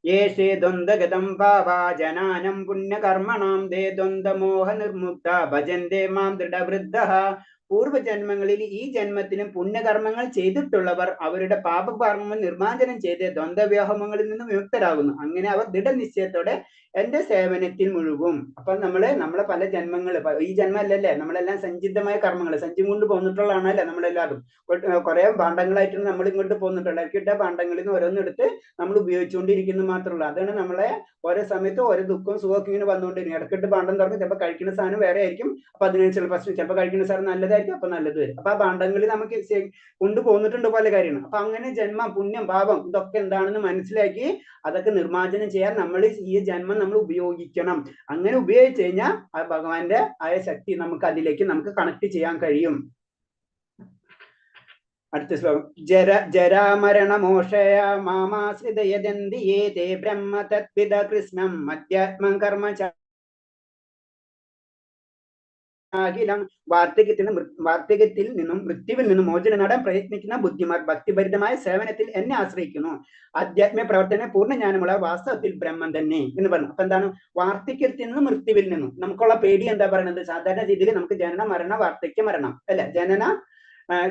യേശേ ദ്വന്ദ്വഗതം ഭാവ ജനാനം പുണ്യകർമ്മണം ദേ ദ്വന്ദ്വമോഹ നിർമുക്ത ഭജന്തേ മാം ദൃഢവൃദ്ധഃ പൂർവ്വജന്മങ്ങളിൽ ഈ ജന്മത്തിലും പുണ്യകർമ്മങ്ങൾ ചെയ്തിട്ടുള്ളവർ അവരുടെ പാപകർമ്മങ്ങൾ നിർമ്മാർജ്ജനം ചെയ്ത് ദ്വന്ദ്വവ്യാമോഹങ്ങളിൽ നിന്ന് വിമുക്തരാകുന്നു. അങ്ങനെ അവർ ദൃഢനിശ്ചയത്തോടെ എന്റെ സേവനത്തിൽ മുഴുകും. അപ്പൊ നമ്മളെ പല ജന്മങ്ങൾ, ഈ ജന്മല്ലല്ലേ, നമ്മളെല്ലാം സഞ്ചിതമായ കർമ്മങ്ങൾ സഞ്ചി കൊണ്ട് പോന്നിട്ടുള്ളതാണല്ലേ നമ്മളെല്ലാവരും. കുറെ ഭാണ്ഡങ്ങളായിട്ടാണ് നമ്മൾ ഇങ്ങോട്ട് പോന്നിട്ടുള്ളത്. കിട്ടിയ ഭാണ്ഡങ്ങളിൽ നിന്ന് ഓരോന്നെടുത്ത് നമ്മൾ ഉപയോഗിച്ചുകൊണ്ടിരിക്കുന്നു മാത്രമല്ല. അതാണ് നമ്മളെ ഓരോ സമയത്ത് ഓരോ ദുഃഖവും സുഖമൊക്കെ ഇങ്ങനെ വന്നുകൊണ്ടിരിക്കും. ഇടക്കിട്ട് ഭാണ്ഡം തുറക്കും, ചിലപ്പോൾ കഴിക്കുന്ന സാധനം വേറെ ആയിരിക്കും, അപ്പൊ അതിനനുസരിച്ച് പ്രശ്നം. ചിലപ്പോൾ കഴിക്കുന്ന സാധനം നല്ലതായിരിക്കും, അപ്പൊ നല്ലത് വരും. അപ്പൊ ആ ഭാണ്ഡങ്ങളിൽ നമുക്ക് കൊണ്ടുപോന്നിട്ടുണ്ട് പല കാര്യങ്ങൾ. അപ്പൊ അങ്ങനെ ജന്മം, പുണ്യം, പാപം ഇതൊക്കെ എന്താണെന്ന് മനസ്സിലാക്കി അതൊക്കെ നിർമ്മാർജ്ജനം ചെയ്യാൻ നമ്മൾ ഈ ജന്മം നമ്മൾ ഉപയോഗിക്കണം. അങ്ങനെ ഉപയോഗിച്ച് കഴിഞ്ഞാൽ ആ ഭഗവാന്റെ ആയ ശക്തി നമുക്ക് അതിലേക്ക് നമുക്ക് കണക്ട് ചെയ്യാൻ കഴിയും. അടുത്ത ശ്ലോകം. ജരാമരണ മോഷയ മാമാശ്രിതയദന്തിയേതേ ബ്രഹ്മ തദ്വിദ കൃഷ്ണം അധ്യാത്മം കർമ്മ അഖിലം. വാർദ്ധക്യത്തിൽ നിന്നും മൃത്യുവിൽ നിന്നും മോചനം നേടാൻ പ്രയത്നിക്കുന്ന ബുദ്ധിമാർ ഭക്തിഭരിതമായ സേവനത്തിൽ എന്നെ ആശ്രയിക്കുന്നു. ആധ്യാത്മിക പ്രവർത്തന പൂർണ്ണജ്ഞാനമുള്ള വാസ്തവത്തിൽ ബ്രഹ്മം തന്നെ എന്ന് പറഞ്ഞു. അപ്പൊ എന്താണ്? വാർദ്ധക്യത്തിൽ നിന്നും മൃത്യുവിൽ നിന്നും നമുക്കുള്ള പേടി എന്താ പറയുന്നത്? സാധാരണ രീതിയിൽ നമുക്ക് ജനന മരണ വാർദ്ധക്യ മരണം അല്ലെ, ജനന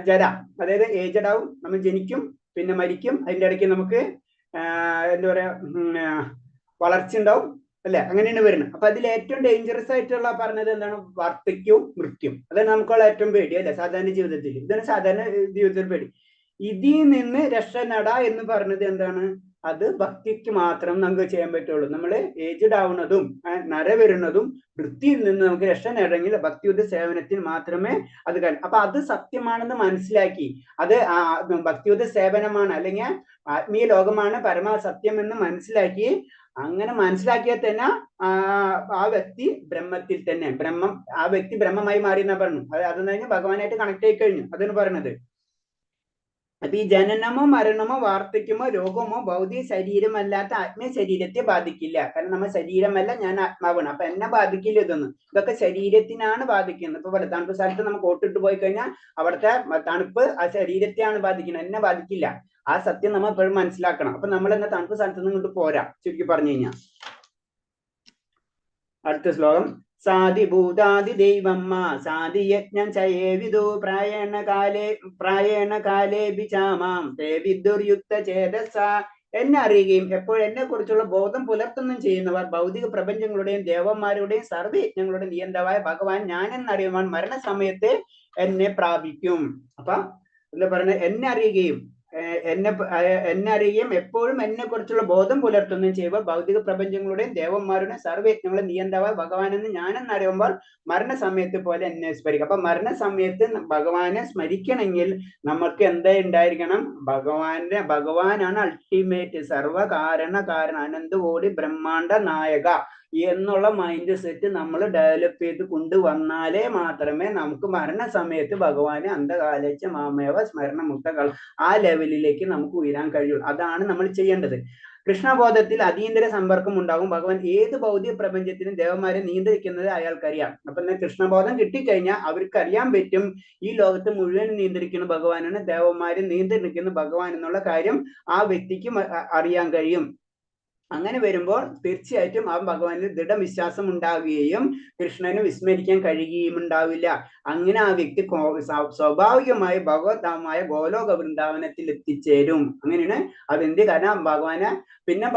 ജര, അതായത് ഏജഡ് ആവും, നമ്മൾ ജനിക്കും, പിന്നെ മരിക്കും, അതിന്റെ ഇടയ്ക്ക് നമുക്ക് എന്താ പറയാ വളർച്ച ഉണ്ടാവും അല്ലെ, അങ്ങനെയാണ് വരുന്നത്. അപ്പൊ അതിൽ ഏറ്റവും ഡേഞ്ചറസ് ആയിട്ടുള്ള പറഞ്ഞത് എന്താണ്? വാർദ്ധക്യവും മൃത്യും. അതാണ് നമുക്കുള്ള ഏറ്റവും പേടി അല്ലെ സാധാരണ ജീവിതത്തിൽ. ഇതാണ് സാധാരണ ജീവിതത്തിൽ പേടി. ഇതിൽ നിന്ന് രക്ഷ നടാ എന്ന് പറഞ്ഞത് എന്താണ്? അത് ഭക്തിക്ക് മാത്രം നമുക്ക് ചെയ്യാൻ പറ്റുള്ളൂ. നമ്മൾ ഏജ്ഡ് ആവുന്നതും നര വരുന്നതും വൃത്തിയിൽ നിന്ന് നമുക്ക് രക്ഷ നേടണമെങ്കിൽ ഭക്തിയുടെ സേവനത്തിൽ മാത്രമേ അത് കഴിയും. അപ്പൊ അത് സത്യമാണെന്ന് മനസ്സിലാക്കി, അത് ഭക്തിയുടെ സേവനമാണ് അല്ലെങ്കിൽ ആത്മീയ ലോകമാണ് പരമസത്യം എന്ന് മനസ്സിലാക്കി, അങ്ങനെ മനസ്സിലാക്കിയാൽ തന്നെ ആ വ്യക്തി ബ്രഹ്മത്തിൽ തന്നെ ആ വ്യക്തി ബ്രഹ്മമായി മാറി എന്നാ പറഞ്ഞു. അതെന്ന് കഴിഞ്ഞാൽ ഭഗവാനായിട്ട് കണക്ട് ആയി കഴിഞ്ഞു, അതാണ് പറഞ്ഞത്. അപ്പൊ ഈ ജനനമോ മരണമോ വാർദ്ധക്യമോ രോഗമോ ഭൗതിക ശരീരമല്ലാത്ത ആത്മീയ ശരീരത്തെ ബാധിക്കില്ല. കാരണം നമ്മൾ ശരീരമല്ല, ഞാൻ ആത്മാവാണ്, അപ്പൊ എന്നെ ബാധിക്കില്ല ഇതൊന്നും. ഇതൊക്കെ ശരീരത്തിനാണ് ബാധിക്കുന്നത്. ഇപ്പൊ പോലെ തണുപ്പ് സ്ഥലത്ത് നമ്മൾ കോട്ടിട്ട് പോയി കഴിഞ്ഞാൽ അവിടുത്തെ തണുപ്പ് ആ ശരീരത്തെയാണ് ബാധിക്കുന്നത്, എന്നെ ബാധിക്കില്ല. ആ സത്യം നമ്മൾ എപ്പോഴും മനസ്സിലാക്കണം. അപ്പൊ നമ്മൾ എന്നെ തണുപ്പ് സ്ഥലത്ത് നിന്ന് ഇങ്ങോട്ട് പോരാ, ചുരുക്കി പറഞ്ഞു കഴിഞ്ഞാൽ. അടുത്ത ശ്ലോകം. സാധി ഭൂതാദി ദൈവമ്മ സാധി യജ്ഞം ചയേവിദു പ്രായേണ കാലേ ബിചാമാം തേ വിദുർയുക്ത ചേതസ. എന്നെ അറിയുകയും എപ്പോഴെന്നെ കുറിച്ചുള്ള ബോധം പുലർത്തുന്നതും ചെയ്യുന്നവർ ഭൗതിക പ്രപഞ്ചങ്ങളുടെയും ദേവന്മാരുടെയും സർവ്വയജ്ഞങ്ങളുടെയും നിയന്താവായ ഭഗവാൻ ഞാനെന്നറിയുവാൻ മരണസമയത്ത് എന്നെ പ്രാപിക്കും. അപ്പൊ എന്താ പറയുന്നത്? എന്നെ അറിയുകയും എപ്പോഴും എന്നെ കുറിച്ചുള്ള ബോധം പുലർത്തുന്നതും ചെയ്യുമ്പോൾ ഭൗതിക പ്രപഞ്ചങ്ങളുടെയും ദേവന്മാരുടെയും സർവ്വയജ്ഞങ്ങളെ നിയന്താവായ ഭഗവാൻ എന്ന് ഞാനെന്നറിയുമ്പോൾ മരണസമയത്ത് പോലെ എന്നെ സ്മരിക്കും. അപ്പൊ മരണസമയത്ത് ഭഗവാനെ സ്മരിക്കണമെങ്കിൽ നമുക്ക് എന്താ ഉണ്ടായിരിക്കണം? ഭഗവാനാണ് അൾട്ടിമേറ്റ്, സർവകാരണ അനന്തകോടി ബ്രഹ്മാണ്ട നായക എന്നുള്ള മൈൻഡ് സെറ്റ് നമ്മൾ ഡെവലപ്പ് ചെയ്ത് കൊണ്ടുവന്നാലേ മാത്രമേ നമുക്ക് മരണസമയത്ത് ഭഗവാനെ അന്ധകാലേച്ച മാമേവ സ്മരണമുക്തകൾ ആ ലെവലിലേക്ക് നമുക്ക് ഉയരാൻ കഴിയുള്ളൂ. അതാണ് നമ്മൾ ചെയ്യേണ്ടത്. കൃഷ്ണബോധത്തിൽ അതീന്ദ്ര സമ്പർക്കം ഉണ്ടാകും. ഭഗവാൻ ഏത് ഭൗതിക പ്രപഞ്ചത്തിനും ദേവന്മാരെ നിയന്ത്രിക്കുന്നത് അയാൾക്കറിയാം. അപ്പൊ കൃഷ്ണബോധം കിട്ടിക്കഴിഞ്ഞാൽ അവർക്ക് അറിയാൻ പറ്റും ഈ ലോകത്ത് മുഴുവൻ നിയന്ത്രിക്കുന്ന ഭഗവാനാണ്, ദേവന്മാരെ നിയന്ത്രിക്കുന്ന ഭഗവാൻ എന്നുള്ള കാര്യം ആ വ്യക്തിക്ക് അറിയാൻ കഴിയും. അങ്ങനെ വരുമ്പോൾ തീർച്ചയായിട്ടും ആ ഭഗവാനിൽ ദൃഢവിശ്വാസം ഉണ്ടാവുകയും കൃഷ്ണനെ വിസ്മരിക്കാൻ കഴിയുകയും ഉണ്ടാവില്ല. അങ്ങനെ ആ വ്യക്തി സ്വാഭാവികമായി ഭഗവത്മായ ഗോലോക വൃന്ദാവനത്തിൽ എത്തിച്ചേരും. അങ്ങനെയാണ് അതെന്ത്? കാരണം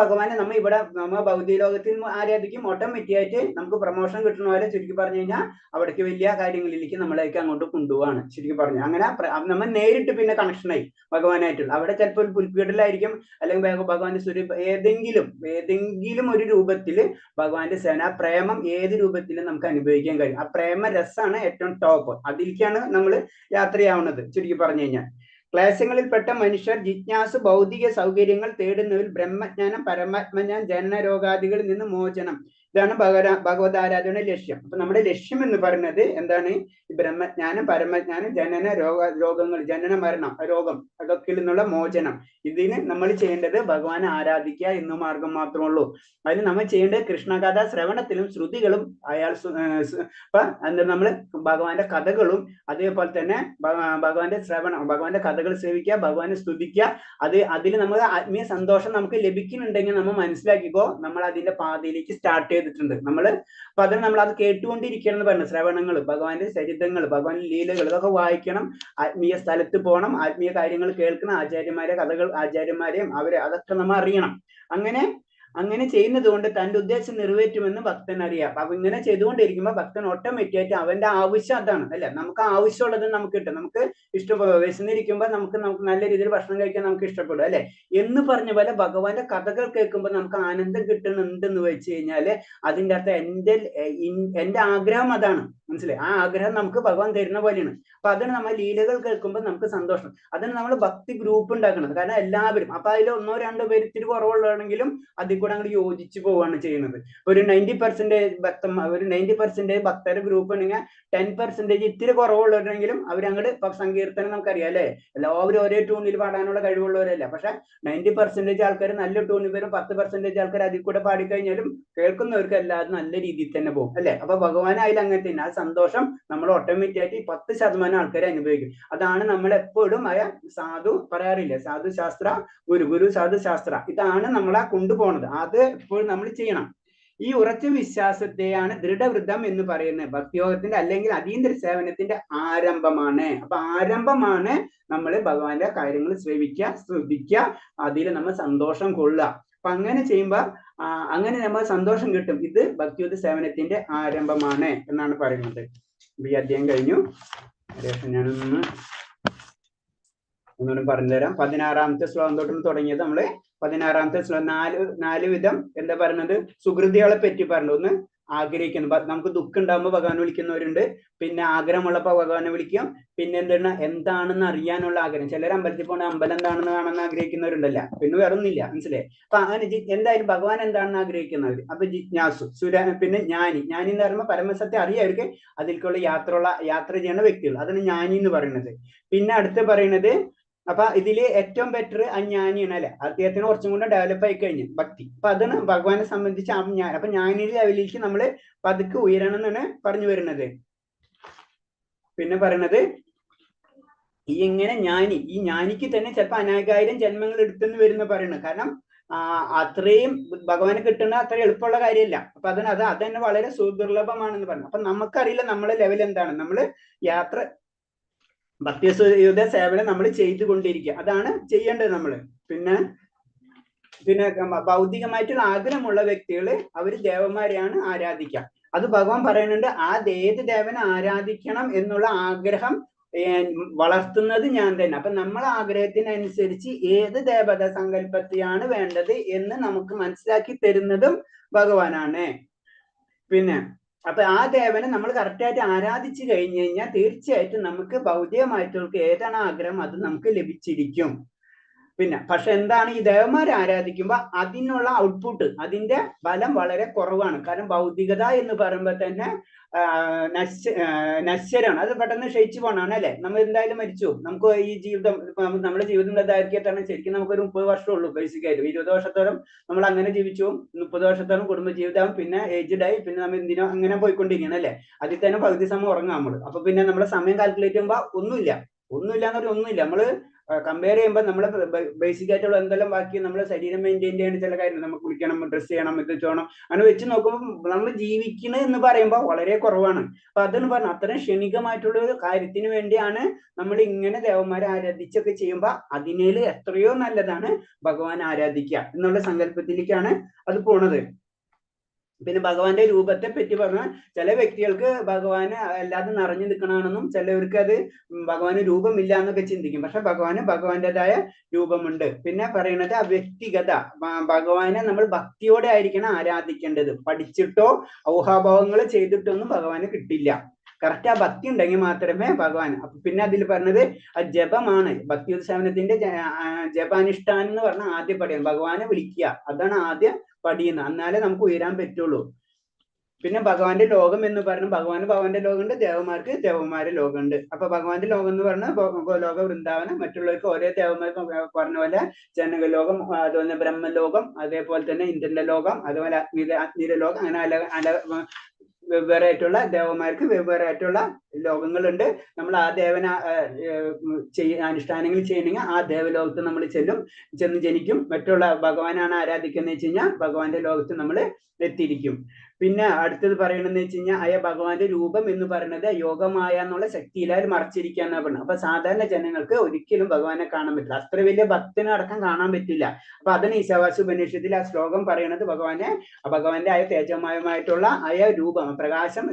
ഭഗവാനെ നമ്മ ഭൗതിക ലോകത്തിൽ ആരാധിക്കും, ഓട്ടോമാറ്റിക് ആയിട്ട് നമുക്ക് പ്രൊമോഷൻ കിട്ടുന്ന പോലെ ചുരുക്കി പറഞ്ഞു കഴിഞ്ഞാൽ അവിടേക്ക് വലിയ കാര്യങ്ങളിലേക്ക് നമ്മളേക്ക് അങ്ങോട്ട് കൊണ്ടുപോവാണ് ചുരുക്കി പറഞ്ഞു. അങ്ങനെ നമ്മൾ നേരിട്ട് പിന്നെ കണക്ഷനായി ഭഗവാനായിട്ടുള്ള. അവിടെ ചിലപ്പോൾ ഒരു പുൽപ്പീടലായിരിക്കും, അല്ലെങ്കിൽ ഭഗവാന്റെ സ്വരൂപം ഏതെങ്കിലും ഒരു രൂപത്തിൽ ഭഗവാന്റെ സേന പ്രേമം ഏത് രൂപത്തിലും നമുക്ക് അനുഭവിക്കാൻ കഴിയും. ആ പ്രേമ രസമാണ് ഏറ്റവും ടോപ്പ്. അതിലേക്കാണ് നമ്മൾ യാത്രയാവുന്നത് ചുരുക്കി പറഞ്ഞു കഴിഞ്ഞാൽ. ക്ലേശങ്ങളിൽപ്പെട്ട മനുഷ്യർ ജിജ്ഞാസ ഭൗതിക സൗകര്യങ്ങൾ തേടുന്നതിൽ ബ്രഹ്മജ്ഞാനം, പരമാത്മജ്ഞാനം, ജനന രോഗാദികളിൽ നിന്ന് മോചനം, ഇതാണ് ഭഗവതാരാധനയുടെ ലക്ഷ്യം. അപ്പൊ നമ്മുടെ ലക്ഷ്യം എന്ന് പറയുന്നത് എന്താണ്? ബ്രഹ്മജ്ഞാനം, പരമജ്ഞാനം, രോഗങ്ങൾ, ജനന മരണം, രോഗം അതൊക്കെ നിന്നുള്ള മോചനം. ഇതിന് നമ്മൾ ചെയ്യേണ്ടത് ഭഗവാനെ ആരാധിക്കുക എന്ന മാർഗം മാത്രമേ ഉള്ളൂ. അതിന് നമ്മൾ ചെയ്യേണ്ടത് കൃഷ്ണകഥ ശ്രവണത്തിലും ശ്രുതികളും നമ്മൾ ഭഗവാന്റെ കഥകളും അതേപോലെ തന്നെ ഭഗവാന്റെ ശ്രവണം, ഭഗവാന്റെ കഥകൾ സേവിക്കുക, ഭഗവാനെ സ്തുതിക്കുക. അതിൽ നമ്മൾ ആത്മീയ സന്തോഷം നമുക്ക് ലഭിക്കുന്നുണ്ടെങ്കിൽ നമ്മൾ മനസ്സിലാക്കിക്കോ നമ്മൾ അതിന്റെ പാതയിലേക്ക് സ്റ്റാർട്ട് ചെയ്തിട്ടുണ്ട് നമ്മള്. അപ്പൊ അതിന് നമ്മൾ അത് കേട്ടുകൊണ്ടിരിക്കണം എന്ന് പറഞ്ഞു. ശ്രവണങ്ങൾ, ഭഗവാന്റെ ചരിതങ്ങൾ, ഭഗവാന്റെ ലീലകൾ ഇതൊക്കെ വായിക്കണം, ആത്മീയ സ്ഥലത്ത് പോകണം, ആത്മീയ കാര്യങ്ങൾ കേൾക്കണം, ആചാര്യന്മാരെ കഥകൾ, ആചാര്യന്മാരെയും അതൊക്കെ നമ്മൾ അറിയണം. അങ്ങനെ ചെയ്യുന്നത് കൊണ്ട് തന്റെ ഉദ്ദേശം നിറവേറ്റുമെന്ന് ഭക്തൻ അറിയാം. അപ്പൊ ഇങ്ങനെ ചെയ്തുകൊണ്ടിരിക്കുമ്പോൾ ഭക്തൻ ഓട്ടോമാറ്റിക് ആയിട്ട് അവന്റെ ആവശ്യം അതാണ് അല്ലെ, നമുക്ക് ആവശ്യമുള്ളത് നമുക്ക് കിട്ടും. നമുക്ക് ഇഷ്ടപ്പെടും, വിശന്നിരിക്കുമ്പോൾ നമുക്ക് നല്ല രീതിയിൽ ഭക്ഷണം കഴിക്കാൻ നമുക്ക് ഇഷ്ടപ്പെടും അല്ലെ. എന്ന് പറഞ്ഞ പോലെ ഭഗവാന്റെ കഥകൾ കേൾക്കുമ്പോൾ നമുക്ക് ആനന്ദം കിട്ടുന്നുണ്ടെന്ന് വെച്ച് കഴിഞ്ഞാല് അതിൻ്റെ അകത്ത് എന്റെ ആഗ്രഹം അതാണ്, മനസ്സിലായി. ആ ആഗ്രഹം നമുക്ക് ഭഗവാൻ തരുന്ന പോലെയാണ്. അപ്പൊ അതിന് നമ്മൾ ലീലകൾ കേൾക്കുമ്പോൾ നമുക്ക് സന്തോഷം. അതിന് നമ്മൾ ഭക്തി ഗ്രൂപ്പ് ഉണ്ടാക്കണം. കാരണം എല്ലാവരും, അപ്പൊ അതിൽ 1-2 പേര് ഇത്തിരി കുറവുള്ളതാണെങ്കിലും അതിൽ കൂടെ അങ്ങോട്ട് യോജിച്ച് പോവുകയാണ് ചെയ്യുന്നത്. ഒരു 90% ഭക്തരുടെ ഗ്രൂപ്പ് ഉണ്ടെങ്കിൽ 10% ഇത്തിരി കുറവുള്ളവരെങ്കിലും അവരങ്ങോട്ട് ഇപ്പൊ സങ്കീർത്തനം നമുക്കറിയാം അല്ലെ, എല്ലാവരും ഒരേ ട്യൂണിൽ പാടാനുള്ള കഴിവുള്ളവരല്ല. പക്ഷെ 90% ആൾക്കാർ നല്ല ട്യൂണിൽ വരും, 10% ആൾക്കാർ അതിൽ കൂടെ പാടിക്കഴിഞ്ഞാലും കേൾക്കുന്നവർക്ക് എല്ലാവരും നല്ല രീതിയിൽ തന്നെ പോകും അല്ലെ. അപ്പൊ ഭഗവാനായാലും അങ്ങനെ തന്നെ. ആ സന്തോഷം നമ്മൾ ഓട്ടോമാറ്റിക് ആയിട്ട് 10% ആൾക്കാരെ അനുഭവിക്കും. അതാണ് നമ്മൾ എപ്പോഴും സാധു പറയാറില്ല, സാധു ശാസ്ത്ര ഗുരു സാധു ശാസ്ത്ര, ഇതാണ് നമ്മളെ കൊണ്ടുപോകുന്നത്. അത് എപ്പോഴും നമ്മൾ ചെയ്യണം. ഈ ഉറച്ച വിശ്വാസത്തെയാണ് ദൃഢവൃതം എന്ന് പറയുന്നത്. ഭക്തിയോഗത്തിന്റെ അല്ലെങ്കിൽ അതീന്ദ്ര സേവനത്തിന്റെ ആരംഭമാണ്. അപ്പൊ ആരംഭമാണ് നമ്മൾ ഭഗവാന്റെ കാര്യങ്ങൾ ശ്രദ്ധിക്കുക, അതിൽ നമ്മൾ സന്തോഷം കൊള്ളുക. അപ്പൊ അങ്ങനെ ചെയ്യുമ്പോ അങ്ങനെ നമ്മൾ സന്തോഷം കിട്ടും. ഇത് ഭക്തിയുദ്ധ സേവനത്തിന്റെ ആരംഭമാണ് എന്നാണ് പറയുന്നത്. ഈ അധ്യായം കഴിഞ്ഞു. ഞാനൊന്നും പറഞ്ഞു തരാം. 16ാമത്തെ ശ്ലോകം തൊട്ട് തുടങ്ങിയത് നമ്മള് 16ാമത്തെ ശ്ലോകം 4 വിധം എന്താ പറയുന്നത്, സുഹൃതികളെ പറ്റി പറഞ്ഞു. ഒന്ന് ആഗ്രഹിക്കുന്നു, നമുക്ക് ദുഃഖം ഉണ്ടാകുമ്പോൾ ഭഗവാനെ വിളിക്കുന്നവരുണ്ട്. പിന്നെ ആഗ്രഹമുള്ളപ്പോൾ ഭഗവാനെ വിളിക്കും. പിന്നെ എന്താണെന്ന് അറിയാനുള്ള ആഗ്രഹം. ചിലർ അമ്പലത്തിൽ പോകണ അമ്പലം എന്താണെന്ന് കാണാൻ ആഗ്രഹിക്കുന്നവരുണ്ടല്ല. പിന്നെ വേറൊന്നുമില്ല, മനസ്സിലായി. അപ്പൊ അങ്ങനെ എന്തായാലും ഭഗവാൻ എന്താണെന്ന് ആഗ്രഹിക്കുന്നവർ. അപ്പൊ ജിജ്ഞാസു, പിന്നെ ജ്ഞാനി എന്ന് പറയുമ്പോൾ പരമസത്യം അറിയാവർക്ക് അതിലേക്കുള്ള യാത്ര ചെയ്യുന്ന വ്യക്തികൾ, അതാണ് ജ്ഞാനി എന്ന് പറയുന്നത്. പിന്നെ അടുത്ത് പറയുന്നത്, അപ്പൊ ഇതില് ഏറ്റവും ബെറ്റർ അജ്ഞാനിയാണ് അല്ലെ, അദ്ദേഹത്തിന് കുറച്ചും കൂടെ ഡെവലപ്പ് ആയി കഴിഞ്ഞു ഭക്തി. അപ്പൊ അതാണ് ഭഗവാനെ സംബന്ധിച്ച് അപ്പൊ ജ്ഞാനിയുടെ ലെവലിലേക്ക് നമ്മള് പതുക്കെ ഉയരണം എന്നാണ് പറഞ്ഞു വരുന്നത്. പിന്നെ പറയണത് ഈ ജ്ഞാനിക്ക് തന്നെ ചിലപ്പോൾ അനേകായിരം ജന്മങ്ങൾ എടുത്തെന്ന് വരുന്ന പറയുന്നത്. കാരണം അത്രയും ഭഗവാന് കിട്ടുന്ന അത്ര എളുപ്പമുള്ള കാര്യമല്ല. അപ്പൊ അത് തന്നെ വളരെ സുദുർലഭമാണെന്ന് പറഞ്ഞു. അപ്പൊ നമുക്കറിയില്ല നമ്മളെ ലെവൽ എന്താണ്. നമ്മള് ഭക്തിയുദ്ധ സേവനം നമ്മൾ ചെയ്തുകൊണ്ടിരിക്കുക, അതാണ് ചെയ്യേണ്ടത് നമ്മള്. പിന്നെ ഭൗതികമായിട്ടുള്ള ആഗ്രഹമുള്ള വ്യക്തികള് അവര് ദേവന്മാരെയാണ് ആരാധിക്കുക. അത് ഭഗവാൻ പറയുന്നുണ്ട്, ഏത് ദേവനെ ആരാധിക്കണം എന്നുള്ള ആഗ്രഹം വളർത്തുന്നത് ഞാൻ തന്നെ. അപ്പൊ നമ്മളെ ആഗ്രഹത്തിനനുസരിച്ച് ഏത് ദേവത സങ്കല്പത്തെയാണ് വേണ്ടത് എന്ന് നമുക്ക് മനസ്സിലാക്കി തരുന്നതും ഭഗവാനാണ്. പിന്നെ അപ്പൊ ആ ദേവനെ നമ്മൾ കറക്റ്റായിട്ട് ആരാധിച്ചു കഴിഞ്ഞു കഴിഞ്ഞാൽ തീർച്ചയായിട്ടും നമുക്ക് ഭൗതികമായിട്ടുള്ള ഏതാണ് ആഗ്രഹം അത് നമുക്ക് ലഭിച്ചിരിക്കും. പിന്നെ പക്ഷെ എന്താണ്, ഈ ദേവന്മാരെ ആരാധിക്കുമ്പോൾ അതിനുള്ള ഔട്ട്പുട്ട്, അതിന്റെ ഫലം വളരെ കുറവാണ്. കാരണം ഭൗതികത എന്ന് പറയുമ്പോൾ തന്നെ നശ്വരാണ്, അത് പെട്ടെന്ന് ക്ഷയിച്ചു പോകണാണ് അല്ലെ. നമ്മൾ എന്തായാലും മരിച്ചു, നമുക്ക് ഈ ജീവിതം, നമ്മുടെ ജീവിതം ദൈർഘ്യത്താണ് ശരിക്കും നമുക്കൊരു 30 വർഷമുള്ളൂ ബേസിക്കായിട്ട്. 20 വർഷത്തോളം നമ്മൾ അങ്ങനെ ജീവിച്ചു, 30 വർഷത്തോളം കുടുംബജീവിതം, പിന്നെ ഏജ്ഡായി, പിന്നെ നമ്മൾ എന്തിനോ അങ്ങനെ പോയിക്കൊണ്ടിരിക്കണം അല്ലെ. അതിൽ തന്നെ പകുതി സമയം ഉറങ്ങാം നമ്മൾ. അപ്പൊ പിന്നെ നമ്മുടെ സമയം കാൽക്കുലേറ്റ് ചെയ്യുമ്പോൾ ഒന്നുമില്ല എന്ന് പറഞ്ഞാൽ ഒന്നുമില്ല. നമ്മള് കമ്പയർ ചെയ്യുമ്പോൾ നമ്മളെ ബേസിക് ആയിട്ടുള്ള എന്തെല്ലാം ബാക്കി നമ്മളെ ശരീരം മെയിൻറ്റെയിൻ ചെയ്യേണ്ട ചില കാര്യങ്ങൾ, നമുക്ക് കുളിക്കണം, ഡ്രസ് ചെയ്യണം, ഇത് ചെയ്യണം, അങ്ങനെ വെച്ച് നോക്കുമ്പോൾ നമ്മൾ ജീവിക്കുന്നത് എന്ന് പറയുമ്പോൾ വളരെ കുറവാണ്. അപ്പൊ അതെന്ന് പറഞ്ഞാൽ അത്രയും ക്ഷണികമായിട്ടുള്ള ഒരു കാര്യത്തിന് വേണ്ടിയാണ് നമ്മൾ ഇങ്ങനെ ദേവന്മാരെ ആരാധിച്ചൊക്കെ ചെയ്യുമ്പോൾ അതിനേല് എത്രയോ നല്ലതാണ് ഭഗവാൻ ആരാധിക്കുക എന്നുള്ള സങ്കല്പത്തിലേക്കാണ് അത് പോണത്. പിന്നെ ഭഗവാന്റെ രൂപത്തെ പറ്റി പറഞ്ഞാൽ ചില വ്യക്തികൾക്ക് ഭഗവാന് അല്ലാതെ നിറഞ്ഞു നിൽക്കണമെന്നും ചിലവർക്ക് അത് ഭഗവാന് രൂപമില്ല എന്നൊക്കെ ചിന്തിക്കും. പക്ഷെ ഭഗവാന്റേതായ രൂപമുണ്ട്. പിന്നെ പറയുന്നത് വ്യക്തിഗത ഭഗവാനെ നമ്മൾ ഭക്തിയോടെ ആയിരിക്കണം ആരാധിക്കേണ്ടത്. പഠിച്ചിട്ടോ ഊഹാഭാവങ്ങൾ ചെയ്തിട്ടൊന്നും ഭഗവാന് കിട്ടില്ല. കറക്റ്റ് ആ ഭക്തി ഉണ്ടെങ്കിൽ മാത്രമേ ഭഗവാൻ. പിന്നെ അതിൽ പറഞ്ഞത് ജപമാണ്. ഭക്തി സേവനത്തിന്റെ ജപാനുഷ്ഠാനം എന്ന് പറഞ്ഞാൽ ആദ്യം പടിയാണ് ഭഗവാനെ വിളിക്കുക. അതാണ് ആദ്യം പടിയുന്നത്. എന്നാലേ നമുക്ക് ഉയരാൻ പറ്റുള്ളൂ. പിന്നെ ഭഗവാന്റെ ലോകം എന്ന് പറഞ്ഞാൽ ഭഗവാന്റെ ലോകമുണ്ട്, ദേവന്മാർക്ക് ദേവന്മാരുടെ ലോകമുണ്ട്. അപ്പൊ ഭഗവാന്റെ ലോകം എന്ന് പറഞ്ഞാൽ ലോക വൃന്ദാവനം, മറ്റുള്ളവർക്ക് ഓരോ ദേവന്മാർക്ക് പറഞ്ഞ പോലെ ജനകലോകം, അതുപോലെ ബ്രഹ്മലോകം, അതേപോലെ തന്നെ ഇന്ദ്രന്റെ ലോകം, അതുപോലെ അഗ്നിയുടെ ലോകം, അങ്ങനെ വെവ്വേറെ ആയിട്ടുള്ള ദേവന്മാർക്ക് വെവ്വേറെ ആയിട്ടുള്ള ലോകങ്ങളുണ്ട്. നമ്മൾ ആ ദേവന അനുഷ്ഠാനങ്ങൾ ചെയ്യണമെങ്കിൽ ആ ദേവലോകത്ത് നമ്മൾ ചെന്ന് ജനിക്കും. മറ്റുള്ള ഭഗവാനാണ് ആരാധിക്കുന്നത് വെച്ച് കഴിഞ്ഞാൽ ഭഗവാന്റെ ലോകത്ത് നമ്മൾ എത്തിയിരിക്കും. പിന്നെ അടുത്തത് പറയണെന്ന് വെച്ച് കഴിഞ്ഞാൽ ഭഗവാന്റെ രൂപം എന്ന് പറയുന്നത് യോഗമായ എന്നുള്ള ശക്തിയിലാൽ മറച്ചിരിക്കുക എന്നാ പറയുന്നത്. അപ്പൊ സാധാരണ ജനങ്ങൾക്ക് ഒരിക്കലും ഭഗവാനെ കാണാൻ പറ്റില്ല, അത്ര വലിയ ഭക്തനെ അടക്കം കാണാൻ പറ്റില്ല. അപ്പൊ അതിന് ഈശാവാസ്യ ഉപനിഷത്തിൽ ആ ശ്ലോകം പറയണത് ഭഗവാന്റെ തേജോമയമായിട്ടുള്ള രൂപം, പ്രകാശം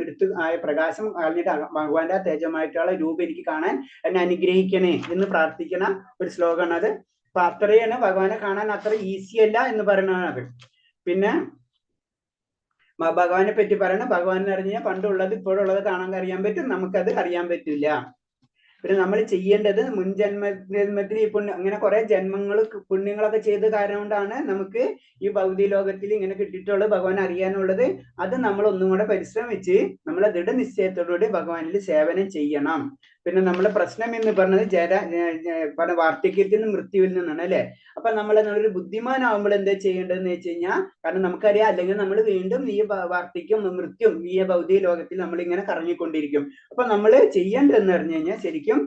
പ്രകാശം കളഞ്ഞിട്ട് ഭഗവാന്റെ തേജമായിട്ടുള്ള രൂപം എനിക്ക് കാണാൻ എന്നെ അനുഗ്രഹിക്കണേ എന്ന് പ്രാർത്ഥിക്കണ ഒരു ശ്ലോകമാണ് അത്. അപ്പൊ അത്രയാണ് ഭഗവാനെ കാണാൻ അത്ര ഈസി അല്ല എന്ന് പറയുന്നതാണ് അത്. പിന്നെ ഭഗവാനെ പറ്റി പറയണ ഭഗവാൻ എന്ന് പറഞ്ഞാൽ പണ്ടുള്ളത് ഇപ്പോഴുള്ളത് കാണാൻ അറിയാൻ പറ്റും, നമുക്കത് അറിയാൻ പറ്റില്ല. പിന്നെ നമ്മൾ ചെയ്യേണ്ടത് മുൻജന്മത്തിൽ ഈ പുണ്യം അങ്ങനെ കുറെ ജന്മങ്ങൾ പുണ്യങ്ങളൊക്കെ ചെയ്ത കാരണം കൊണ്ടാണ് നമുക്ക് ഈ ഭൗതിക ലോകത്തിൽ ഇങ്ങനെ കിട്ടിയിട്ടുള്ളത് ഭഗവാൻ അറിയാനുള്ളത്. അത് നമ്മൾ ഒന്നും കൂടെ പരിശ്രമിച്ച് നമ്മൾ ദൃഢനിശ്ചയത്തോടുകൂടി ഭഗവാനിൽ സേവനം ചെയ്യണം. പിന്നെ നമ്മളെ പ്രശ്നം എന്ന് പറഞ്ഞത് വാർദ്ധക്യത്തിൽ നിന്ന് മൃത്യുവിൽ നിന്നാണ് അല്ലെ. അപ്പൊ നമ്മളൊരു ബുദ്ധിമാനാവുമ്പോൾ എന്താ ചെയ്യേണ്ടതെന്ന് വെച്ച് കഴിഞ്ഞാൽ, കാരണം നമുക്കറിയാം അല്ലെങ്കിൽ നമ്മൾ വീണ്ടും ഈ വാർദ്ധക്യം മൃത്യും ഈ ഭൗതിക ലോകത്തിൽ നമ്മൾ ഇങ്ങനെ കറങ്ങിക്കൊണ്ടിരിക്കും. അപ്പൊ നമ്മൾ ചെയ്യേണ്ടതെന്ന് പറഞ്ഞു കഴിഞ്ഞാൽ ശരിക്കും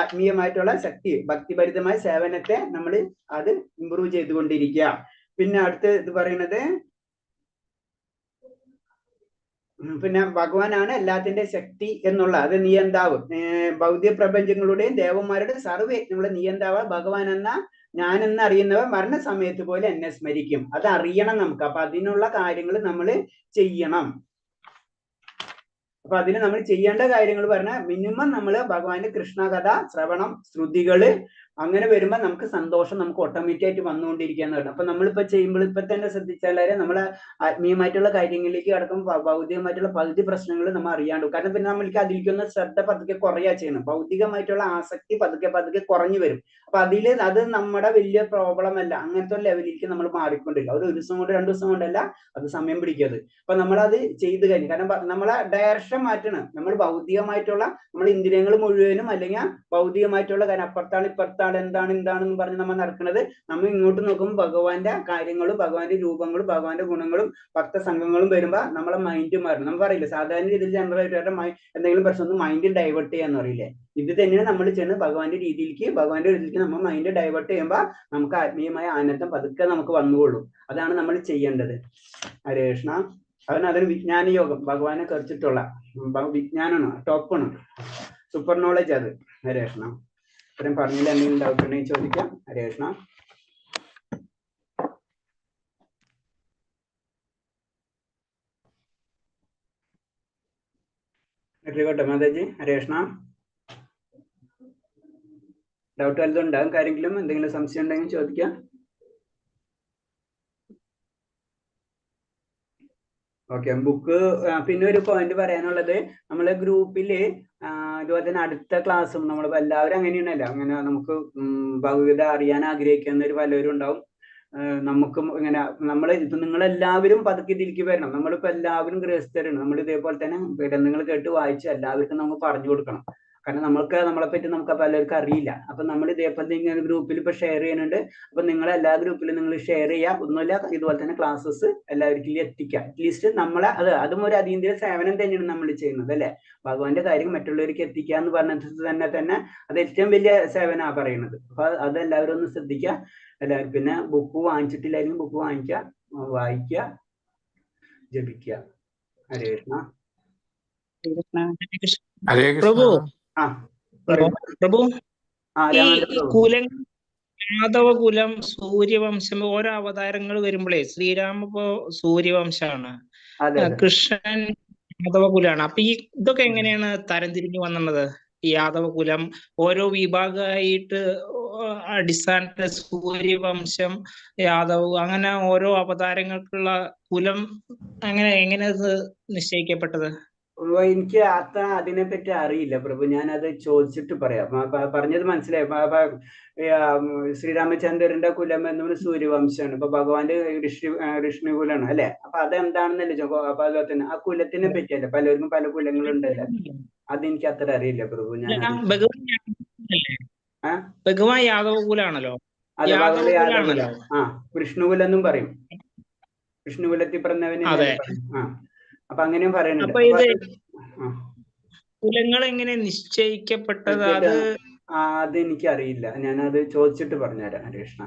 ആത്മീയമായിട്ടുള്ള ശക്തി ഭക്തിഭരിതമായ സേവനത്തെ നമ്മൾ അത് ഇമ്പ്രൂവ് ചെയ്തുകൊണ്ടിരിക്കുക. പിന്നെ അടുത്ത് ഇത് പറയുന്നത് പിന്നെ ഭഗവാനാണ് എല്ലാത്തിന്റെ ശക്തി എന്നുള്ള അത് നിയന്താവ്. ഭൗതിക പ്രപഞ്ചങ്ങളുടെയും ദേവന്മാരുടെ സർവ്വയജ്ഞങ്ങളുടെ നിയന്താവ് ഭഗവാൻ എന്ന ഞാനെന്ന് അറിയുന്നവർ മരണസമയത്ത് പോലെ എന്നെ സ്മരിക്കും. അത് അറിയണം നമുക്ക്. അപ്പൊ അതിനുള്ള കാര്യങ്ങൾ നമ്മൾ ചെയ്യണം. അപ്പൊ അതിന് നമ്മൾ ചെയ്യേണ്ട കാര്യങ്ങൾ പറഞ്ഞാൽ മിനിമം നമ്മൾ ഭഗവാന്റെ കൃഷ്ണകഥ ശ്രവണം, ശ്രുതികള് അങ്ങനെ വരുമ്പോ നമുക്ക് സന്തോഷം നമുക്ക് ഓട്ടോമാറ്റിക് ആയിട്ട് വന്നുകൊണ്ടിരിക്കാന്ന് പറഞ്ഞു. അപ്പൊ നമ്മളിപ്പോ ചെയ്യുമ്പോൾ ഇപ്പൊ തന്നെ ശ്രദ്ധിച്ചാലേ നമ്മളെ ആത്മീയമായിട്ടുള്ള കാര്യങ്ങളിലേക്ക് കടക്കുമ്പോൾ ഭൗതികമായിട്ടുള്ള പകുതി പ്രശ്നങ്ങൾ നമ്മൾ അറിയാണ്ട്. കാരണം പിന്നെ നമ്മൾക്ക് അതിലേക്കൊന്ന് ശ്രദ്ധ പതുക്കെ കുറയാ ചെയ്യണം. ഭൗതികമായിട്ടുള്ള ആസക്തി പതുക്കെ കുറഞ്ഞു വരും. അപ്പൊ അത് നമ്മുടെ വലിയ പ്രോബ്ലം അല്ല. അങ്ങനത്തെ ഒരു ലെവലിലേക്ക് നമ്മൾ മാറിക്കൊണ്ടില്ല. ഒരു ദിവസം കൊണ്ട് 2 ദിവസം കൊണ്ടല്ല, അത് സമയം പിടിക്കത്. അപ്പൊ നമ്മളത് ചെയ്ത് കഴിഞ്ഞു. കാരണം നമ്മളെ ഡയറക്ഷൻ മാറ്റണം. നമ്മൾ ഭൗതികമായിട്ടുള്ള നമ്മൾ ഇന്ദ്രിയങ്ങൾ മുഴുവനും അല്ലെങ്കിൽ ഭൗതികമായിട്ടുള്ള കാര്യം അപ്പുറത്താണ് ഇപ്പുറത്താണ് എന്താണെന്ന് പറഞ്ഞ് നമ്മൾ നടക്കുന്നത്. നമ്മൾ ഇങ്ങോട്ട് നോക്കുമ്പോൾ ഭഗവാന്റെ കാര്യങ്ങളും ഭഗവാന്റെ രൂപങ്ങളും ഭഗവാന്റെ ഗുണങ്ങളും ഭക്തസംഘങ്ങളും വരുമ്പോ നമ്മളെ മൈൻഡ് മാറും. നമ്മൾ പറയില്ല സാധാരണ രീതിയിൽ ജനറൽ ആയിട്ട് എന്തെങ്കിലും പ്രശ്നം മൈൻഡ് ഡൈവേർട്ട് ചെയ്യാന്ന് പറയില്ലേ. ഇത് തന്നെയാണ് നമ്മൾ ചെയ്യുന്നത്. ഭഗവാന്റെ രീതിയിലേക്ക് നമ്മൾ മൈൻഡ് ഡൈവേർട്ട് ചെയ്യുമ്പോൾ നമുക്ക് ആത്മീയമായ ആനന്ദം പതുക്കെ നമുക്ക് വന്നുകൊള്ളും. അതാണ് നമ്മൾ ചെയ്യേണ്ടത്. ഹരേ കൃഷ്ണ. അതൊരു വിജ്ഞാന യോഗം ഭഗവാനെ കുറിച്ചിട്ടുള്ള വിജ്ഞാനമാണ്, ടോപ്പാണ്, സൂപ്പർ നോളജ് അത്. ഹരേ കൃഷ്ണ. ഇത്രയും പറഞ്ഞില്ല, എന്തെങ്കിലും ഡൗട്ട് ഉണ്ടെങ്കിൽ ചോദിക്കാം. ഹരേ കൃഷ്ണ. കേട്ടെ മാതാജി. ഹരേ കൃഷ്ണ. ഡൗട്ട് വല്ലതും ഉണ്ടാകും കാര്യമെങ്കിലും എന്തെങ്കിലും സംശയം ഉണ്ടെങ്കിൽ ചോദിക്കാം. ഓക്കെ. ബുക്ക് പിന്നെ ഒരു പോയിന്റ് പറയാനുള്ളത്, നമ്മളെ ഗ്രൂപ്പില് അതുപോലെ തന്നെ അടുത്ത ക്ലാസ്സും നമ്മൾ എല്ലാവരും അങ്ങനെയാണല്ലോ, അങ്ങനെ നമുക്ക് ഭഗവത അറിയാൻ ആഗ്രഹിക്കുന്ന പലരും ഉണ്ടാവും. നമുക്കും ഇങ്ങനെ നിങ്ങളെല്ലാവരും പതുക്കെ ഇതിലേക്ക് വരണം. നമ്മളിപ്പോ എല്ലാവരും ഗൃഹസ്ഥരാണ്. നമ്മൾ ഇതേപോലെ തന്നെ ഗ്രന്ഥങ്ങൾ കേട്ട് വായിച്ച് എല്ലാവർക്കും നമുക്ക് പറഞ്ഞു കൊടുക്കണം. കാരണം നമ്മളെ പറ്റി നമുക്ക് പലർക്കും അറിയില്ല. അപ്പൊ നമ്മൾ ഇതേപോലെ ഇങ്ങനെ ഗ്രൂപ്പിൽ ഇപ്പൊ ഷെയർ ചെയ്യുന്നുണ്ട്. അപ്പൊ നിങ്ങൾ എല്ലാ ഗ്രൂപ്പിലും നിങ്ങൾ ഷെയർ ചെയ്യുക. ഒന്നുമില്ല, ഇതുപോലെ തന്നെ ക്ലാസ്സസ് എല്ലാവർക്കും എത്തിക്കുക. അറ്റ്ലീസ്റ്റ് നമ്മളെ അതും ഒരു അതീന്ദ്രിയ സേവനം തന്നെയാണ് നമ്മൾ ചെയ്യുന്നത് അല്ലെ. ഭഗവാന്റെ കാര്യം മറ്റുള്ളവർക്ക് എത്തിക്കുക എന്ന് പറഞ്ഞത് തന്നെ അത് ഏറ്റവും വലിയ സേവനാ പറയുന്നത്. അപ്പൊ അത് എല്ലാവരും ഒന്ന് ശ്രദ്ധിക്കുക എല്ലാവരും. പിന്നെ ബുക്ക് വാങ്ങിച്ചിട്ടില്ലായിരിക്കും, ബുക്ക് വാങ്ങിക്കുക, വായിക്കുക, ജപിക്കുക. ഹരേ കൃഷ്ണ. ഹരേ പ്രഭു ഈ കുലങ്ങൾ യാദവ കുലം, സൂര്യവംശം, ഓരോ അവതാരങ്ങൾ വരുമ്പോഴേ ശ്രീരാമ ഇപ്പോ സൂര്യവംശമാണ്, കൃഷ്ണൻ യാദവ കുലാണ്. അപ്പൊ ഇതൊക്കെ എങ്ങനെയാണ് തരംതിരിഞ്ഞു വന്നത്? ഈ യാദവ കുലം ഓരോ വിഭാഗമായിട്ട് അടിസ്ഥാനത്തിൽ സൂര്യവംശം, യാദവ്, അങ്ങനെ ഓരോ അവതാരങ്ങൾക്കുള്ള കുലം എങ്ങനെ അത് നിശ്ചയിക്കപ്പെട്ടത്? എനിക്ക് അതിനെപ്പറ്റി അറിയില്ല പ്രഭു. ഞാനത് ചോദിച്ചിട്ട് പറയാം. പറഞ്ഞത് മനസ്സിലായി. ശ്രീരാമചന്ദ്രന്റെ കുലം എന്നത് സൂര്യവംശമാണ്. ഇപ്പൊ ഭഗവാന്റെ ഋഷ്ണികുലാണ് അല്ലെ. അപ്പൊ അതെന്താണെന്നല്ലേ അപ്പൊ അതുപോലെ തന്നെ ആ കുലത്തിനെ പറ്റിയല്ലേ, പലർക്കും പല കുലങ്ങളുണ്ടല്ലോ. അതെനിക്ക് അത്ര അറിയില്ല പ്രഭു. ഭഗവാൻ യാദവ കുലാണല്ലോ. അതെ, ഭഗവാന്റെ യാദവ വിഷ്ണുകുലെന്നും പറയും. വിഷ്ണുകുലത്തിൽ പറഞ്ഞവന് അപ്പൊ അങ്ങനെയും പറയുന്നുണ്ട്. അപ്പൊ ഇത് കുലങ്ങൾ എങ്ങനെ നിശ്ചയിക്കപ്പെട്ടത്? അത് എനിക്കറിയില്ല, ഞാനത് ചോദിച്ചിട്ട് പറഞ്ഞുതരാം ഹരികൃഷ്ണ.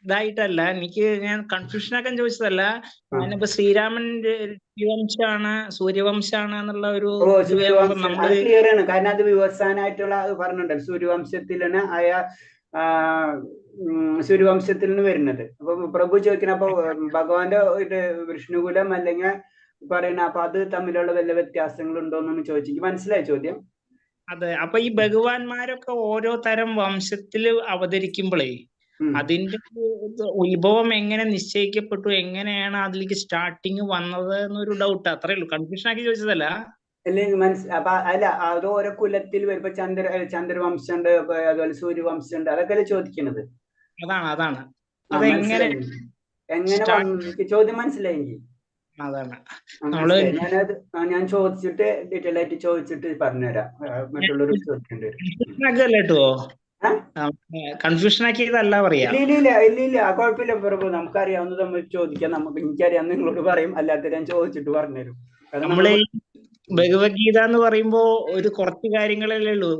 ഇതായിട്ടല്ല, ഞാൻ കൺഫ്യൂഷൻ ആക്കാൻ ചോദിച്ചതല്ല. ഞാനിപ്പോ ശ്രീരാമൻ രവിവംശാണ് സൂര്യവംശാണ് എന്നുള്ള ഒരു ക്ലിയർ ആണ്. കാരണം അത് വിവസാനായിട്ടുള്ള പറഞ്ഞിട്ടുണ്ടല്ലോ, സൂര്യവംശത്തിലാണ് സൂര്യവംശത്തിൽ നിന്ന് വരുന്നത്. അപ്പൊ പ്രഭു ചോദിക്കണം, അപ്പൊ ഭഗവാന്റെ ഇത് വിഷ്ണുകുലം അല്ലെങ്കിൽ പറയണ, അപ്പൊ അത് തമ്മിലുള്ള വല്ല വ്യത്യാസങ്ങളുണ്ടോന്നൊന്ന് ചോദിച്ചു. മനസ്സിലായി ചോദ്യം? അതെ. അപ്പൊ ഈ ഭഗവാന്മാരൊക്കെ ഓരോ തരം വംശത്തില് അവതരിക്കുമ്പോഴേ അതിന്റെ ഉത്ഭവം എങ്ങനെ നിശ്ചയിക്കപ്പെട്ടു, എങ്ങനെയാണ് അതിലേക്ക് സ്റ്റാർട്ടിങ് വന്നത് എന്നൊരു ഡൗട്ട്. അത്രേ ഉള്ളൂ, കൺഫ്യൂഷൻ ആക്കി ചോദിച്ചതല്ല. അപ്പൊ അല്ല, അത് ഓരോ കുലത്തിൽ വരുമ്പോ ചന്ദ്രവംശം ഉണ്ട്, അതുപോലെ സൂര്യവംശം ഉണ്ട്, അതൊക്കെ ചോദിക്കുന്നത്. അതാണ് എങ്ങനെ ചോദ്യം മനസ്സിലായെങ്കിൽ അതാണ് ഞാൻ ചോദിച്ചിട്ട് ഡീറ്റെയിൽ ആയിട്ട് ചോദിച്ചിട്ട് പറഞ്ഞുതരാം. മറ്റുള്ളവർ ചോദിക്കേണ്ടി വരും. കൺഫ്യൂഷൻ ആക്കിയതല്ല പറയാ. ഇല്ല കുഴപ്പമില്ല പ്രഭു, നമുക്കറിയാവുന്നത് നമ്മൾ ചോദിക്കാം. എനിക്കറിയാവുന്ന നിങ്ങളോട് പറയും, അല്ലാത്ത ഞാൻ ചോദിച്ചിട്ട് പറഞ്ഞുതരും. നമ്മള് ഭഗവത്ഗീത എന്ന് പറയുമ്പോ ഒരു കുറച്ച് കാര്യങ്ങളല്ലേ ഉള്ളൂ,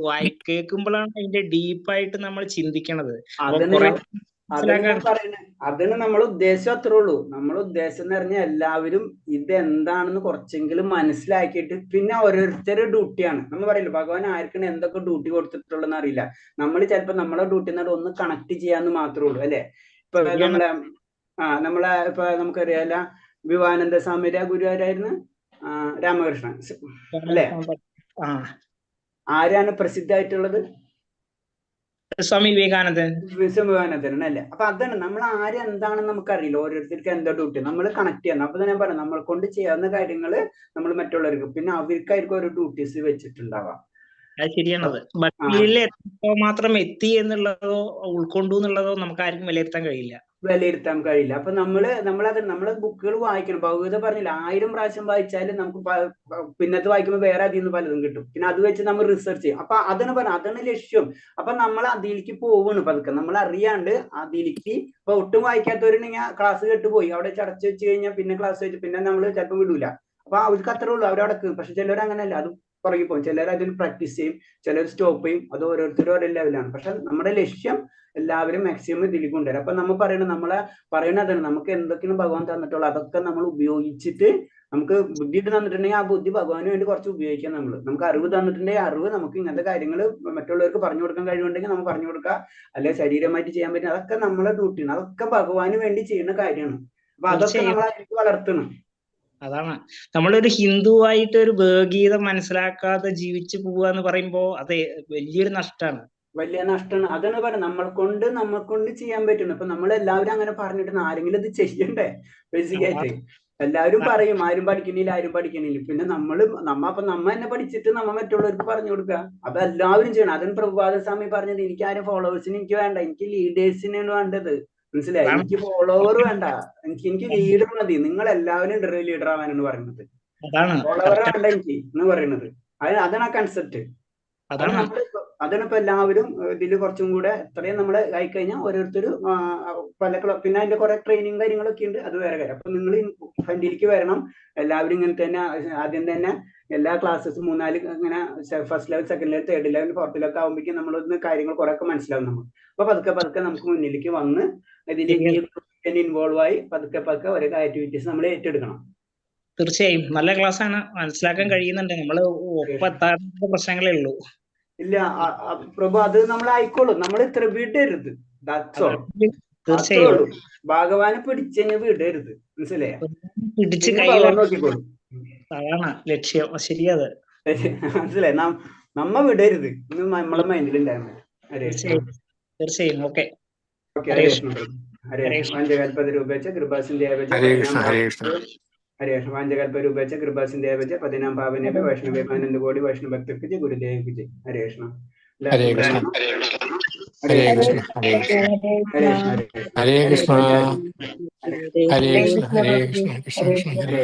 കേൾക്കുമ്പോഴാണ് അതിന്റെ ഡീപ്പായിട്ട് നമ്മൾ ചിന്തിക്കണത്. അതിന് നമ്മൾ ഉദ്ദേശം അത്രേ ഉള്ളൂ. നമ്മൾ ഉദ്ദേശം എന്ന് പറഞ്ഞാൽ എല്ലാവരും ഇതെന്താണെന്ന് കുറച്ചെങ്കിലും മനസ്സിലാക്കിയിട്ട്, പിന്നെ ഓരോരുത്തരുടെ ഡ്യൂട്ടിയാണ്. നമ്മൾ പറയില്ല ഭഗവാൻ ആർക്കാണ് എന്തൊക്കെ ഡ്യൂട്ടി കൊടുത്തിട്ടുള്ളതെന്ന് അറിയില്ല. നമ്മൾ ചിലപ്പോ നമ്മളെ ഡ്യൂട്ടി എന്ന് പറഞ്ഞാൽ ഒന്ന് കണക്ട് ചെയ്യാന്ന് മാത്രമേ ഉള്ളൂ, അല്ലെ? ഇപ്പൊ നമ്മളെ ഇപ്പൊ നമുക്കറിയാല, വിവേകാനന്ദ സ്വാമിയുടെ ഗുരുവാരായിരുന്നു രാമകൃഷ്ണൻ, അല്ലെ? ആരാണ് പ്രസിദ്ധമായിട്ടുള്ളത്? സ്വാമി വിവേകാനന്ദൻ. അല്ലേ? അപ്പൊ അതാണ്, നമ്മൾ ആരെന്താണെന്ന് നമുക്കറിയില്ല. ഓരോരുത്തർക്ക് എന്താ ഡ്യൂട്ടി നമ്മൾ കണക്ട് ചെയ്യണം. അപ്പൊ ഞാൻ പറഞ്ഞു, നമ്മളെ കൊണ്ട് ചെയ്യാവുന്ന കാര്യങ്ങള് നമ്മൾ മറ്റുള്ളവർക്ക്, പിന്നെ അവർക്കായിരിക്കും ഓരോ ഡ്യൂട്ടീസ് വെച്ചിട്ടുണ്ടാവാം. അത് ശരിയാണത്. ഭക്തിയിൽ മാത്രം എത്തി എന്നുള്ളതോ ഉൾക്കൊണ്ടു എന്നുള്ളതോ നമുക്ക് ആർക്കും വിലയിരുത്താൻ കഴിയില്ല. അപ്പൊ നമ്മളെ ബുക്കുകൾ വായിക്കണം. ഭഗവത പറഞ്ഞില്ല, 1000 പ്രാവശ്യം വായിച്ചാലും നമുക്ക് പിന്നത്തെ വായിക്കുമ്പോൾ വേറെ അതിൽ നിന്ന് പലതും കിട്ടും. പിന്നെ അത് വെച്ച് നമ്മൾ റിസർച്ച് ചെയ്യും. അപ്പൊ അതാണ് ലക്ഷ്യം. അപ്പൊ നമ്മൾ അതിലേക്ക് പോവാണ് പതുക്കെ, നമ്മൾ അറിയാണ്ട് അതിലേക്ക്. ഇപ്പൊ ഒട്ടും വായിക്കാത്തവരുണ്ടെങ്കിൽ ക്ലാസ് കേട്ടുപോയി, അവിടെ ചടച്ചു വെച്ച് കഴിഞ്ഞാൽ പിന്നെ ക്ലാസ് വെച്ച് പിന്നെ നമ്മൾ ചിലപ്പോൾ വിടൂല. അപ്പൊ അവർക്ക് അത്രേ ഉള്ളൂ, അവരവിടെ. പക്ഷെ ചിലർ അങ്ങനെയല്ല, അത് പുറകെ പോകും. ചിലർ അതിൽ പ്രാക്ടീസ് ചെയ്യും, ചിലർ സ്റ്റോപ്പ് ചെയ്യും. അത് ഓരോരുത്തരും ഓരോ ലെവലാണ്. പക്ഷെ നമ്മുടെ ലക്ഷ്യം എല്ലാവരും മാക്സിമം ഇതിലേക്ക് കൊണ്ടുവരും. അപ്പൊ നമ്മൾ പറയണതാണ്, നമുക്ക് എന്തൊക്കെയാണ് ഭഗവാൻ തന്നിട്ടുള്ളത് അതൊക്കെ നമ്മൾ ഉപയോഗിച്ചിട്ട്, നമുക്ക് ബുദ്ധി തന്നിട്ടുണ്ടെങ്കിൽ ആ ബുദ്ധി ഭഗവാന് വേണ്ടി കുറച്ച് ഉപയോഗിക്കാം. നമുക്ക് അറിവ് തന്നിട്ടുണ്ടെങ്കിൽ അറിവ് നമുക്ക് ഇങ്ങനത്തെ കാര്യങ്ങൾ മറ്റുള്ളവർക്ക് പറഞ്ഞു കൊടുക്കാൻ കഴിവുണ്ടെങ്കിൽ നമുക്ക് പറഞ്ഞു കൊടുക്കാം, അല്ലെങ്കിൽ ശരീരമായിട്ട് ചെയ്യാൻ പറ്റും. അതൊക്കെ നമ്മളെ ഡ്യൂട്ടിയാണ്. അതൊക്കെ ഭഗവാന് വേണ്ടി ചെയ്യുന്ന കാര്യമാണ്. അപ്പൊ അതൊക്കെ നമ്മൾ അതിലേക്ക് വളർത്തണം. അതാണ്, നമ്മളൊരു ഹിന്ദുവായിട്ട് ഒരു ഭഗവത്ഗീത മനസ്സിലാക്കാതെ ജീവിച്ചു പോവുക എന്ന് പറയുമ്പോ അത് വലിയൊരു നഷ്ടമാണ്. അതാണ് പറയുന്നത്, നമ്മളെ കൊണ്ട് ചെയ്യാൻ പറ്റുന്നു. ഇപ്പൊ നമ്മളെല്ലാവരും അങ്ങനെ പറഞ്ഞിട്ട് ആരെങ്കിലും ഇത് ചെയ്യണ്ടേ? ബേസിക്കായിട്ട് എല്ലാവരും പറയും ആരും പഠിക്കണില്ല. പിന്നെ നമ്മ തന്നെ പഠിച്ചിട്ട് മറ്റുള്ളവർക്ക് പറഞ്ഞു കൊടുക്കുക. അപ്പൊ എല്ലാവരും ചെയ്യണം. അതിന് പ്രഭുപാദ സ്വാമി പറഞ്ഞത്, എനിക്ക് ആരും ഫോളോവേഴ്സിന് എനിക്ക് വേണ്ട, എനിക്ക് ലീഡേഴ്സിനാണ് വേണ്ടത്. മനസ്സിലായി? എനിക്ക് ഫോളോവർ വേണ്ട, എനിക്ക് ലീഡർ മതി. നിങ്ങൾ എല്ലാവരും ലീഡർ ആവാനാണ് പറയുന്നത്. ഫോളോവർ വേണ്ട എനിക്ക് എന്ന് പറയുന്നത്. അതാണ് ആ കൺസെപ്റ്റ്. അതിനിപ്പോ എല്ലാവരും ഇതിൽ കുറച്ചും കൂടെ എത്രയും നമ്മൾ ആയിക്കഴിഞ്ഞാൽ ഓരോരുത്തരും പിന്നെ അതിന്റെ കുറെ ട്രെയിനിങ് കാര്യങ്ങളൊക്കെ ഉണ്ട്, അത് വേറെ കാര്യം. അപ്പൊ നിങ്ങൾ ഫണ്ടിലേക്ക് വരണം. എല്ലാവരും ഇങ്ങനെ തന്നെ ആദ്യം തന്നെ എല്ലാ ക്ലാസ്സസും 3-4 ഇങ്ങനെ first level, second level, third level, fourth level ആകുമ്പോഴേക്കും നമ്മളൊന്ന് കാര്യങ്ങൾ കുറെ ഒക്കെ മനസ്സിലാവും നമ്മൾ. അപ്പൊ പതുക്കെ നമുക്ക് മുന്നിലേക്ക് വന്ന് ഇതിലേക്ക് ഇൻവോൾവ് ആയി പതുക്കെ ഓരോ ആക്ടിവിറ്റീസ് നമ്മൾ ഏറ്റെടുക്കണം. തീർച്ചയായും നല്ല ക്ലാസ് ആണ്, മനസ്സിലാക്കാൻ കഴിയുന്നുണ്ട്. നമ്മള് ഒപ്പെത്താത്ത പ്രശ്നങ്ങളേ ഉള്ളൂ. ഇല്ല പ്രഭു, അത് നമ്മളായിക്കോളും. നമ്മൾ ഇത്ര വിടരുത്. ഭഗവാനെ പിടിച്ചെന്നെ വിടരുത്. മനസ്സിലായോ? നോക്കിക്കോളും. അതാണ് ലക്ഷ്യം. ശരിയത്. മനസ്സിലായി? നമ്മ വിടരുത്. നമ്മളെ മൈൻഡിൽ ഉണ്ടായിരുന്നു. തീർച്ചയായും. ഓക്കെ. ഹരേ കൃഷ്ണ. ഹരേ കൃഷ്ണ. പഞ്ചകൽപത രൂപേച്ച കൃപാസിന്ധ്യായ ഹരേ കൃഷ്ണ. വാഞ്ചകൽപരൂപേച്ച കൃപാസിന്ധ്യായ 14 പാവനേ വൈഷ്ണവേ ആനന്ദ കോടി വൈഷ്ണവ ഭക്തർക്ക് ഗുരുദേവ ജയ്. ഹരേ കൃഷ്ണ. ഹരേ കൃഷ്ണ. ഹരേ കൃഷ്ണ. ഹരേ കൃഷ്ണ. ഹരേ കൃഷ്ണ. ഹരേ കൃഷ്ണ. ഹരേ കൃഷ്ണ. ഹരേ കൃഷ്ണ. കൃഷ്ണ കൃഷ്ണ ഹരേ.